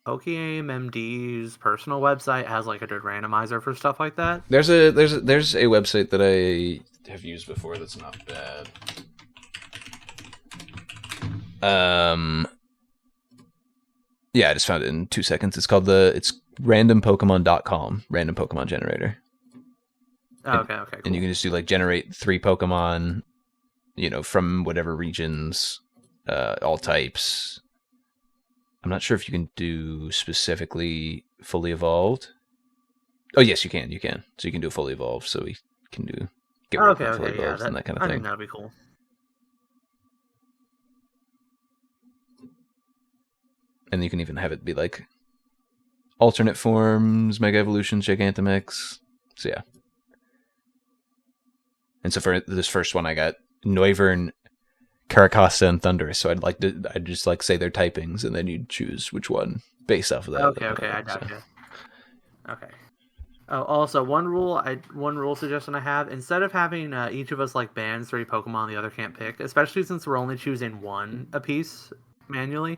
PokeMD's personal website has like a good randomizer for stuff like that. There's a website that I have used before that's not bad. Yeah, I just found it in 2 seconds. It's called it's randompokemon.com, random Pokemon generator. Okay, cool. And you can just do like generate 3 Pokemon, from whatever regions, all types. I'm not sure if you can do specifically fully evolved. Oh yes, you can. So you can do fully evolved. So we can do get rid of fully evolved and that kind of thing. I think that'd be cool. And you can even have it be like alternate forms, Mega Evolutions, Gigantamax. So yeah. And so for this first one, I got Noivern, Caracasa, and Thundurus. So I'd just like say their typings, and then you'd choose which one based off of that. Okay, I gotcha. Okay. Oh, also one rule suggestion I have: instead of having each of us like ban 3 Pokemon the other can't pick, especially since we're only choosing 1 apiece manually.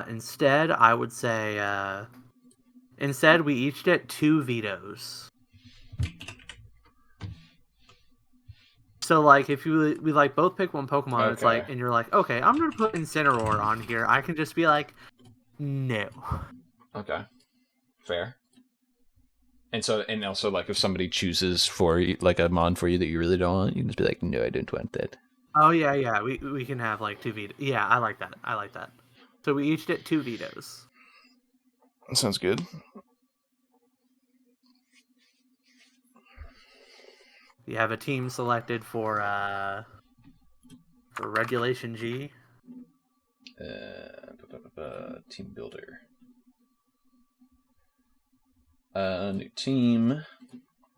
Instead, I would say, we each get 2 vetoes. So like if we like both pick one Pokemon, Okay. it's like, and you're like, okay, I'm gonna put Incineroar on here. I can just be like, no. Okay. Fair. And also like if somebody chooses for like a mon for you that you really don't want, you can just be like, no, I don't want that. Oh yeah. We can have like 2 vetoes. Yeah, I like that. So we each get 2 vetoes. That sounds good. You have a team selected for Regulation G. Team builder. New team.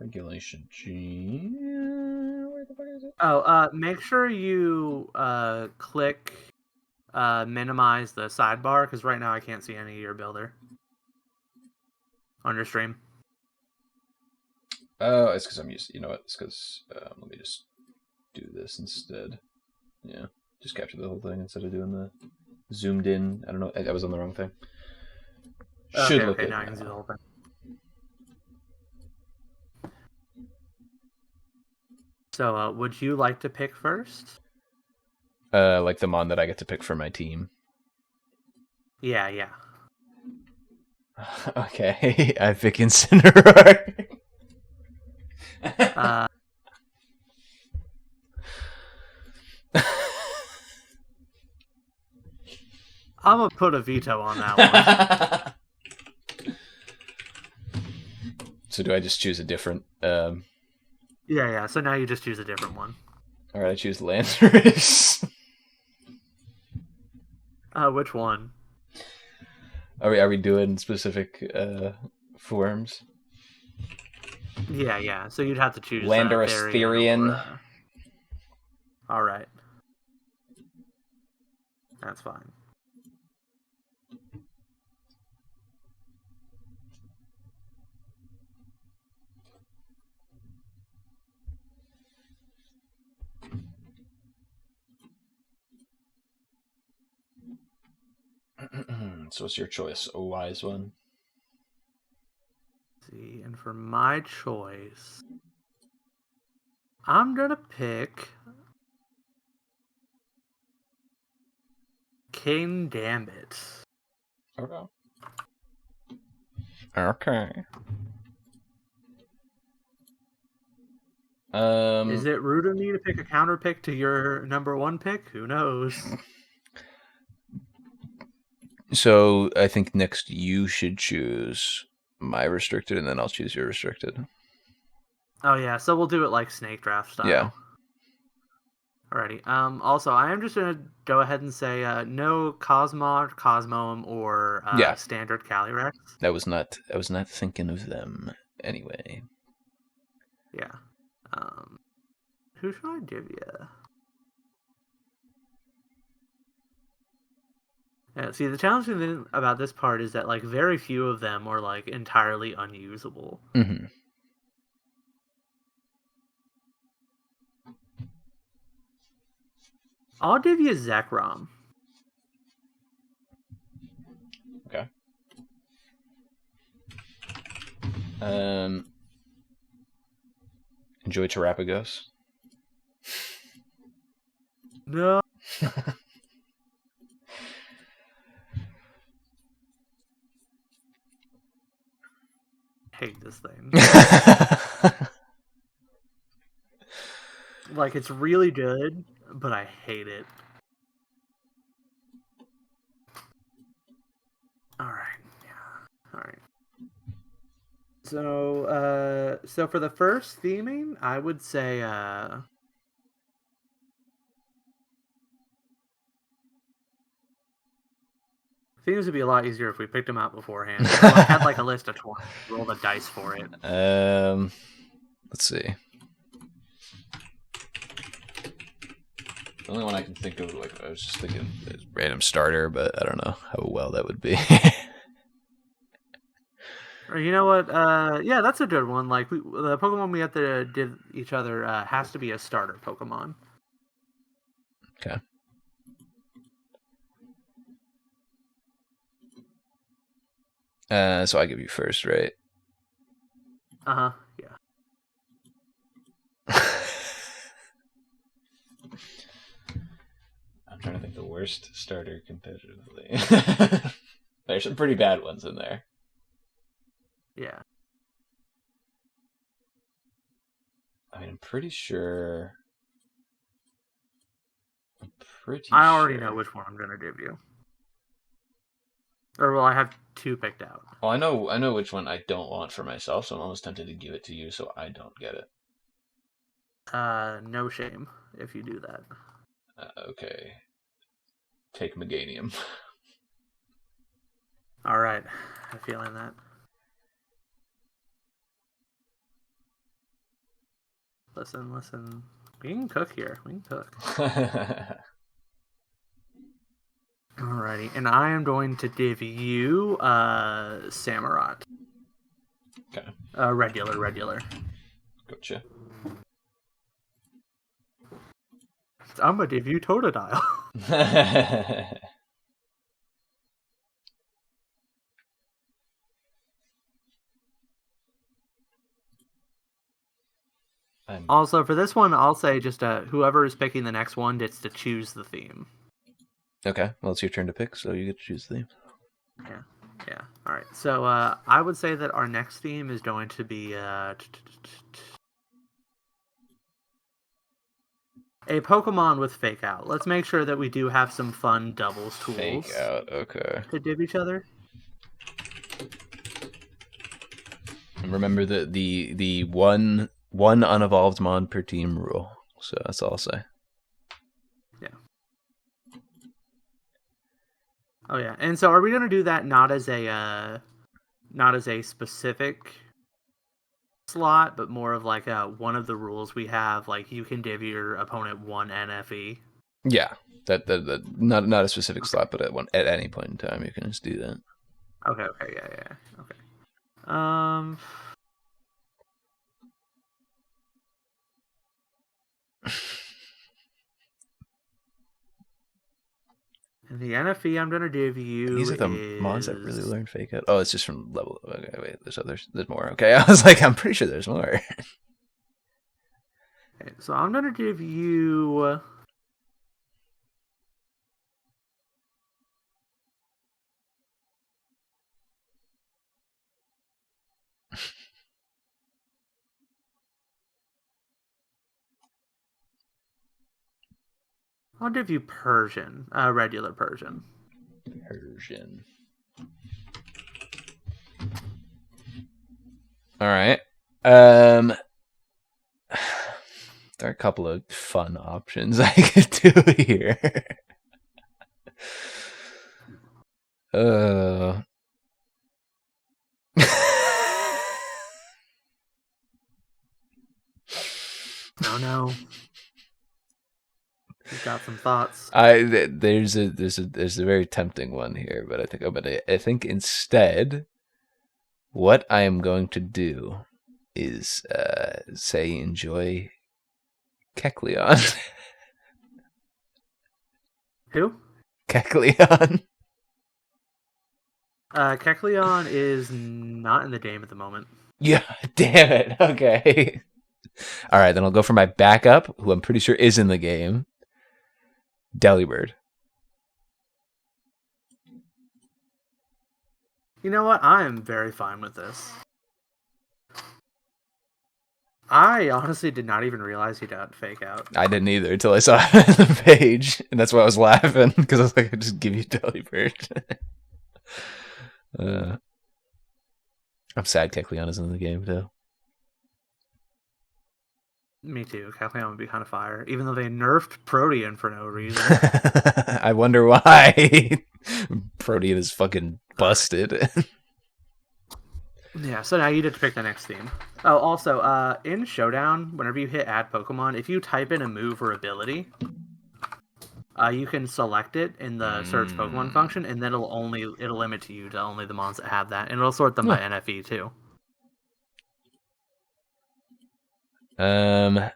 Regulation G. Where the fuck is it? Oh, make sure you click minimize the sidebar, because right now I can't see any of your builder on your stream. Oh, it's because I'm used. You know what? It's because let me just do this instead. Yeah, just capture the whole thing instead of doing the zoomed in. I don't know. I was on the wrong thing. Should look okay, at now I can see the whole thing. So, would you like to pick first? Like the mon that I get to pick for my team. Yeah. Okay, I pick Incineroar. I'm gonna put a veto on that one. So do I just choose a different? Yeah. So now you just choose a different one. All right, I choose Landorus. Which one? Are we doing specific forms? Yeah. So you'd have to choose Landorus Therian. All right. That's fine. So what's your choice? A wise one? Let's see, and for my choice, I'm gonna pick King Gambit. Okay. Is it rude of me to pick a counter pick to your number 1 pick? Who knows? So I think next you should choose my restricted, and then I'll choose your restricted. Oh yeah, so we'll do it like snake draft style. Yeah. Alrighty. Also, I am just gonna go ahead and say no Cosmog, Cosmoem, or standard Calyrex. I was not thinking of them anyway. Yeah. Who should I give you? Yeah, see, the challenging thing about this part is that like very few of them are like entirely unusable. Mm-hmm. I'll give you Zekrom. Okay. Enjoy Terapagos. No. Hate this thing. Like, it's really good, but I hate it. Alright. Yeah. Alright. So for the first theming, I would say, things would be a lot easier if we picked them out beforehand. So I had like a list of 20. Roll the dice for it. Let's see. The only one I can think of, like, I was just thinking random starter, but I don't know how well that would be. Or you know what? Yeah, that's a good one. Like the Pokemon we have to give each other has to be a starter Pokemon. Okay. So I give you first, right? Yeah. trying to think the worst starter competitively. There's some pretty bad ones in there. Yeah. I mean, I'm pretty sure. I already know which one I'm gonna give you. Or well, I have two picked out. Well, I know which one I don't want for myself, so I'm almost tempted to give it to you so I don't get it. No shame if you do that. Okay. Take Meganium. All right, I'm feeling that. Listen. We can cook here. We can cook. Alrighty, and I am going to give you Samurott. Okay. Regular. Gotcha. I'm gonna give you Totodile. Also, for this one, I'll say just whoever is picking the next one gets to choose the theme. Okay, well, it's your turn to pick, so you get to choose the theme. Yeah. All right. So I would say that our next theme is going to be a Pokemon with Fake Out. Let's make sure that we do have some fun doubles tools. Fake Out, okay. To div each other. And remember the one unevolved mon per team rule. So that's all I'll say. Yeah. Oh yeah, and so are we gonna do that not as a specific slot, but more of like one of the rules we have, like you can div your opponent one NFE. Yeah, that not a specific slot, but at any point in time you can just do that. Okay, yeah. Okay. And the NFE I'm gonna give you. These are the mons that really learn Fake Out. Oh, it's just from level. Okay, wait, there's more. Okay, I was like, I'm pretty sure there's more. Okay, so I'm gonna give you. I'll give you Persian, regular Persian. Persian. All right. There are a couple of fun options I could do here. Oh no. You've got some thoughts. There's a very tempting one here, but I think instead, what I am going to do is say enjoy Kecleon. Who? Kecleon. Kecleon is not in the game at the moment. Yeah, damn it. Okay. All right, then I'll go for my backup, who I'm pretty sure is in the game. Delibird. You know what? I am very fine with this. I honestly did not even realize he got Fake Out. I didn't either until I saw it on the page, and that's why I was laughing, because I was like, I'd just give you Delibird. I'm sad Kecleon isn't in the game, too. Me too. Kecleon would be kind of fire, even though they nerfed Protean for no reason. I wonder why. Protean is fucking busted. Yeah, so now you get to pick the next theme. Oh, also, in Showdown, whenever you hit Add Pokemon, if you type in a move or ability, you can select it in the Search Pokemon function, and then it'll limit you to only the mons that have that, and it'll sort them by NFE too. I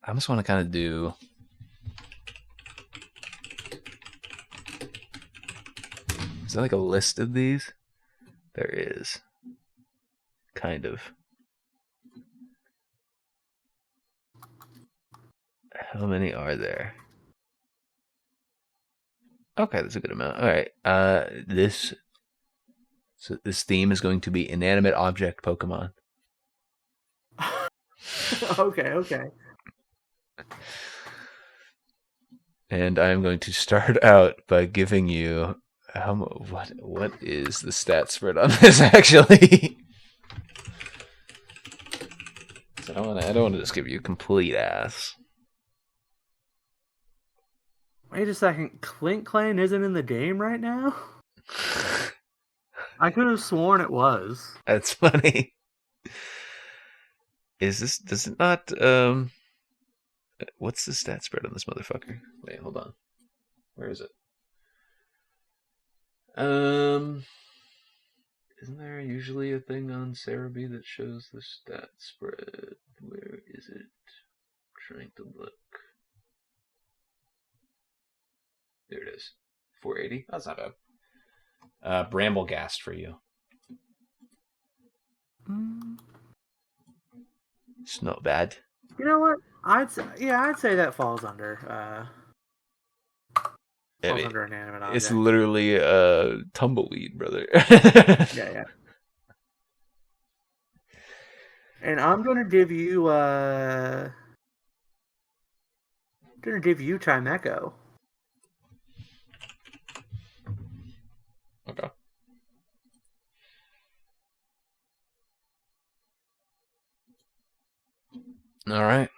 almost want to kind of do. Is there like a list of these? There is. Kind of. How many are there? Okay, that's a good amount. All right. This theme is going to be inanimate object Pokemon. Okay. And I am going to start out by giving you what is the stat spread on this actually? So I don't want to just give you complete ass. Wait a second, Clint Clan isn't in the game right now? I could have sworn it was. That's funny. Does it not, what's the stat spread on this motherfucker? Wait, hold on. Where is it? Isn't there usually a thing on Cerebi that shows the stat spread? Where is it? I'm trying to look. There it is. 480? That's not bad. Bramblegast for you. It's not bad. You know what? I'd say that falls under. Under inanimate object. It's literally a tumbleweed, brother. Yeah. And I'm gonna give you Chimecho. Okay. All right.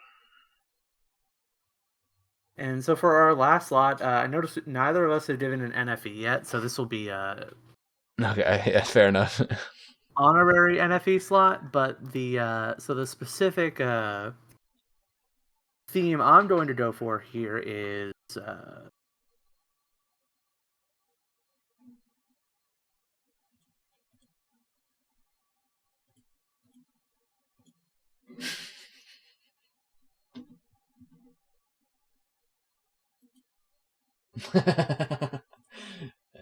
And so for our last slot, I noticed neither of us have given an NFE yet, so this will be okay, yeah, fair enough. honorary NFE slot, but the specific theme I'm going to go for here is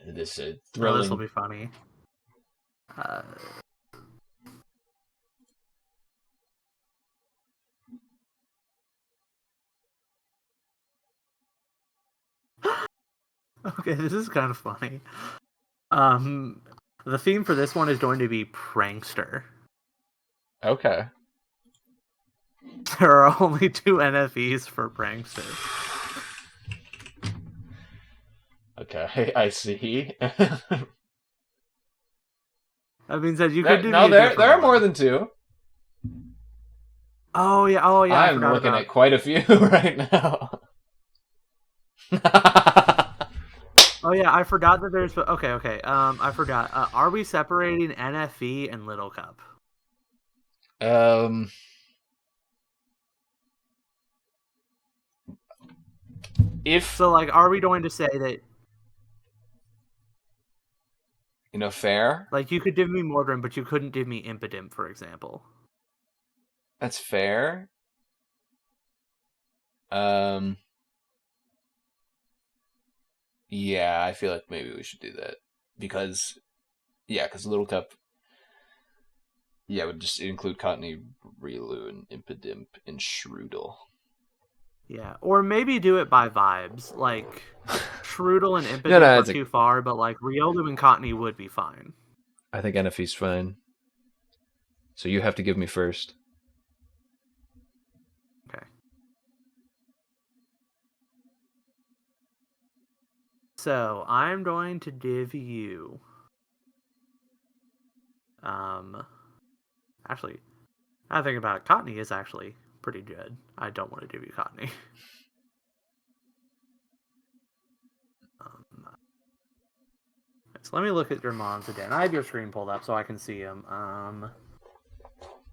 This is thrilling. This will be funny. Okay, this is kind of funny. The theme for this one is going to be prankster. Okay. There are only 2 NFEs for prankster. Okay, I see. That means that you could do. No, there are more than 2. Oh yeah. I'm looking at quite a few right now. Oh yeah, I forgot that there's. Okay. I forgot. Are we separating NFE and Little Cup? If so, like, are we going to say that? Fair. Like, you could give me Mordrim, but you couldn't give me Impidimp, for example. That's fair. Yeah, I feel like maybe we should do that because Little Cup, would just include Cottony, Riolu, and Impidimp, and Shroodle. Yeah, or maybe do it by vibes. Like, Shroodle and Impidimp are too far, but like Riolu and Cottony would be fine. I think NFE's fine. So you have to give me first. Okay. So I'm going to give you. Actually, I think about it, Cottony is actually pretty good. I don't want to give you Cottony. So let me look at your mons again. I have your screen pulled up so I can see them.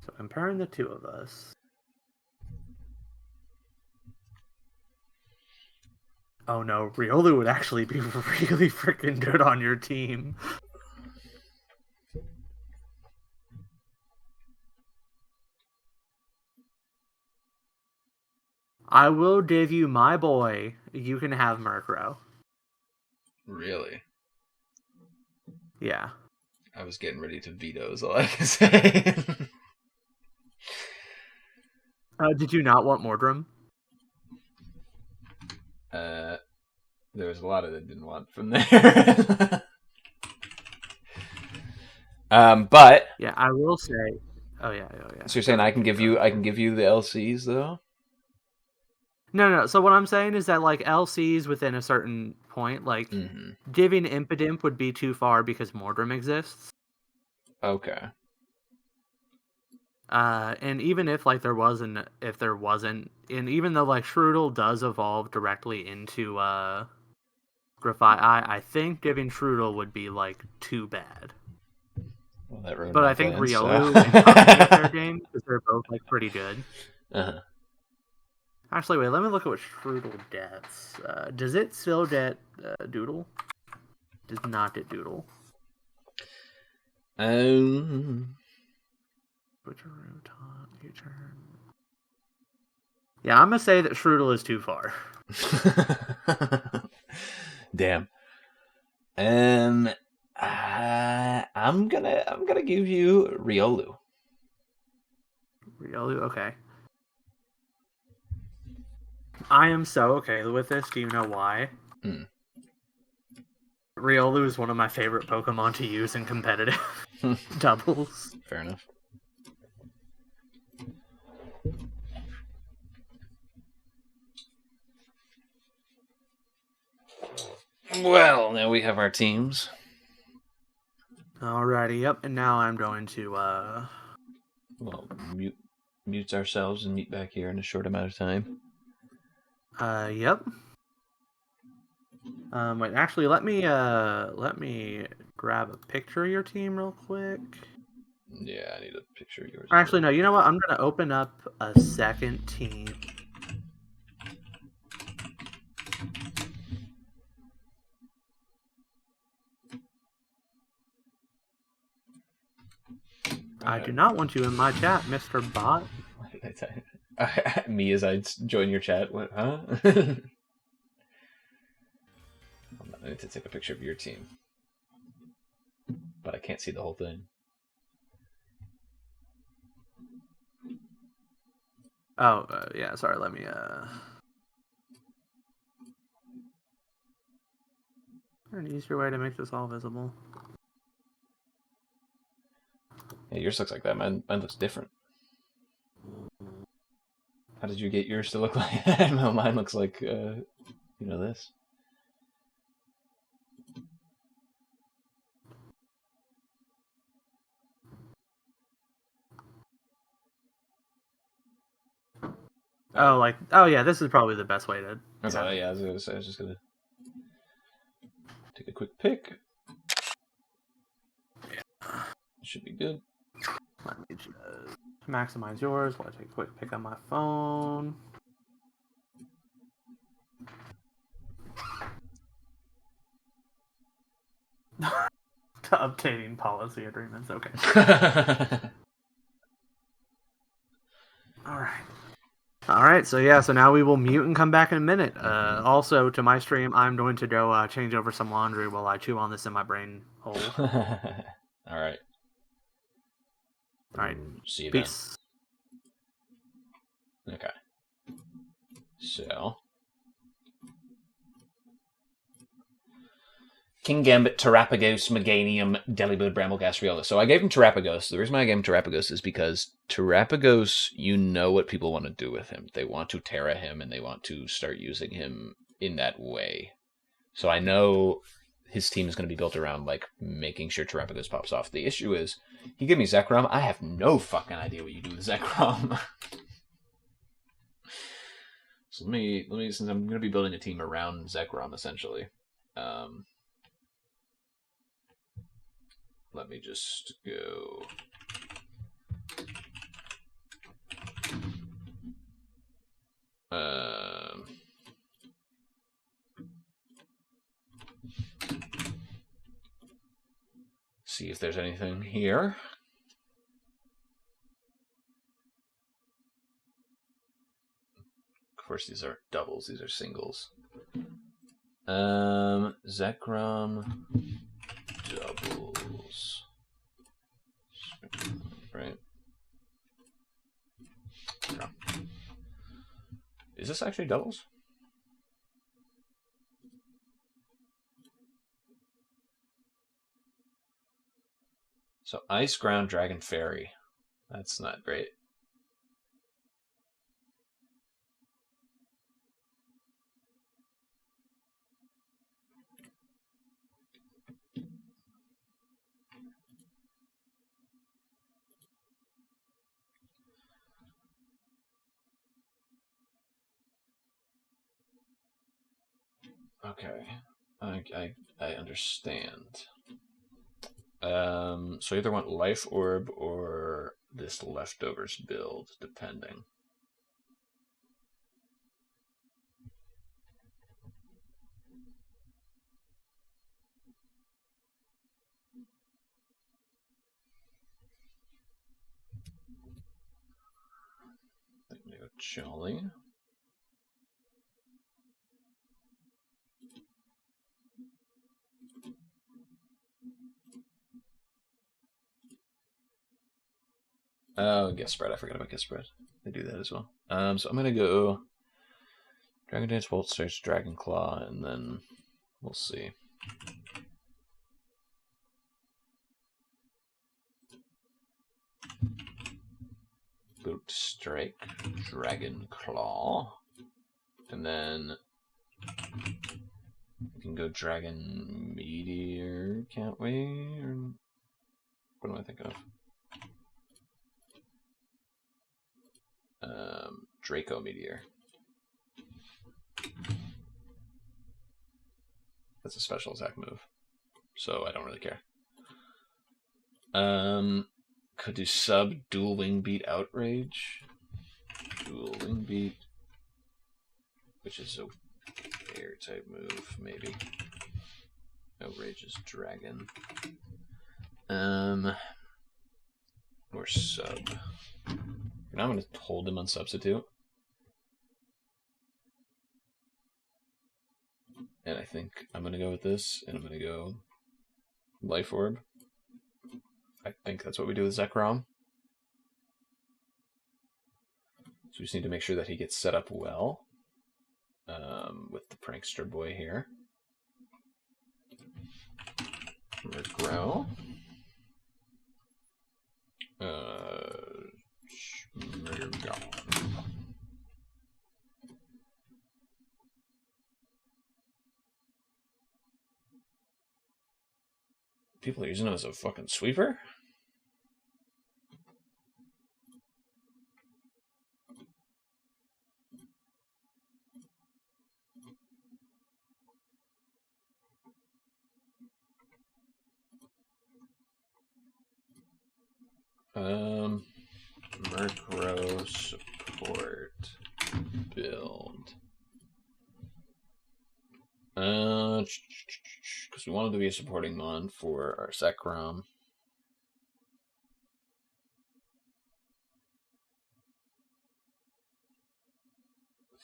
So comparing the 2 of us. Oh no, Riolu would actually be really freaking good on your team. I will give you my boy. You can have Murkrow. Really? Yeah. I was getting ready to veto is all I can say. Did you not want Mordrim? There was a lot of that I didn't want from there. But yeah, I will say. Oh yeah. So you're saying I can give you the LCs though? No. So what I'm saying is that like LCs within a certain point, like giving Impidimp would be too far because Mordrim exists. Okay. And even if like there wasn't, and even though like Shroodle does evolve directly into Grafai, I think giving Shroodle would be like too bad. Well, that ruined but my I think plans, Riolu so. and Cory are fair game because they're both like pretty good. Actually, wait, let me look at what Shroodle gets. Does it still get Doodle? Does not get Doodle. Yeah, I'm gonna say that Shroodle is too far. Damn. I'm gonna give you Riolu. Riolu, okay. I am so okay with this. Do you know why? Riolu is one of my favorite Pokemon to use in competitive doubles. Fair enough. Well, now we have our teams. Alrighty, yep. And now I'm going to well, mute ourselves and meet back here in a short amount of time. Yep. Wait, actually, let me grab a picture of your team real quick. Yeah, I need a picture of yours. Actually, no. You know what? I'm gonna open up a second team. I do not want you in my chat, Mr. Bot. What did I tell you? Me as I join your chat? What? Huh? I need to take a picture of your team. But I can't see the whole thing. Oh, yeah, sorry, let me, Is there an easier way to make this all visible? Yeah, yours looks like that. Mine looks different. How did you get yours to look like that? No, mine looks like, this. Oh yeah, this is probably the best way to. I was just gonna take a quick pic. Yeah. Should be good. Let me just maximize yours while I take a quick pic on my phone. Obtaining policy agreements, okay. Alright, so now we will mute and come back in a minute. Also, to my stream, I'm going to go change over some laundry while I chew on this in my brain hole. Alright. See you Peace. Then. Okay. So... Kingambit, Terrapagos, Meganium, Delibird, Brambleghast, Riolu. So I gave him Terrapagos. The reason why I gave him Terrapagos is because Terrapagos, you know what people want to do with him. They want to Terra him, and they want to start using him in that way. So I know his team is going to be built around, like, making sure Terrapagos pops off. The issue is, he gave me Zekrom. I have no fucking idea what you do with Zekrom. So let me, since I'm going to be building a team around Zekrom, essentially. Let me just go. See if there's anything here. Of course, these aren't doubles, these are singles. Zekrom doubles. Right. No. Is this actually doubles? So Ice, Ground, Dragon, Fairy. That's not great. Okay, I understand. So I either want Life Orb or this Leftovers build, depending. I'm gonna go Jolly. Oh, gift spread. I forgot about gift spread. They do that as well. So I'm gonna go Dragon Dance, Volt Search, Dragon Claw, and then we'll see. Boot Strike, Dragon Claw, and then we can go Dragon Meteor, can't we? Or what am I thinking of? Draco Meteor. That's a special attack move, so I don't really care. Could do sub Dual Wing Beat Outrage. Dual Wing Beat, which is a air type move, maybe. Outrage is Dragon. Or sub. Now I'm going to hold him on substitute. And I think I'm going to go with this, and I'm going to go Life Orb. I think that's what we do with Zekrom. So we just need to make sure that he gets set up well with the Prankster Boy here. Grow. People are using him as a fucking sweeper? Murkrow support build. Because we wanted to be a supporting mon for our Zekrom.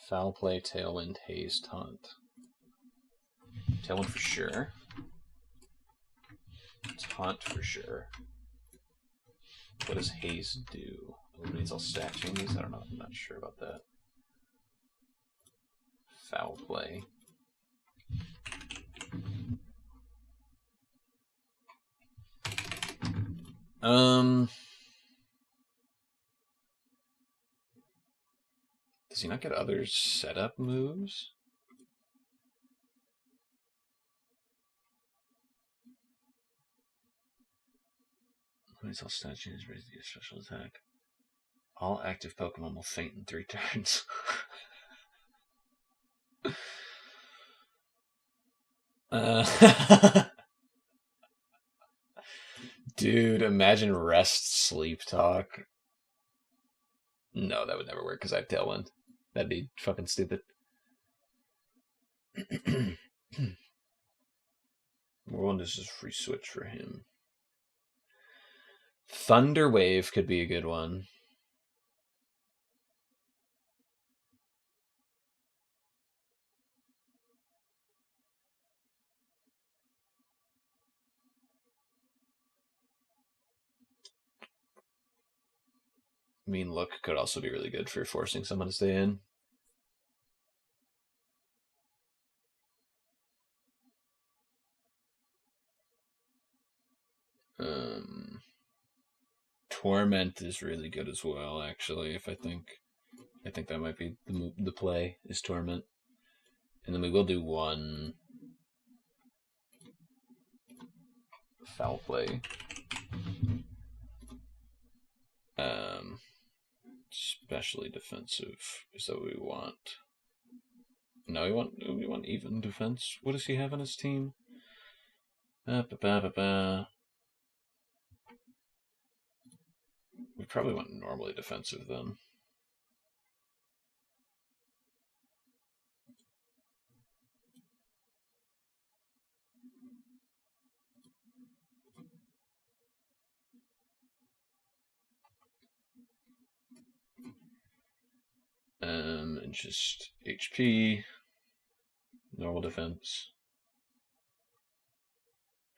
Foul Play, Tailwind, Haze, Taunt. Tailwind for sure. Taunt for sure. What does Haze do? Eliminates all stat changes? I don't know. I'm not sure about that. Foul Play. Does he not get other setup moves? Eliminates all stat changes, raise the special attack. All active Pokemon will faint in 3 turns. Dude, imagine Rest Sleep Talk. No, that would never work because I have Tailwind. That'd be fucking stupid. Whirlwind is just a free switch for him. Thunder Wave could be a good one. Mean Look could also be really good for forcing someone to stay in. Torment is really good as well, actually. I think that might be the play is Torment, and then we will do one foul play. Especially defensive is that what we want. No, we want even defense. What does he have on his team? We probably want normally defensive then. And just HP, normal defense,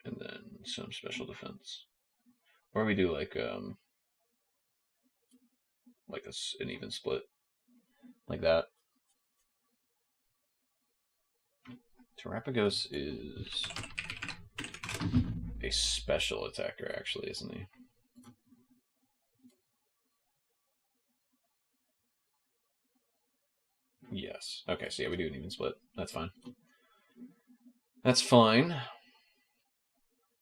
and then some special defense. Or we do like an even split, like that. Terrapagos is a special attacker, actually, isn't he? Yes. Okay, so yeah, we do an even split. That's fine. That's fine.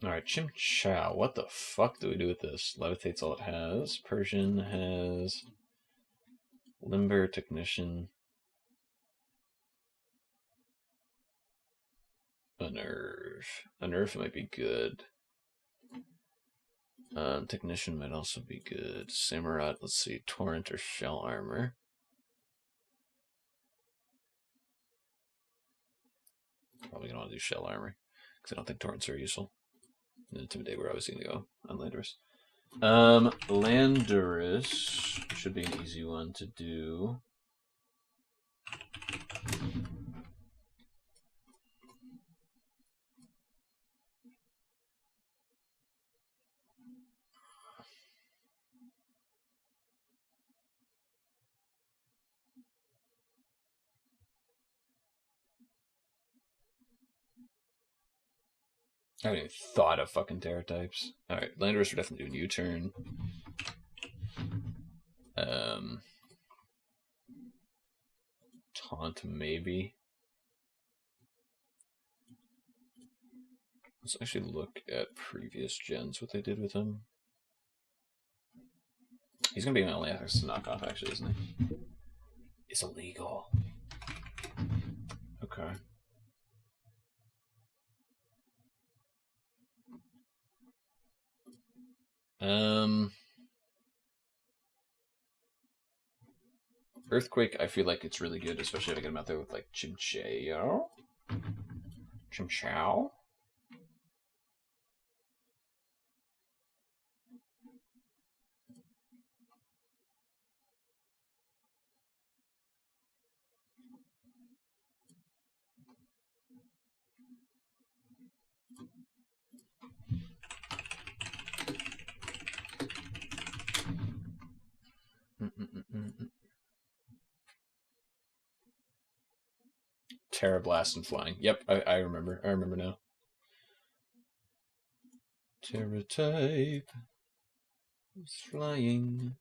Alright, Chim Chow. What the fuck do we do with this? Levitate's all it has. Persian has Limber, Technician, Unnerve might be good. Technician might also be good. Samurott, let's see, Torrent or Shell Armor. Probably gonna want to do Shell Armor, because I don't think Torrents are useful. And Intimidate, we're obviously gonna go on Landorus. Landorus should be an easy one to do. I haven't even thought of fucking Terror types. Alright, Landorus would definitely do a U-turn. Taunt, maybe. Let's actually look at previous gens, what they did with him. He's gonna be my only ethics to knock off, actually, isn't he? It's illegal. Okay. Earthquake, I feel like it's really good, especially if I get him out there with like Chimchao. Chimchao? Terra Blast and Flying. Yep, I remember. I remember now. Terra type. Flying.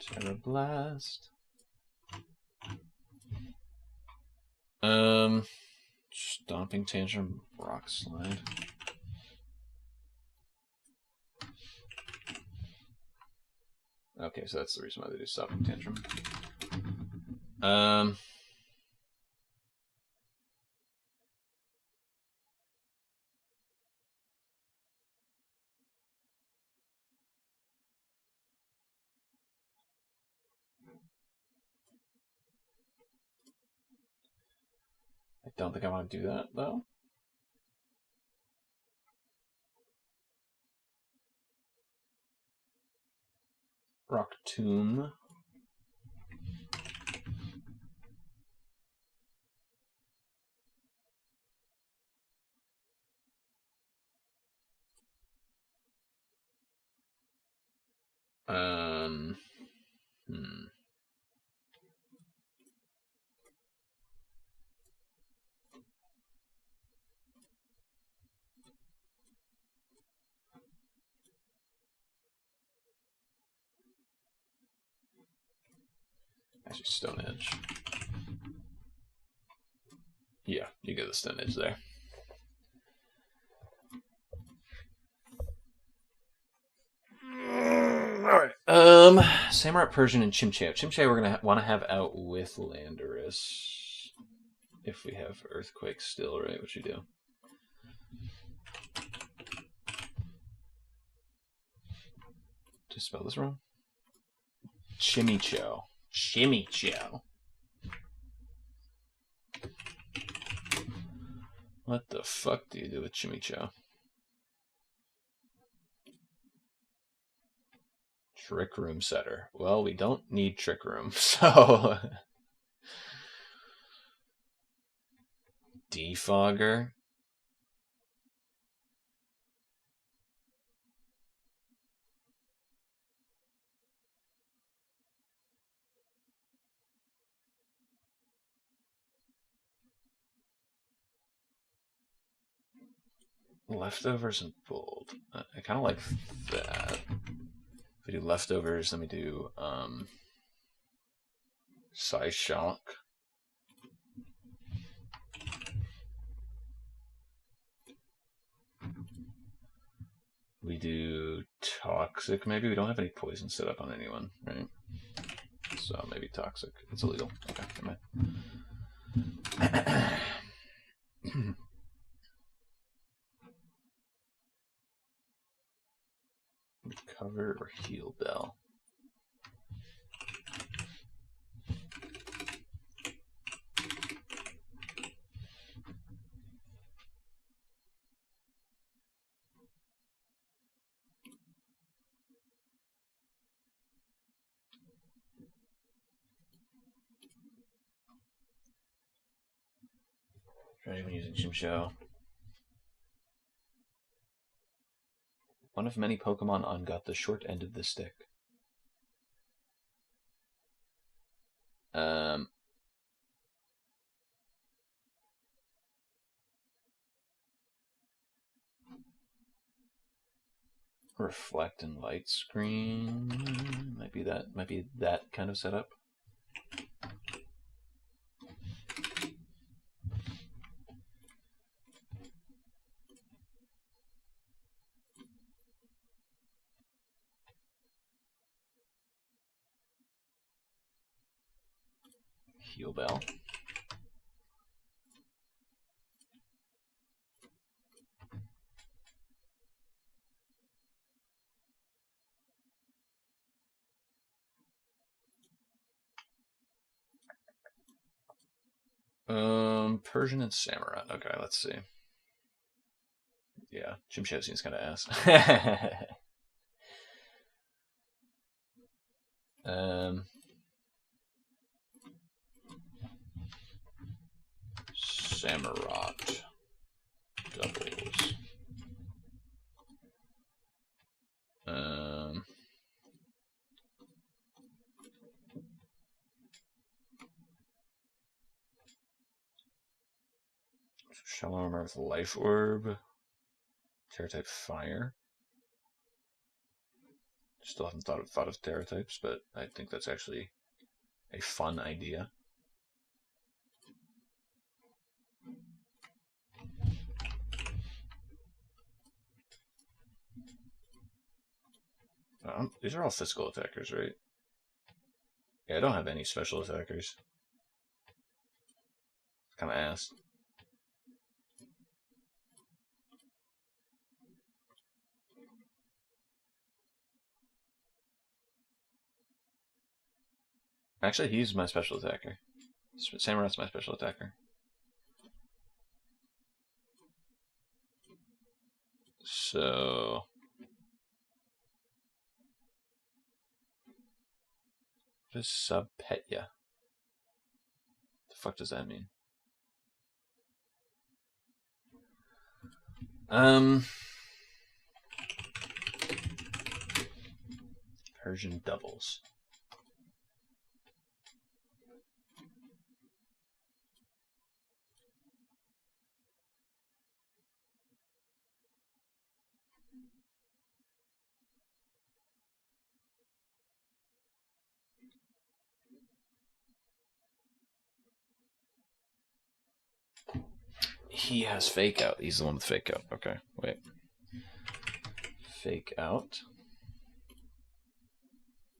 Terra Blast. Stomping Tantrum, Rock Slide. Okay, so that's the reason why they do Stomping Tantrum. I don't think I want to do that, though. Rock Tomb. Actually, Stone Edge. Yeah, you get the Stone Edge there. Alright. Samurott, Persian, and Chimcheo. Chimcheo we're gonna want to have out with Landorus. If we have Earthquake still, right? Which we do. Did I spell this wrong? Chimicho. Chimicho. What the fuck do you do with Chimicho? Trick Room Setter. Well, we don't need Trick Room, so... Defogger. Leftovers and bold. I kind of like that. If we do leftovers, then we do Psy Shock. We do Toxic, maybe. We don't have any poison set up on anyone, right? So maybe Toxic. It's illegal. Okay, never mind. Recover or Heal Bell. Try even using Chimcheo. One of many Pokemon on got the short end of the stick. Reflect and light screen. Might be that kind of setup. Heal Bell. Persian and Samurott. Okay, let's see. Yeah, Chimcheo seems kind of ass. Samurott doubles. Shallow Armor with Life Orb. Terra type Fire. Still haven't thought of Terra types, but I think that's actually a fun idea. These are all physical attackers, right? Yeah, I don't have any special attackers. Kind of ass. Actually, he's my special attacker. Samurott's my special attacker. So... what is Subpetya? The fuck does that mean? Persian doubles. He has fake out. He's the one with fake out. Okay, wait. Fake out.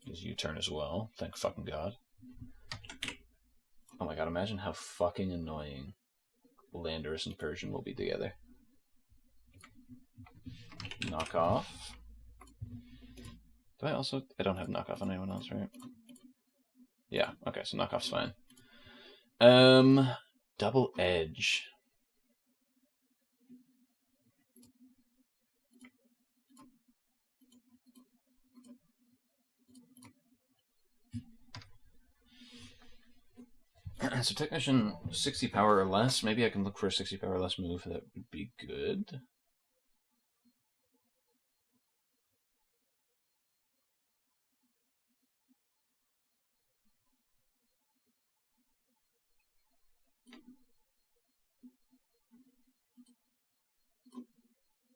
His U-turn as well. Thank fucking God. Oh my God, imagine how fucking annoying Landorus and Persian will be together. Knock off. Do I also... I don't have knock off on anyone else, right? Yeah, okay, so knock off's fine. Double edge. So Technician 60 power or less. Maybe I can look for a 60 power or less move that would be good.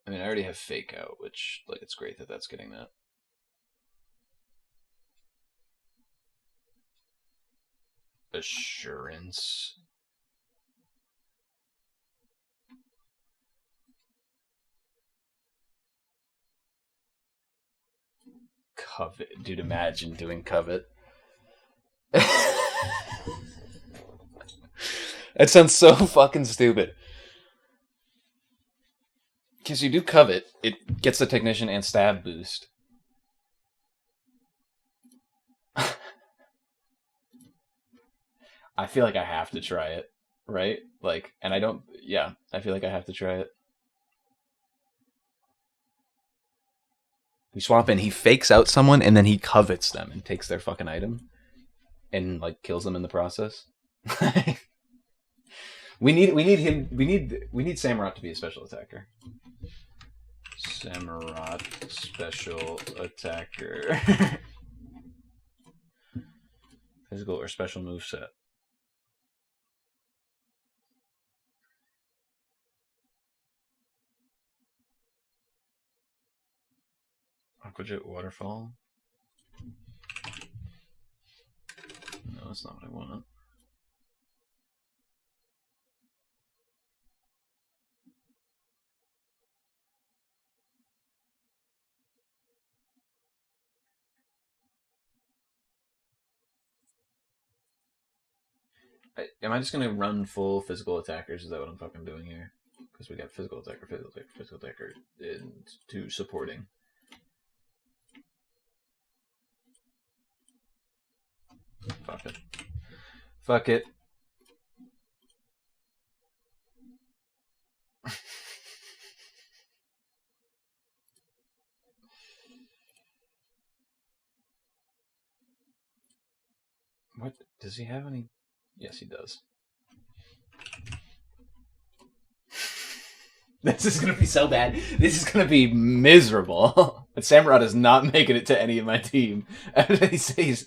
I mean, I already have fake out, which, like, it's great that that's getting that. Assurance. Covet. Dude, imagine doing Covet. That sounds so fucking stupid. Because you do Covet, it gets the Technician and Stab boost. I feel like I have to try it, right? Like, and I don't, yeah, I feel like I have to try it. We swap in, he fakes out someone, and then he covets them and takes their fucking item. And, like, kills them in the process. we need Samurott to be a special attacker. Samurott special attacker. Physical or special moveset. Aquajet Waterfall? No, that's not what I want. Am I just going to run full physical attackers? Is that what I'm fucking doing here? Because we got physical attacker, and 2 supporting. Fuck it. Fuck it. What? Does he have any? Yes, he does. This is going to be so bad. This is going to be miserable. But Samurott is not making it to any of my team. After he says,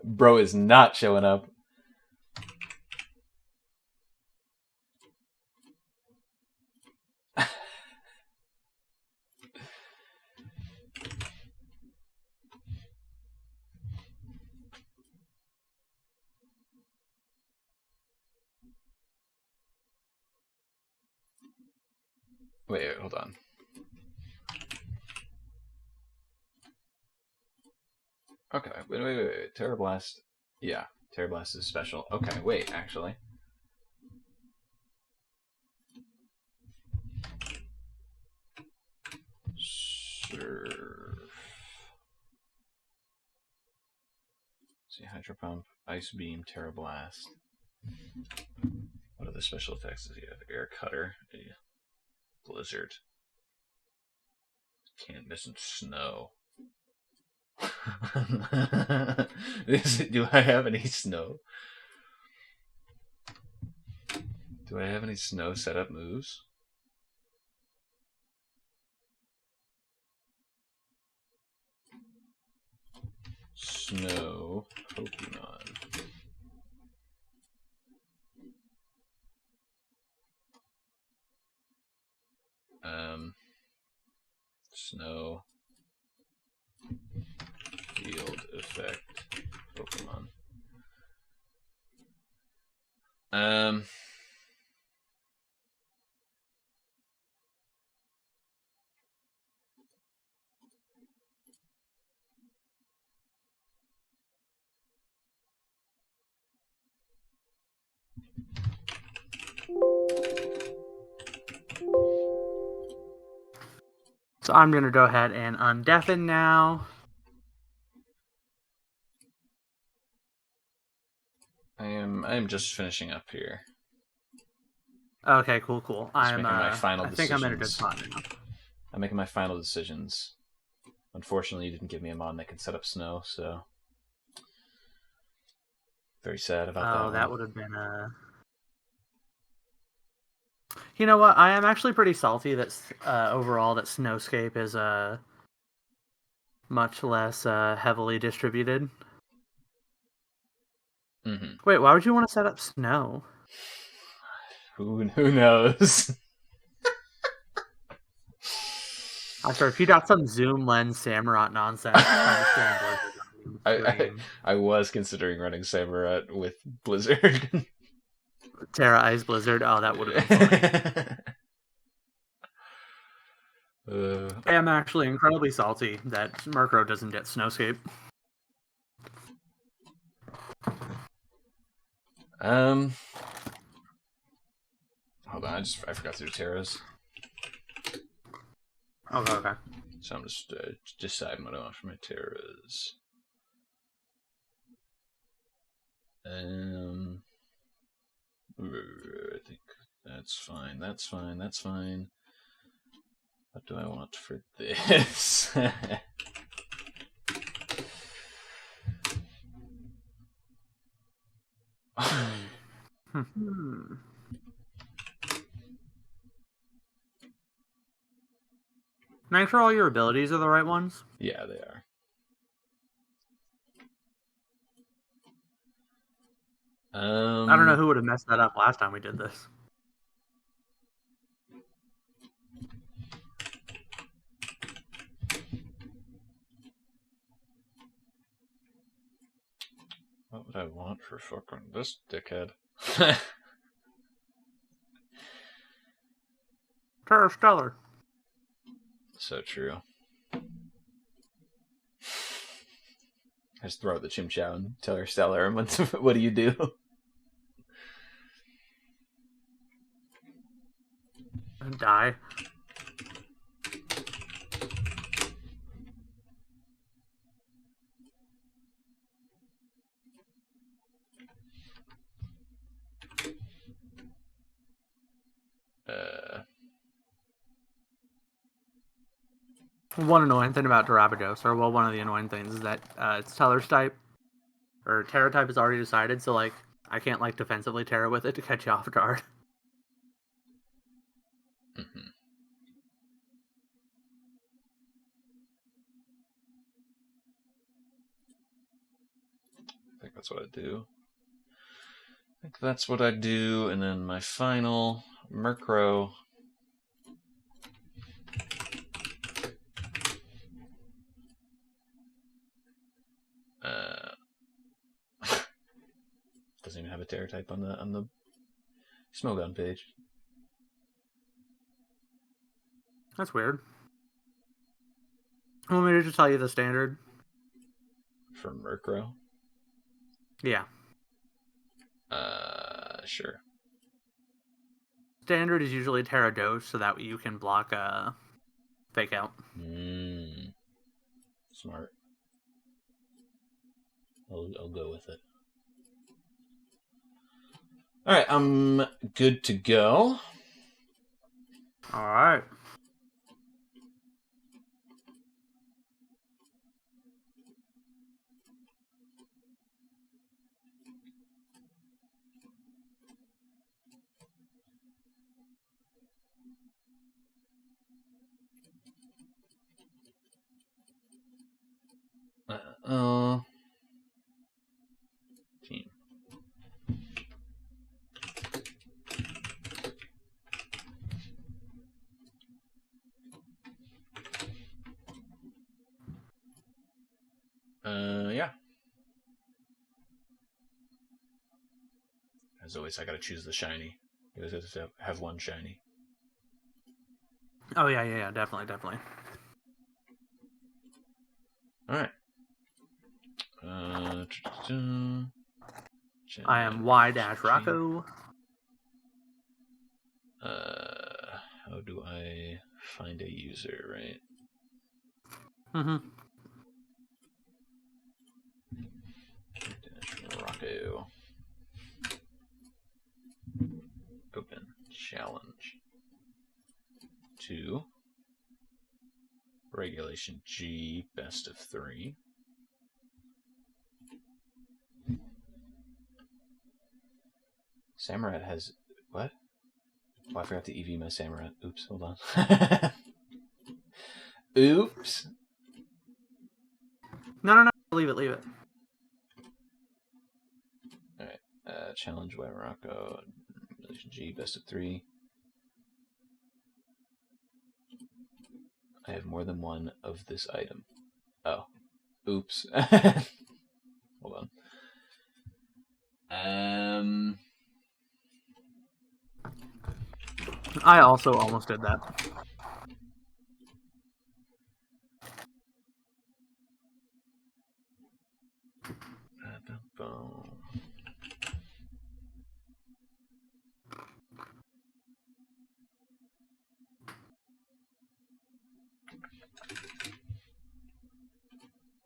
bro is not showing up. Wait, hold on. Okay, wait. Terrablast. Yeah, Terrablast is special. Okay, wait, actually. Surf. See, Hydro Pump, Ice Beam, Terrablast. What other special effects does he have? Air Cutter. Blizzard. Can't miss in snow. Do I have any snow? Do I have any snow setup moves? Snow Pokemon. Snow field effect Pokemon. So I'm going to go ahead and undeafen now. I am just finishing up here. Okay, cool. Making my final I decisions. think I'm in a good spot now. I'm making my final decisions. Unfortunately, you didn't give me a mod that can set up snow, so very sad about that. Oh, that would have been You know what? I am actually pretty salty that overall that Snowscape is much less heavily distributed. Mm-hmm. Wait, why would you want to set up snow? Who knows? I'm sorry, if you got some zoom lens Samurott nonsense, I was considering running Samurott with Blizzard. Terra Ice Blizzard. Oh, that would have been funny. I am actually incredibly salty that Murkrow doesn't get Snowscape. Hold on, I forgot to do Terras. Okay. So I'm just deciding what I want for my Terras. I think that's fine. What do I want for this? Make sure all your abilities are the right ones. Yeah, they are. I don't know who would have messed that up last time we did this. What would I want for fucking this dickhead? Terra Stellar. So true. I just throw out the Chimchar and tell her Stellar, and what do you do? Die. One annoying thing about Darabados, or one of the annoying things is that its Teller's type, or Terra type is already decided, so like I can't like defensively Terra with it to catch you off guard. Mm-hmm. I think that's what I do. And then my final Murkrow. Doesn't even have a Terra type on the Smogon page. That's weird. Want me to just tell you the standard? For Murkrow? Yeah. Sure. Standard is usually Terra Dose, so that you can block Fake Out. Smart. I'll go with it. Alright, I'm good to go. Alright. Team. Yeah. As always, I gotta choose the shiny. You always have to have one shiny. Oh, yeah, definitely. Alright. I am Y-Rocco. do I find a user, right? Mm-hmm. Morocco. Open. Challenge. 2. Regulation G, best of 3. Samurott has... What? Oh, I forgot to EV my Samurott. Oops, hold on. Oops. No. Leave it. Alright. Challenge by Morocco. Regulation G, best of 3. I have more than one of this item. Oh. Oops. Hold on. I also almost did that. Well,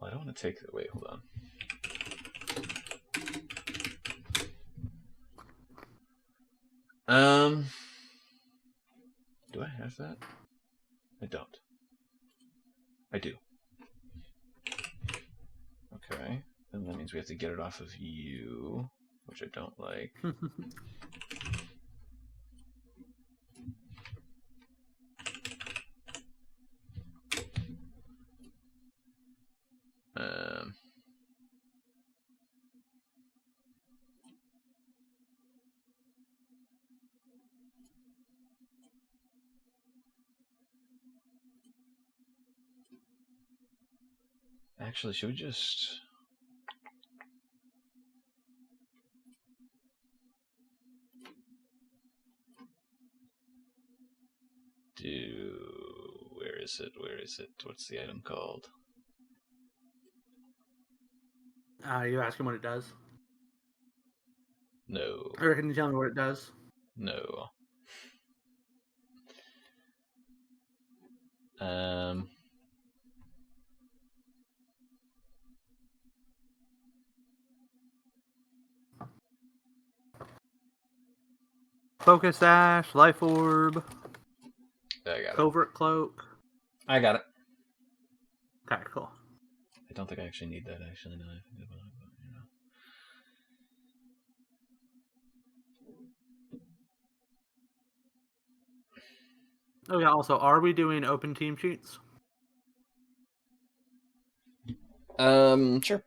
I don't want to take the... Wait, hold on. Do I have that? I don't. I do. Okay. Then that means we have to get it off of you, which I don't like. Actually, should we just... Where is it? What's the item called? You asking what it does? No. Or can you tell me what it does? No. Focus Dash, Life Orb, I got Covert Cloak. I got it. Okay, cool. I don't think I actually need that, actually, now I think about it, but, Oh yeah, also, are we doing open team sheets? Sure.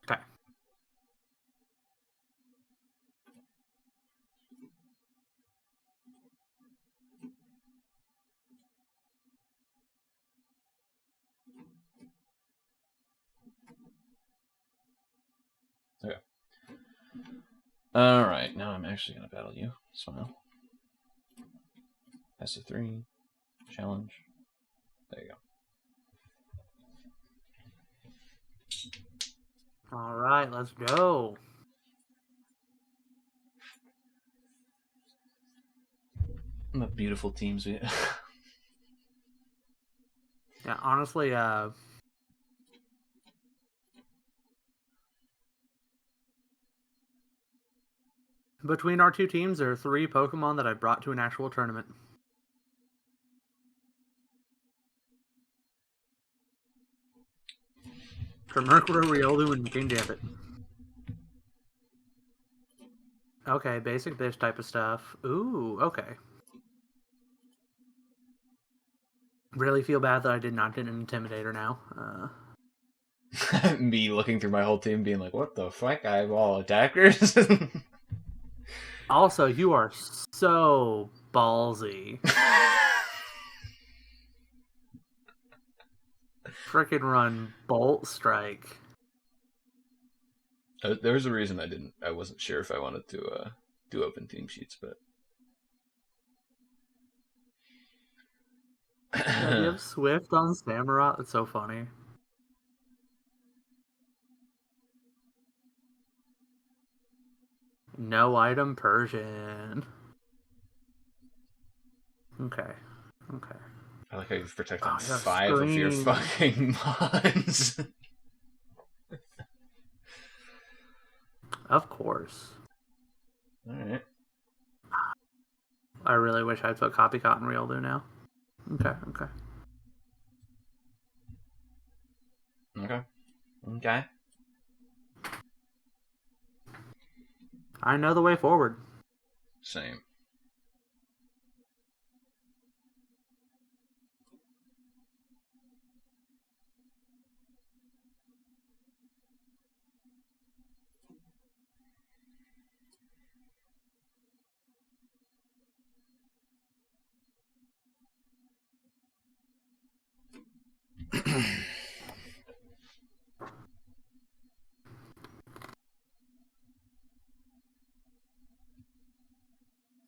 Okay. Okay. Alright, now I'm actually going to battle you. Smile. Best of 3. Challenge. There you go. Alright, let's go. What beautiful teams we Yeah, honestly, between our two teams, there are 3 Pokemon that I brought to an actual tournament. Kermurkra, Riolu, and Kingambit. Okay, basic bitch type of stuff. Ooh, okay. Really feel bad that I did not get an Intimidator now. Me looking through my whole team being like, what the fuck? I have all attackers? Also, you are so ballsy. Frickin' run Bolt Strike. There was a reason I wasn't sure if I wanted to do open team sheets, but... Yeah, you have Swift on Samurott? That's so funny. No item Persian. Okay. Okay. I like how you've protected 5 of your fucking mons. Of course. Alright. I really wish I put Copycat in Real though now. Okay. Okay. I know the way forward. Same.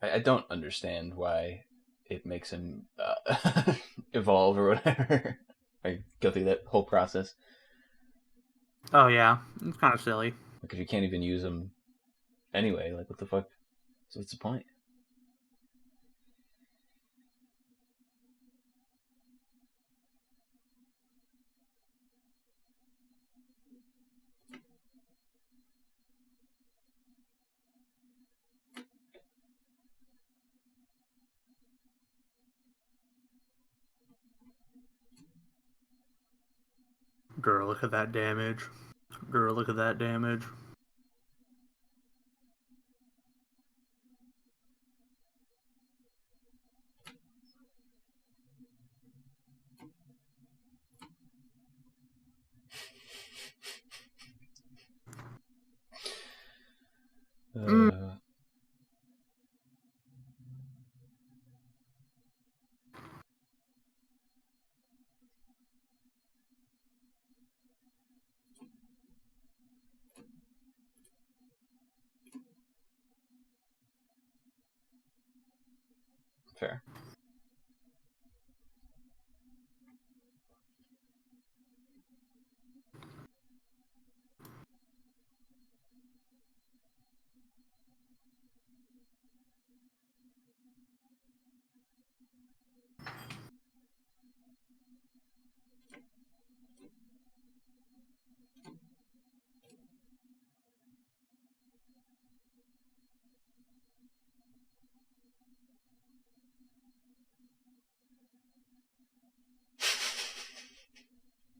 I don't understand why it makes him evolve or whatever. I go through that whole process. Oh yeah, it's kind of silly. Like if you can't even use them anyway, like what the fuck? So what's the point? Girl, look at that damage. Girl, look at that damage. Fair.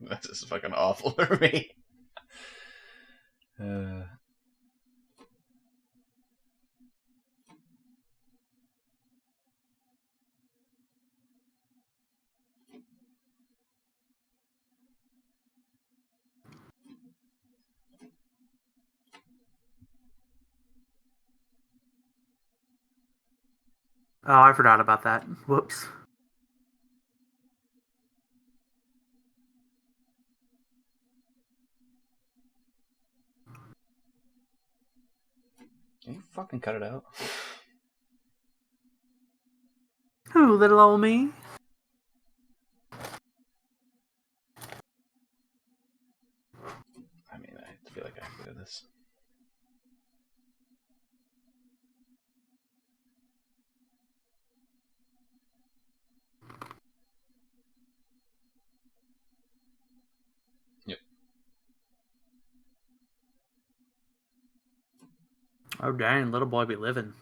That's just fucking awful for me. Oh, I forgot about that. Whoops. Can you fucking cut it out? Who, little old me? I mean, I feel like I have to do this. Yep. Oh dang, little boy be living.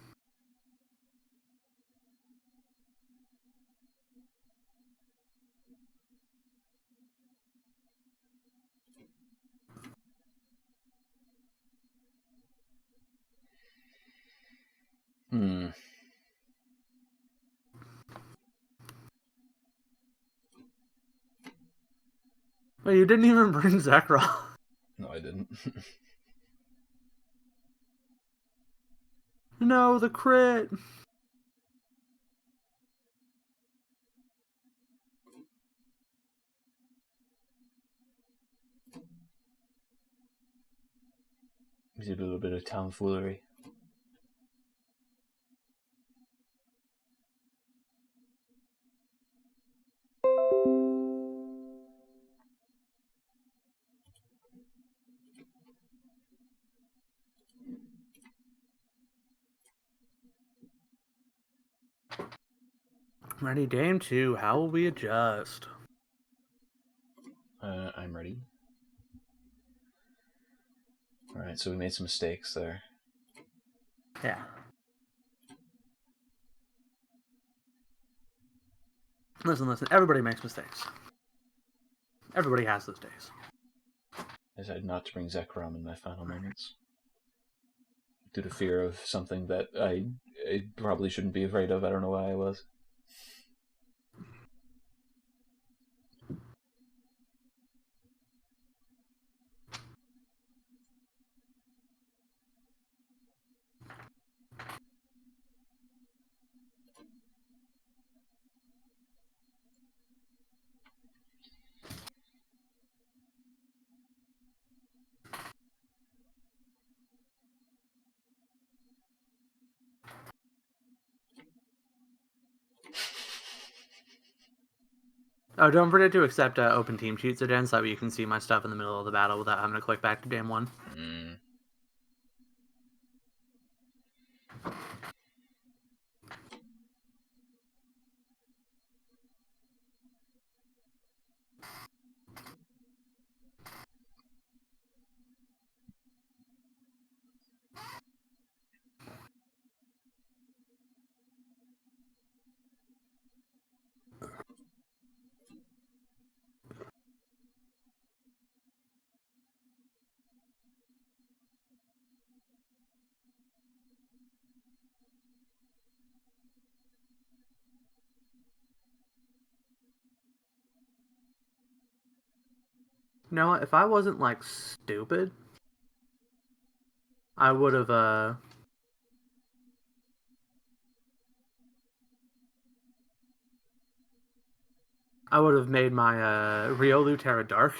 Well, you didn't even bring Zekrom. No, I didn't. No, the crit. We did a little bit of tomfoolery. Ready, game 2. How will we adjust? I'm ready. Alright, so we made some mistakes there. Yeah. Listen. Everybody makes mistakes. Everybody has those days. I decided not to bring Zekrom in my final moments. Due to fear of something that I probably shouldn't be afraid of. I don't know why I was. Oh, don't forget to accept open team sheets again so that you can see my stuff in the middle of the battle without having to click back to damn one. You know what? If I wasn't, like, stupid, I would have, made my, Riolu Terra Dark.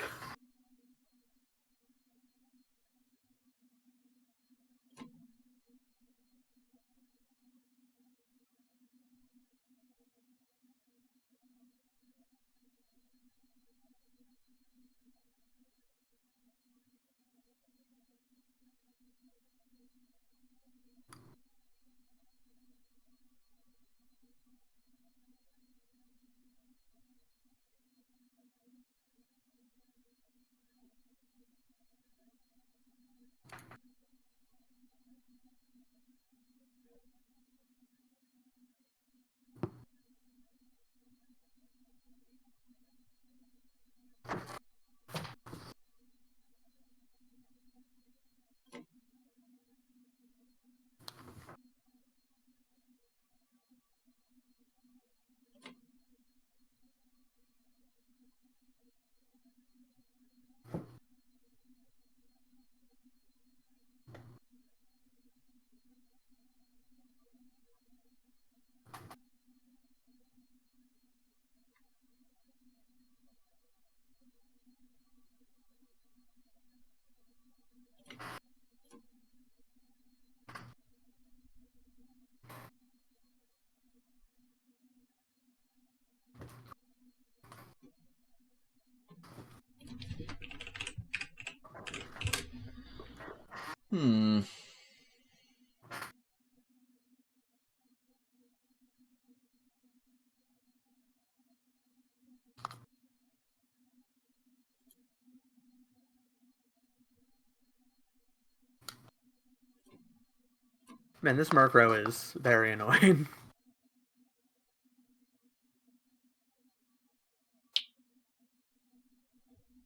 Man, this Murkrow is very annoying.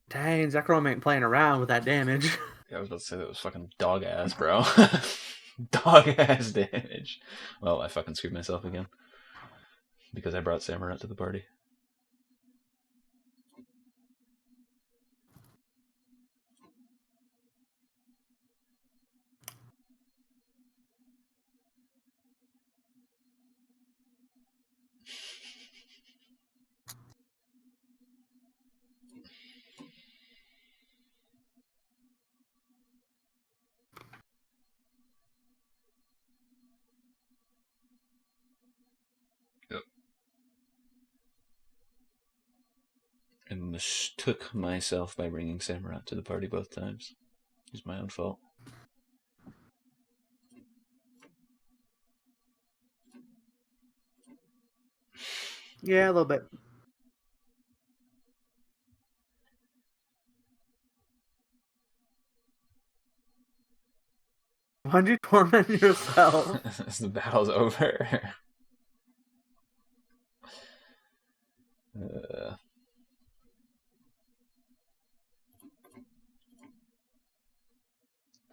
Dang, Zekrom ain't playing around with that damage. Yeah, I was about to say that was fucking dog ass, bro. Dog ass damage. Well, I fucking screwed myself again. Because I brought Samurott to the party. Yep. I mistook myself by bringing Samurott to the party both times. It was my own fault. Yeah, a little bit. Why'd you torment yourself? The battle's over.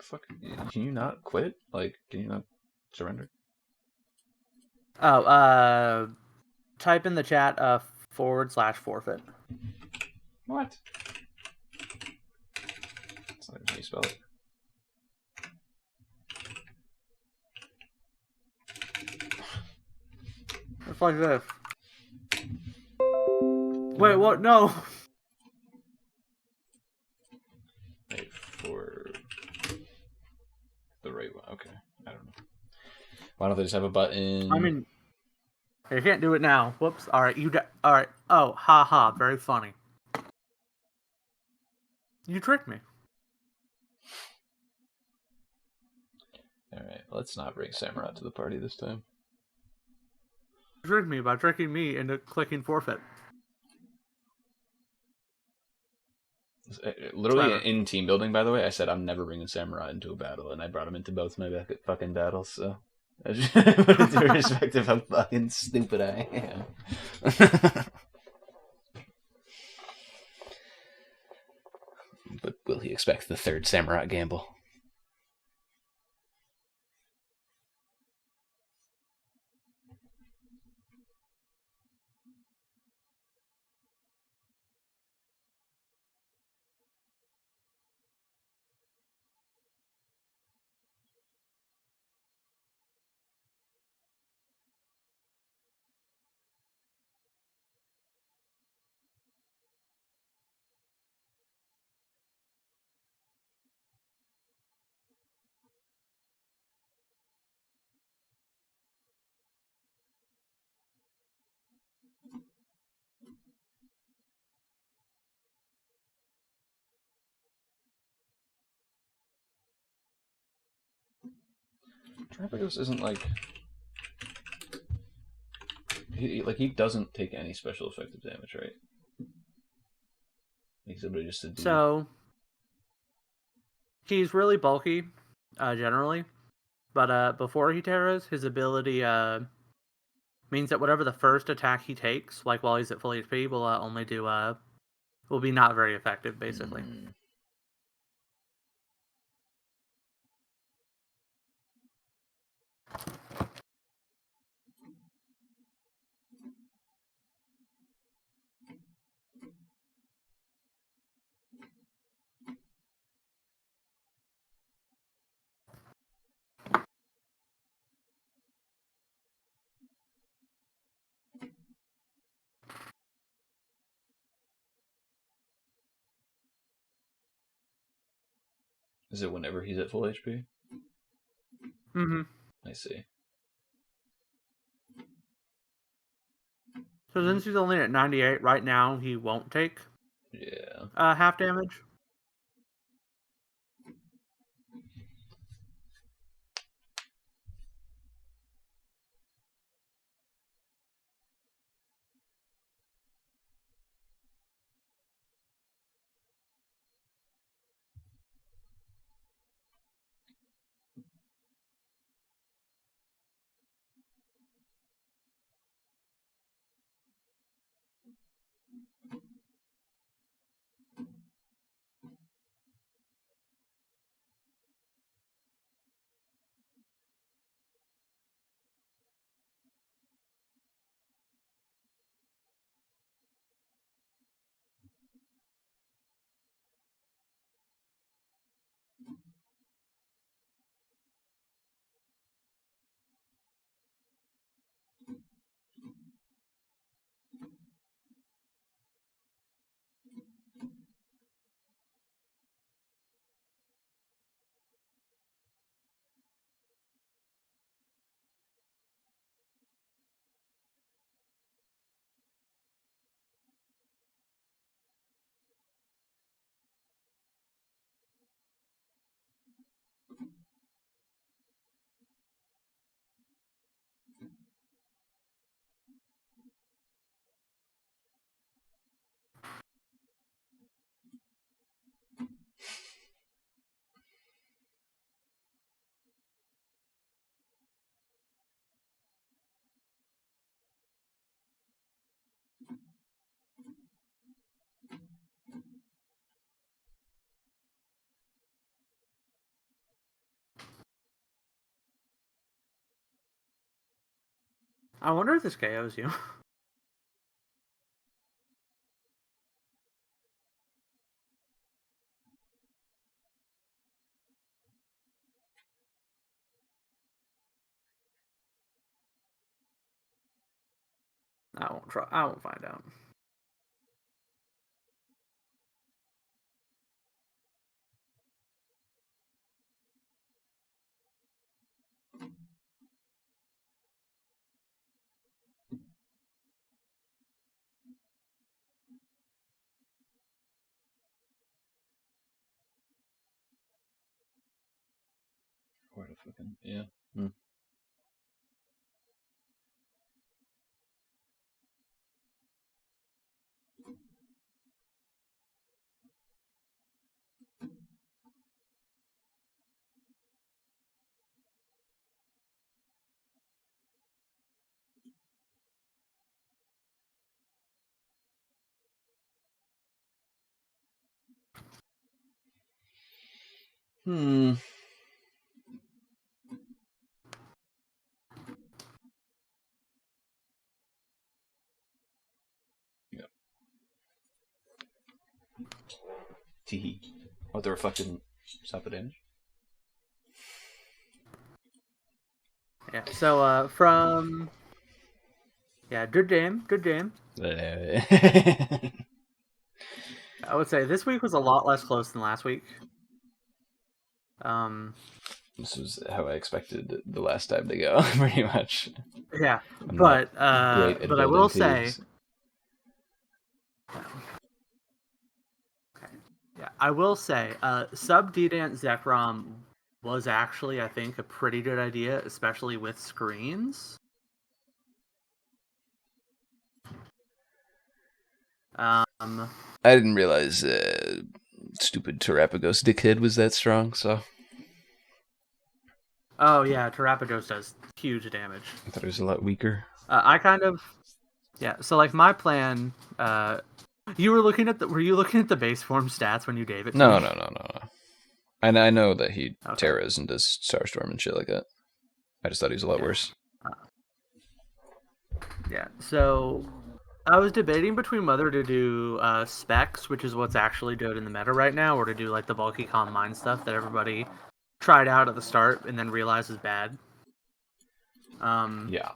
Fuck, can you not quit? Like, can you not surrender? Oh, type in the chat /forfeit. What? That's not even how you spell it. It's like this. Wait, what? No. Wait for the right one. Okay, I don't know. Why don't they just have a button? I mean, you can't do it now. Whoops. All right, all right. Oh, haha, very funny. You tricked me. All right, let's not bring Samurai to the party this time. You tricked me by tricking me into clicking forfeit. Literally in team building, by the way, I said I'm never bringing Samurai into a battle, and I brought him into both my fucking battles. So I just put into perspective how fucking stupid I am. But will he expect the third Samurai gamble? Trapagos isn't like he doesn't take any special effective damage, right? He's ability just to do. So he's really bulky, generally, but before he terras, his ability means that whatever the first attack he takes, like while he's at full HP, will only do will be not very effective, basically. Is it whenever he's at full HP? Mm-hmm. I see. So since he's only at 98 right now, he won't take half damage. I wonder if this KOs you. I won't try. I won't find out. What a fucking yeah. Hmm. Hmm. Yeah. Teehee. Oh, the reflected stop damage. Yeah. So from good game. I would say this week was a lot less close than last week. This was how I expected the last time to go, pretty much. Yeah, but I will say, I will say, sub Dedant Zekrom was actually, I think, a pretty good idea, especially with screens. I didn't realize stupid Terrapagos dickhead was that strong, so. Oh yeah, Terrapagos does huge damage. I thought it was a lot weaker. So like my plan, you were looking at were you looking at the base form stats when you gave it to me? No. And I know that he terras and does Starstorm and shit like that. I just thought he was a lot worse. So I was debating between whether to do Specs, which is what's actually good in the meta right now, or to do like the bulky calm mind stuff that everybody tried out at the start and then realized is bad. Yeah.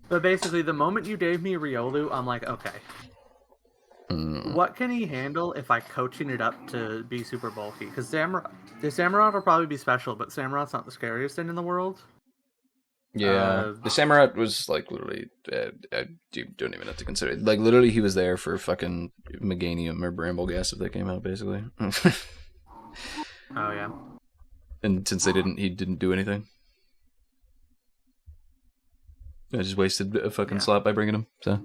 But basically, the moment you gave me Riolu, I'm like, okay. What can he handle if I coaching it up to be super bulky? Because the Samurott will probably be special, but Samurott's not the scariest thing in the world. Yeah, the Samurott was like literally, you don't even have to consider it. Like literally, he was there for fucking Meganium or Brambleghast if they came out, basically. Oh yeah. And since he didn't do anything. I just wasted a fucking slot by bringing him. So.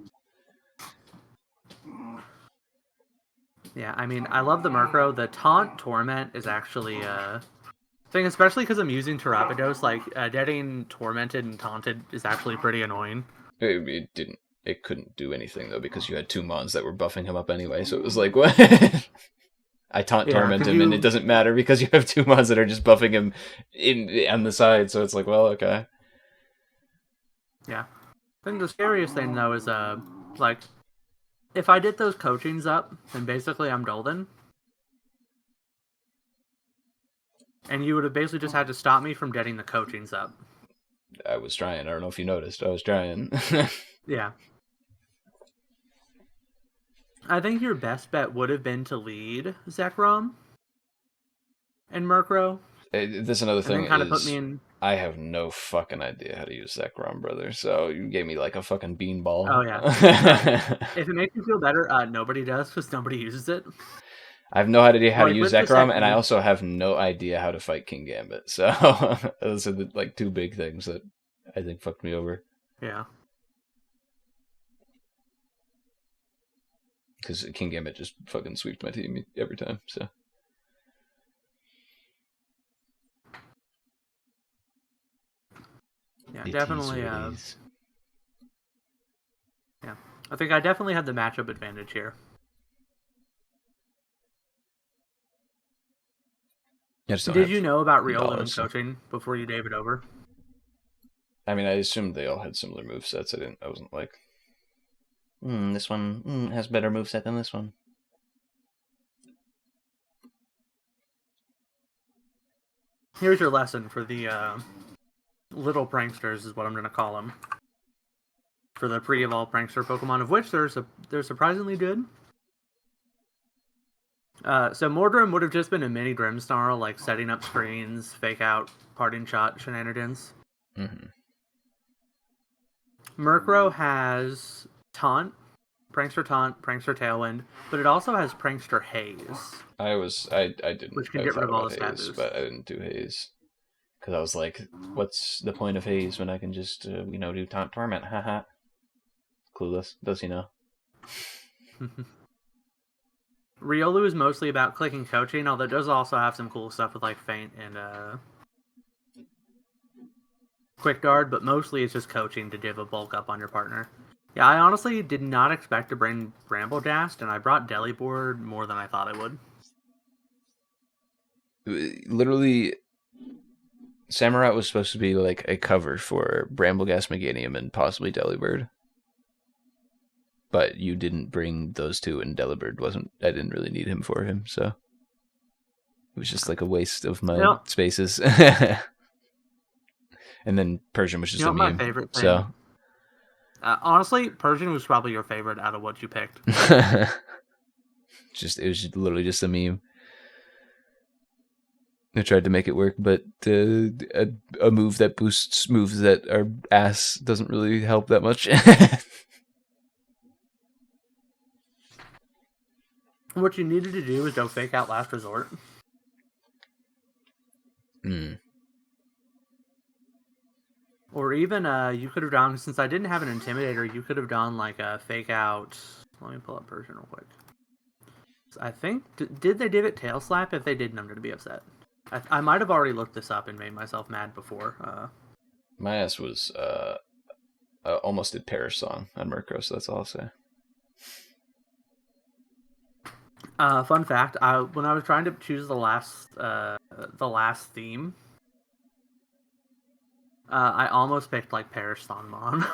Yeah, I mean, I love the Murkrow. The Taunt Torment is actually a thing, especially because I'm using Terrapidos. Like, getting Tormented and Taunted is actually pretty annoying. It couldn't do anything, though, because you had 2 Mons that were buffing him up anyway, so it was like, what? I torment him, and it doesn't matter because you have 2 Mons that are just buffing him on the side, so it's like, well, okay. Yeah. I think the scariest thing, though, is, like, if I did those coachings up, then basically I'm golden. And you would have basically just had to stop me from getting the coachings up. I was trying. I don't know if you noticed. I was trying. Yeah. I think your best bet would have been to lead Zekrom and Murkrow. That's another thing. Kind of put me in... I have no fucking idea how to use Zekrom, brother. So you gave me like a fucking beanball. Oh, yeah. If it makes you feel better, nobody does because nobody uses it. I have no idea how to use Zekrom, and I also have no idea how to fight King Gambit. So those are the like 2 big things that I think fucked me over. Yeah. Because King Gambit just fucking sweeps my team every time, so. Yeah, definitely. Yeah, I think I definitely had the matchup advantage here. Did you know about Riolu and coaching before you gave it over? I mean, I assumed they all had similar movesets. I wasn't like, this one has better moveset than this one. Here's your lesson for the little pranksters, is what I'm going to call them. For the pre-evolved prankster Pokemon, of which they're surprisingly good. So Mordrum would have just been a mini Grimmsnarl, like setting up screens, fake out, parting shot shenanigans. Mm-hmm. Murkrow has Taunt, Prankster Tailwind, but it also has Prankster Haze. I didn't. Which can get rid of all the Haze, but I didn't do Haze. Because I was like, what's the point of Haze when I can just, do Taunt Torment? Haha. Clueless. Does he know? Riolu is mostly about clicking coaching, although it does also have some cool stuff with like Feint and Quick Guard, but mostly it's just coaching to give a bulk up on your partner. Yeah, I honestly did not expect to bring Bramblegast, and I brought Delibird more than I thought I would. Literally, Samurott was supposed to be like a cover for Bramblegast, Meganium, and possibly Delibird. But you didn't bring those two, and Delibird I didn't really need him for him, so it was just like a waste of my spaces. And then Persian was just a meme. My favorite thing. So honestly, Persian was probably your favorite out of what you picked. It was literally just a meme. I tried to make it work, but a move that boosts moves that are ass doesn't really help that much. What you needed to do was go fake out Last Resort. Or even, you could have done, since I didn't have an Intimidator, you could have done like a fake out. Let me pull up Persian real quick. I think, did they give it Tail Slap? If they didn't, I'm going to be upset. I might have already looked this up and made myself mad before. My ass was almost did Perish Song on Murkrow, so that's all I'll say. Fun fact: when I was trying to choose the last theme, I almost picked like Perish Sanmon.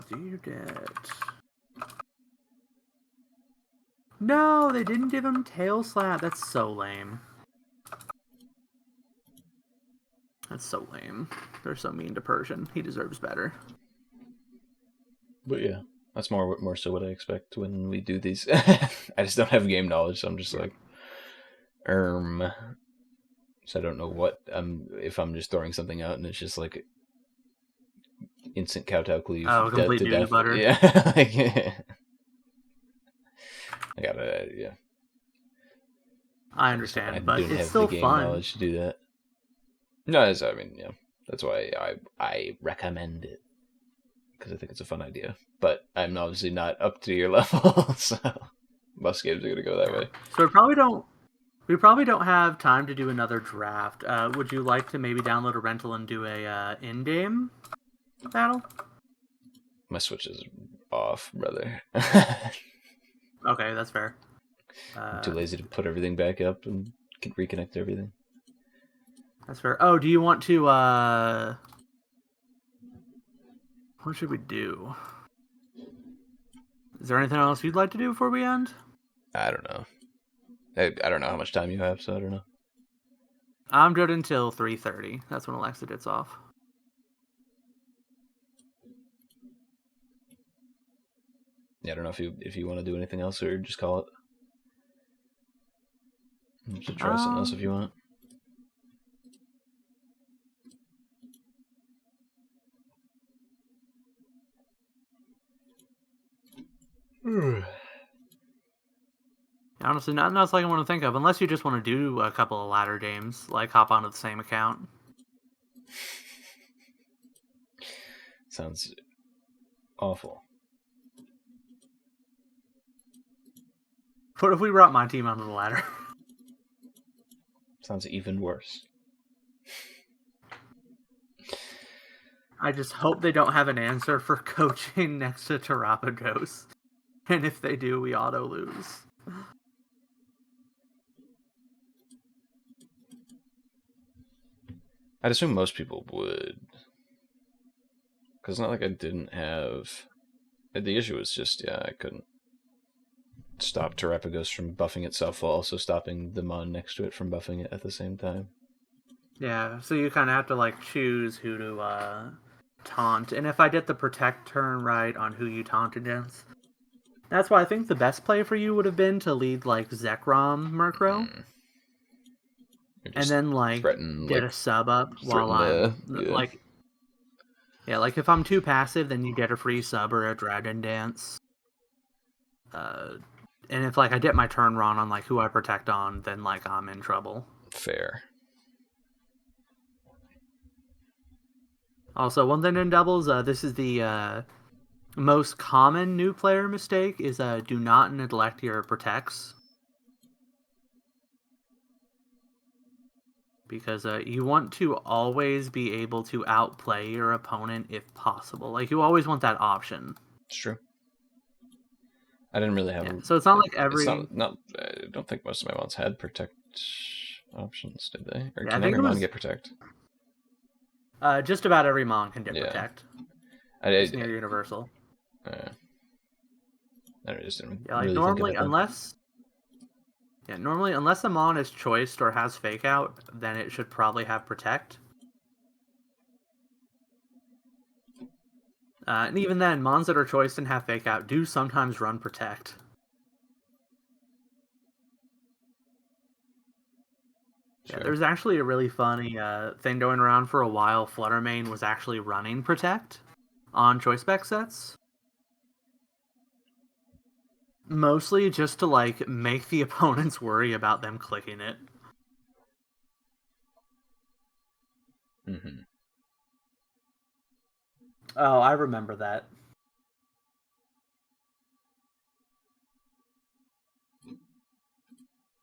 Do you get? No, they didn't give him Tail Slap. That's so lame. That's so lame. They're so mean to Persian. He deserves better. But yeah, that's more so what I expect when we do these. I just don't have game knowledge, so I'm just like, so I don't know what if I'm just throwing something out and it's just like instant kowtow cleave. Oh, complete duty butter. Yeah, I gotta, yeah. I understand, but it's have still the game fun. Knowledge to do that. No, I mean, yeah, that's why I recommend it, because I think it's a fun idea. But I'm obviously not up to your level, so most games are gonna go that way. So we probably don't have time to do another draft. Would you like to maybe download a rental and do a in-game battle? My Switch is off, brother. Okay, that's fair. I'm too lazy to put everything back up and reconnect everything. That's fair. Oh, do you want to, what should we do? Is there anything else you'd like to do before we end? I don't know. I don't know how much time you have, so I don't know. I'm good until 3:30. That's when Alexa gets off. Yeah, I don't know if you want to do anything else or just call it. You should try something else if you want. Honestly, nothing else I want to think of, unless you just want to do a couple of ladder games, like hop onto the same account. Sounds awful. What if we brought my team onto the ladder? Sounds even worse. I just hope they don't have an answer for coaching next to Terapagos. And if they do, we auto lose. I'd assume most people would. Because it's not like I didn't have... The issue was just, I couldn't stop Terrapagos from buffing itself while also stopping the mon next to it from buffing it at the same time. Yeah, so you kind of have to, like, choose who to taunt. And if I get the protect turn right on who you taunt against... That's why I think the best play for you would have been to lead, like, Zekrom Murkrow. And then, like, get a sub up while I'm, like... Yeah, like, if I'm too passive, then you get a free sub or a Dragon Dance. And if, like, I get my turn wrong on, like, who I protect on, then, like, I'm in trouble. Fair. Also, one thing in doubles, this is the most common new player mistake, is do not neglect your protects. Because you want to always be able to outplay your opponent if possible. Like, you always want that option. It's true. I didn't really have... So it's not like every... I don't think most of my mons had protect options, did they? Or yeah, can every mon get protect? Just about every mon can get protect. It's near universal. I just didn't really normally, unless a mon is choiced or has fake out, then it should probably have protect. And even then, mons that are choiced and have fake out do sometimes run protect. Sure. Yeah, there's actually a really funny thing going around for a while. Fluttermane was actually running protect on choice spec sets. Mostly just to, like, make the opponents worry about them clicking it. Mm-hmm. Oh, I remember that.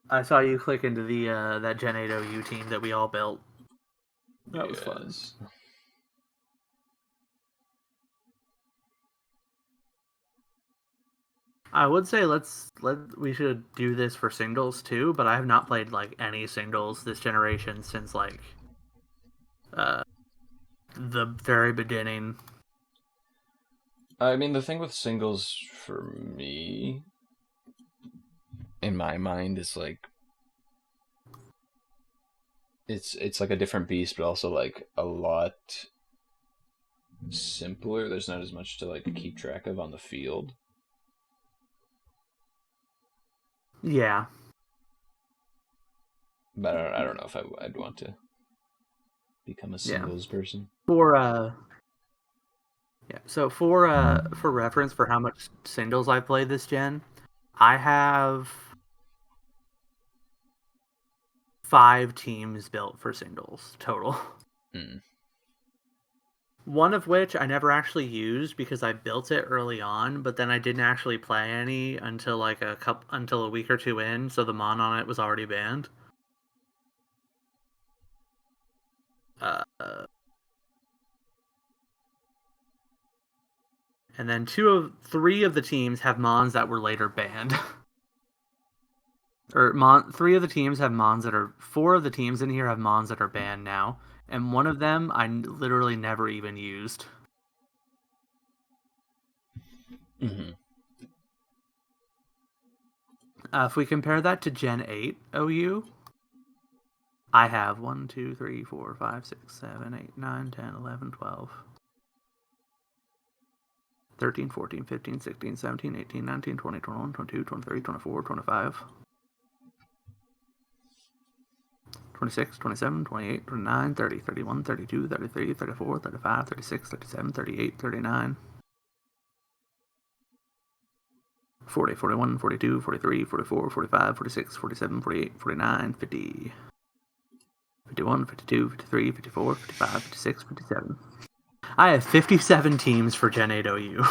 I saw you click into the that Gen 8 OU team that we all built. That was fun. I would say we should do this for singles too, but I have not played, like, any singles this generation since, like, the very beginning. I mean, the thing with singles for me, in my mind, is like it's like a different beast, but also, like, a lot simpler. There's not as much to, like, keep track of on the field. Yeah. But I don't know if I'd want to become a singles person. So for reference for how much singles I played this gen, I have 5 teams built for singles total. One of which I never actually used because I built it early on, but then I didn't actually play any until until a week or two in, so the mon on it was already banned. And then 3 of the teams have mons that were later banned. 3 of the teams have mons that are... 4 of the teams in here have mons that are banned now. And one of them I literally never even used. Mm-hmm. If we compare that to Gen 8 OU, I have 1, 2, 3, 4, 5, 6, 7, 8, 9, 10, 11, 12, 13, 14, 15, 16, 17, 18, 19, 20, 21, 22, 23, 24, 25, 26, 27, 28, 29, 30, 31, 32, 33, 34, 35, 36, 37, 38, 39, 40, 41, 42, 43, 44, 45, 46, 47, 48, 49, 50, 51, 52, 53, 54, 55, 56, 57. I have 57 teams for Gen 8 OU.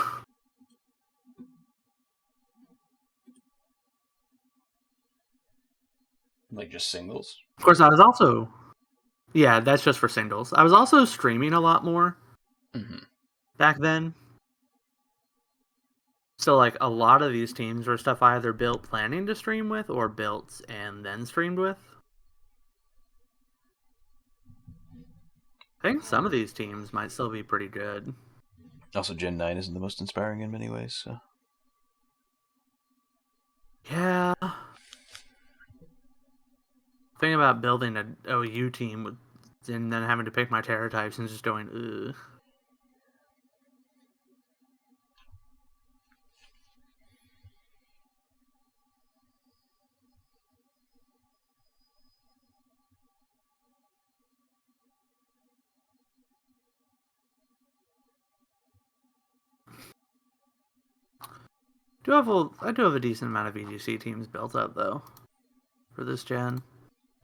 Like, just singles? Of course, I was also... Yeah, that's just for singles. I was also streaming a lot more back then. So, like, a lot of these teams were stuff I either built planning to stream with or built and then streamed with. I think some of these teams might still be pretty good. Also, Gen 9 isn't the most inspiring in many ways, so... Yeah. Thinking about building an OU team and then having to pick my Terra types and just going, ugh. I do have a decent amount of VGC teams built up, though, for this gen.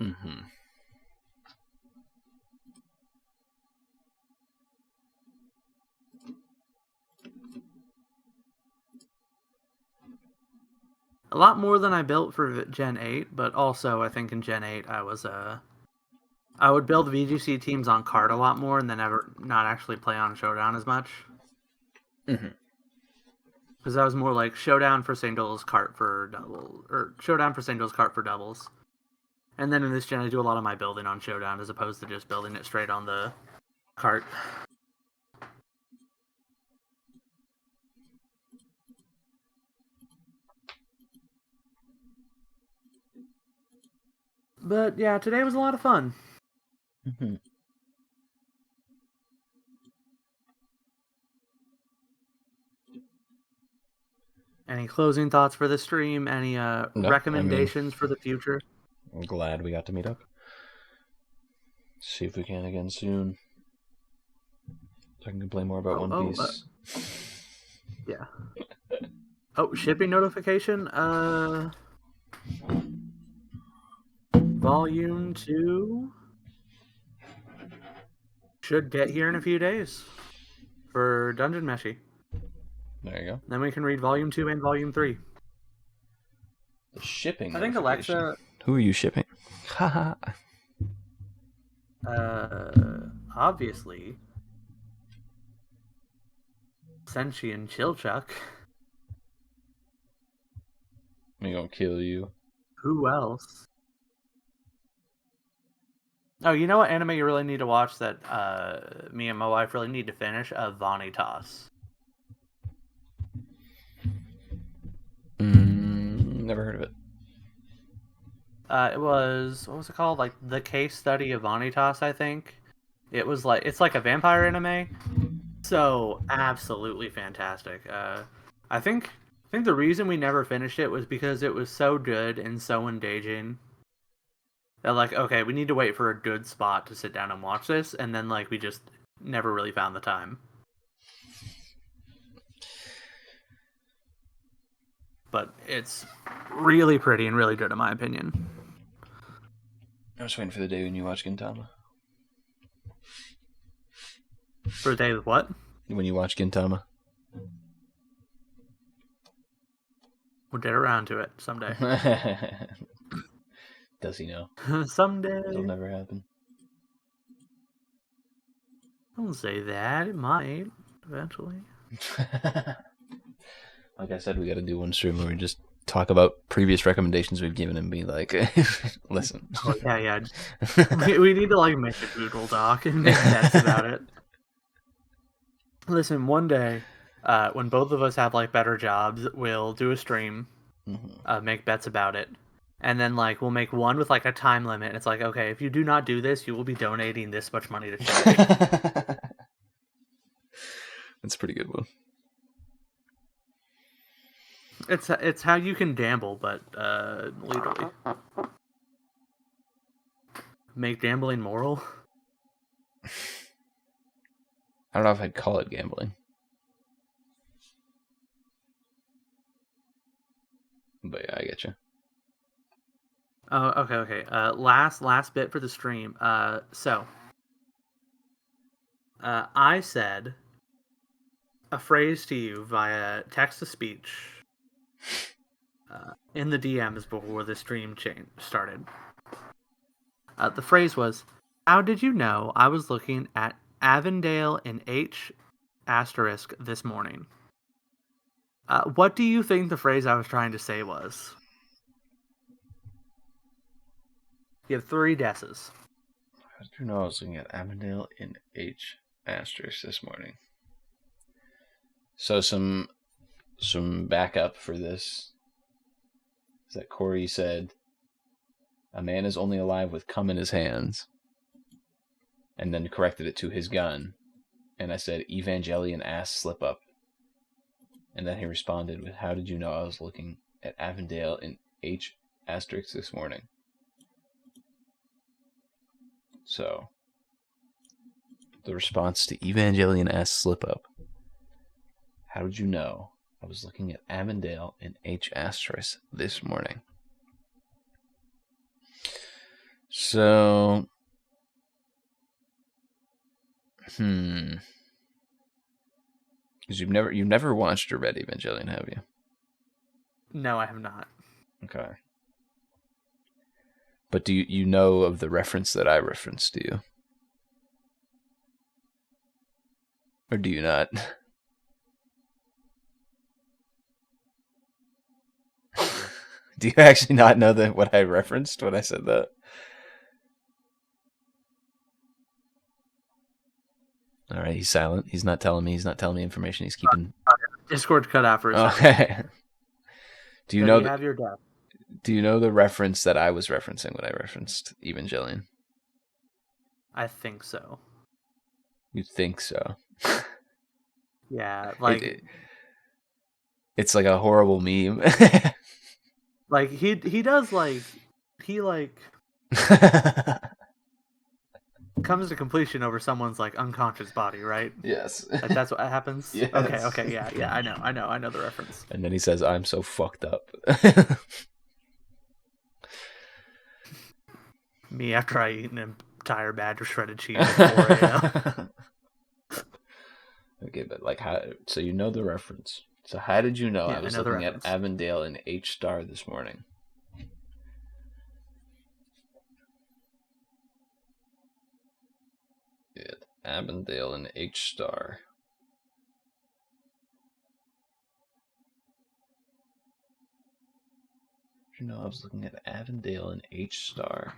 Mm-hmm. A lot more than I built for Gen 8, but also I think in Gen 8 I would build VGC teams on card a lot more and then not actually play on Showdown as much. Mm-hmm. Because I was more like Showdown for singles, cart for doubles, or Showdown for singles, cart for doubles. And then in this gen, I do a lot of my building on Showdown as opposed to just building it straight on the cart. But yeah, today was a lot of fun. Mm-hmm. Any closing thoughts for the stream? Any recommendations for the future? I'm glad we got to meet up. See if we can again soon. So I can complain more about One Piece. Yeah. Oh, shipping notification. Volume 2 should get here in a few days for Dungeon Meshi. There you go. Then we can read Volume 2 and Volume 3. The shipping. I think Alexa. Who are you shipping? Haha. Obviously, Senshi and Chilchuck. I'm gonna kill you. Who else? Oh, you know what anime you really need to watch that me and my wife really need to finish? Vanitas. Never heard of it. It was, what was it called? Like The Case Study of Vanitas, I think. It's like a vampire anime. So absolutely fantastic. I think the reason we never finished it was because it was so good and so engaging. That like, okay, we need to wait for a good spot to sit down and watch this, and then like we just never really found the time. But it's really pretty and really good in my opinion. I was waiting for the day when you watch Gintama. For the day of what? When you watch Gintama. We'll get around to it someday. Does he know? Someday. It'll never happen. Don't say that. It might. Eventually. Like I said, we gotta do one stream where we just talk about previous recommendations we've given and be like, listen. Oh, yeah. we need to like make a Google Doc and make bets about it. Listen, one day, when both of us have like better jobs, we'll do a stream, make bets about it. And then, like, we'll make one with, like, a time limit. It's like, okay, if you do not do this, you will be donating this much money to charity. That's a pretty good one. It's how you can gamble, but legally. Make gambling moral? I don't know if I'd call it gambling. But yeah, I get you. Oh, okay. Last bit for the stream. So I said a phrase to you via text to speech in the DMs before the stream started. The phrase was, "How did you know I was looking at Avondale and H asterisk this morning?" What do you think the phrase I was trying to say was? You have 3 guesses. How did you know I was looking at Avondale in H asterisk this morning? So some backup for this is that Cory said, a man is only alive with cum in his hands, and then corrected it to his gun. And I said, Evangelion ass slip up. And then he responded with, how did you know I was looking at Avondale in H asterisk this morning? So, the response to Evangelion ass slip up. How did you know I was looking at Avondale in H asterisk this morning? So, because you've never watched or read Evangelion, have you? No, I have not. Okay. But do you know of the reference that I referenced to you? Or do you not? Do you actually not know what I referenced when I said that? All right, he's silent. He's not telling me. He's not telling me information. He's keeping. Discord cut out for a second. Okay. Do you know? Have your death. Do you know the reference that I was referencing when I referenced Evangelion? I think so. You think so? Yeah, like it's like a horrible meme. Like he does he comes to completion over someone's like unconscious body, right? Yes. Like that's what happens. Yes. Okay, yeah, I know the reference. And then he says, "I'm so fucked up." Me after I eat an entire batch of shredded cheese at 4 a.m. Okay, but like how? So you know the reference. So how did you know I was looking at Avondale in H star this morning? Avondale in H star. You know, I was looking at Avondale in H star.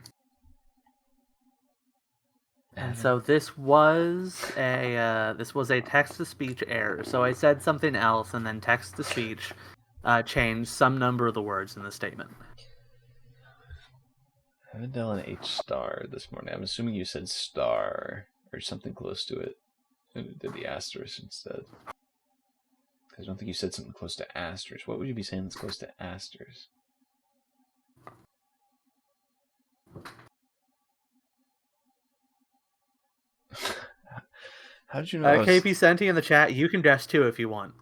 And so this was a text-to-speech error. So I said something else, and then text-to-speech changed some number of the words in the statement. Avondale in H star this morning. I'm assuming you said star or something close to it. And did the asterisk instead. Because I don't think you said something close to asterisk. What would you be saying that's close to asterisk? How did you know? KP Senti in the chat. You can guess too if you want.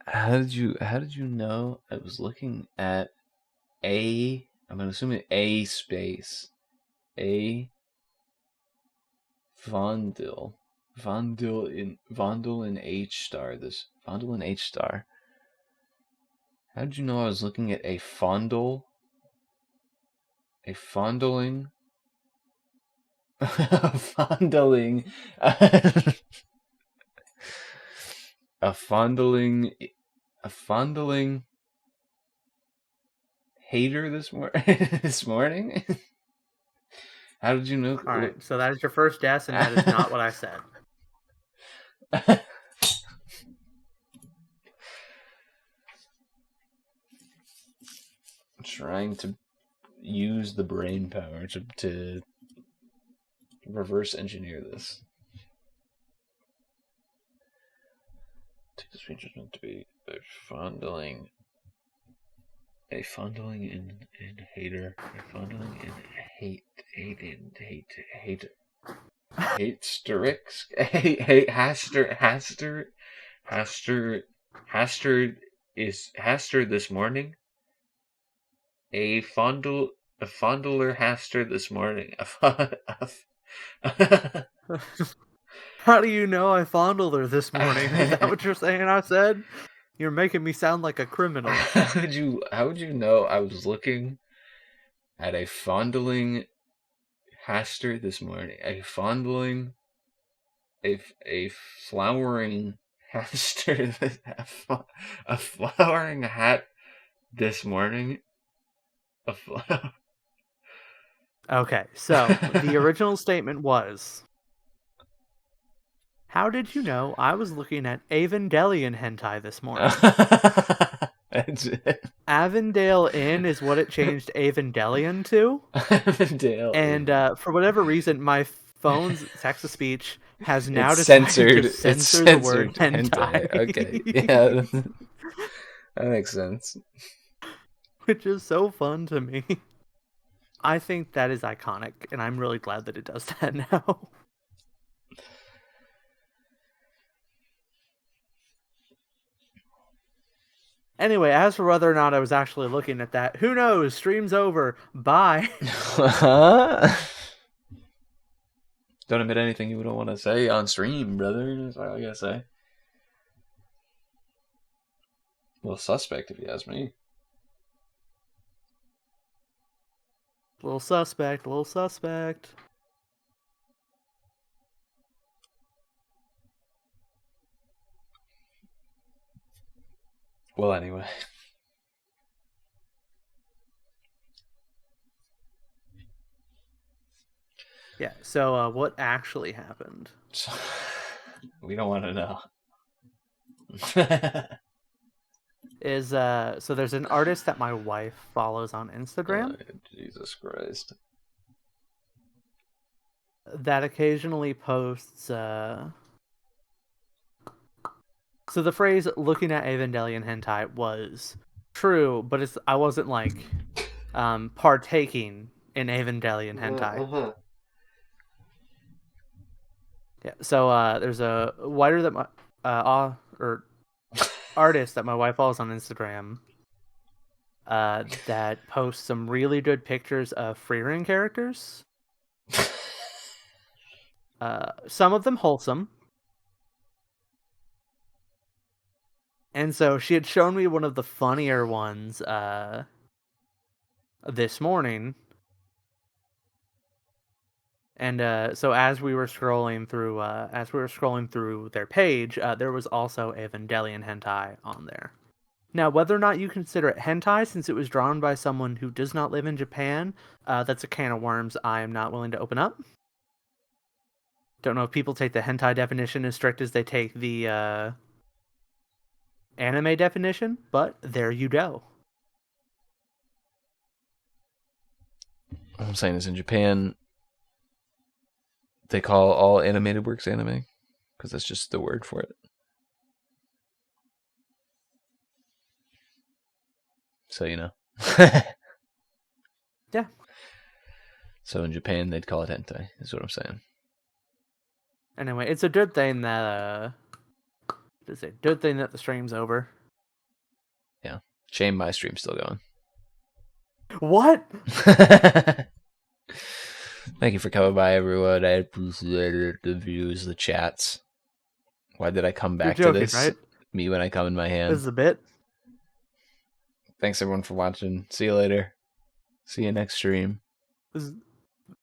How did you know I was looking at a? I'm assuming a space a Vondel in H star. This Vondel in H star. How did you know I was looking at a fondle? A fondling. Fondling. A fondling hater this morning? How did you know? All right, so that is your first guess, and that is not what I said. I'm trying to use the brain power to reverse engineer this. Take this speech is meant to be a fondling in hater, a fondling in hate Haster is Haster this morning. A fondler Haster this morning. How do you know I fondled her this morning? Is that what you're saying I said? You're making me sound like a criminal. How would you know I was looking at a fondling Haster this morning? A fondling, a flowering Haster, a flowering hat this morning. Okay, so the original statement was, how did you know I was looking at Evangelion hentai this morning? Avondale Inn is what it changed Evangelion to. Avondale and for whatever reason, my phone's text-to-speech has now It's decided to censored. It's censor the word censored hentai. Okay, yeah, that makes sense. Which is so fun to me. I think that is iconic, and I'm really glad that it does that now. Anyway, as for whether or not I was actually looking at that, who knows? Stream's over. Bye. Don't admit anything you don't want to say on stream, brother. That's all I gotta say. Little suspect, if you ask me. Little suspect, little suspect. Well, anyway. Yeah, so what actually happened? We don't want to know. Is so there's an artist that my wife follows on Instagram. Jesus Christ. That occasionally posts so the phrase looking at Evangelion hentai was true, but I wasn't like partaking in Evangelion hentai. Yeah, so there's a writer that my artist that my wife follows on Instagram that posts some really good pictures of Freerin characters. Some of them wholesome. And so she had shown me one of the funnier ones this morning. And so as we were scrolling through their page, there was also Evangelion hentai on there. Now, whether or not you consider it hentai, since it was drawn by someone who does not live in Japan, that's a can of worms I am not willing to open up. Don't know if people take the hentai definition as strict as they take the anime definition, but there you go. What I'm saying is in Japan, they call all animated works anime because that's just the word for it. So, you know. Yeah. So in Japan, they'd call it hentai, is what I'm saying. Anyway, it's a good thing that the stream's over. Yeah. Shame my stream's still going. What? Thank you for coming by, everyone. I appreciate it. The views, the chats. Why did I come back You're joking, to this? right? Me when I come in my hand. This is a bit. Thanks everyone for watching. See you later. See you next stream. This is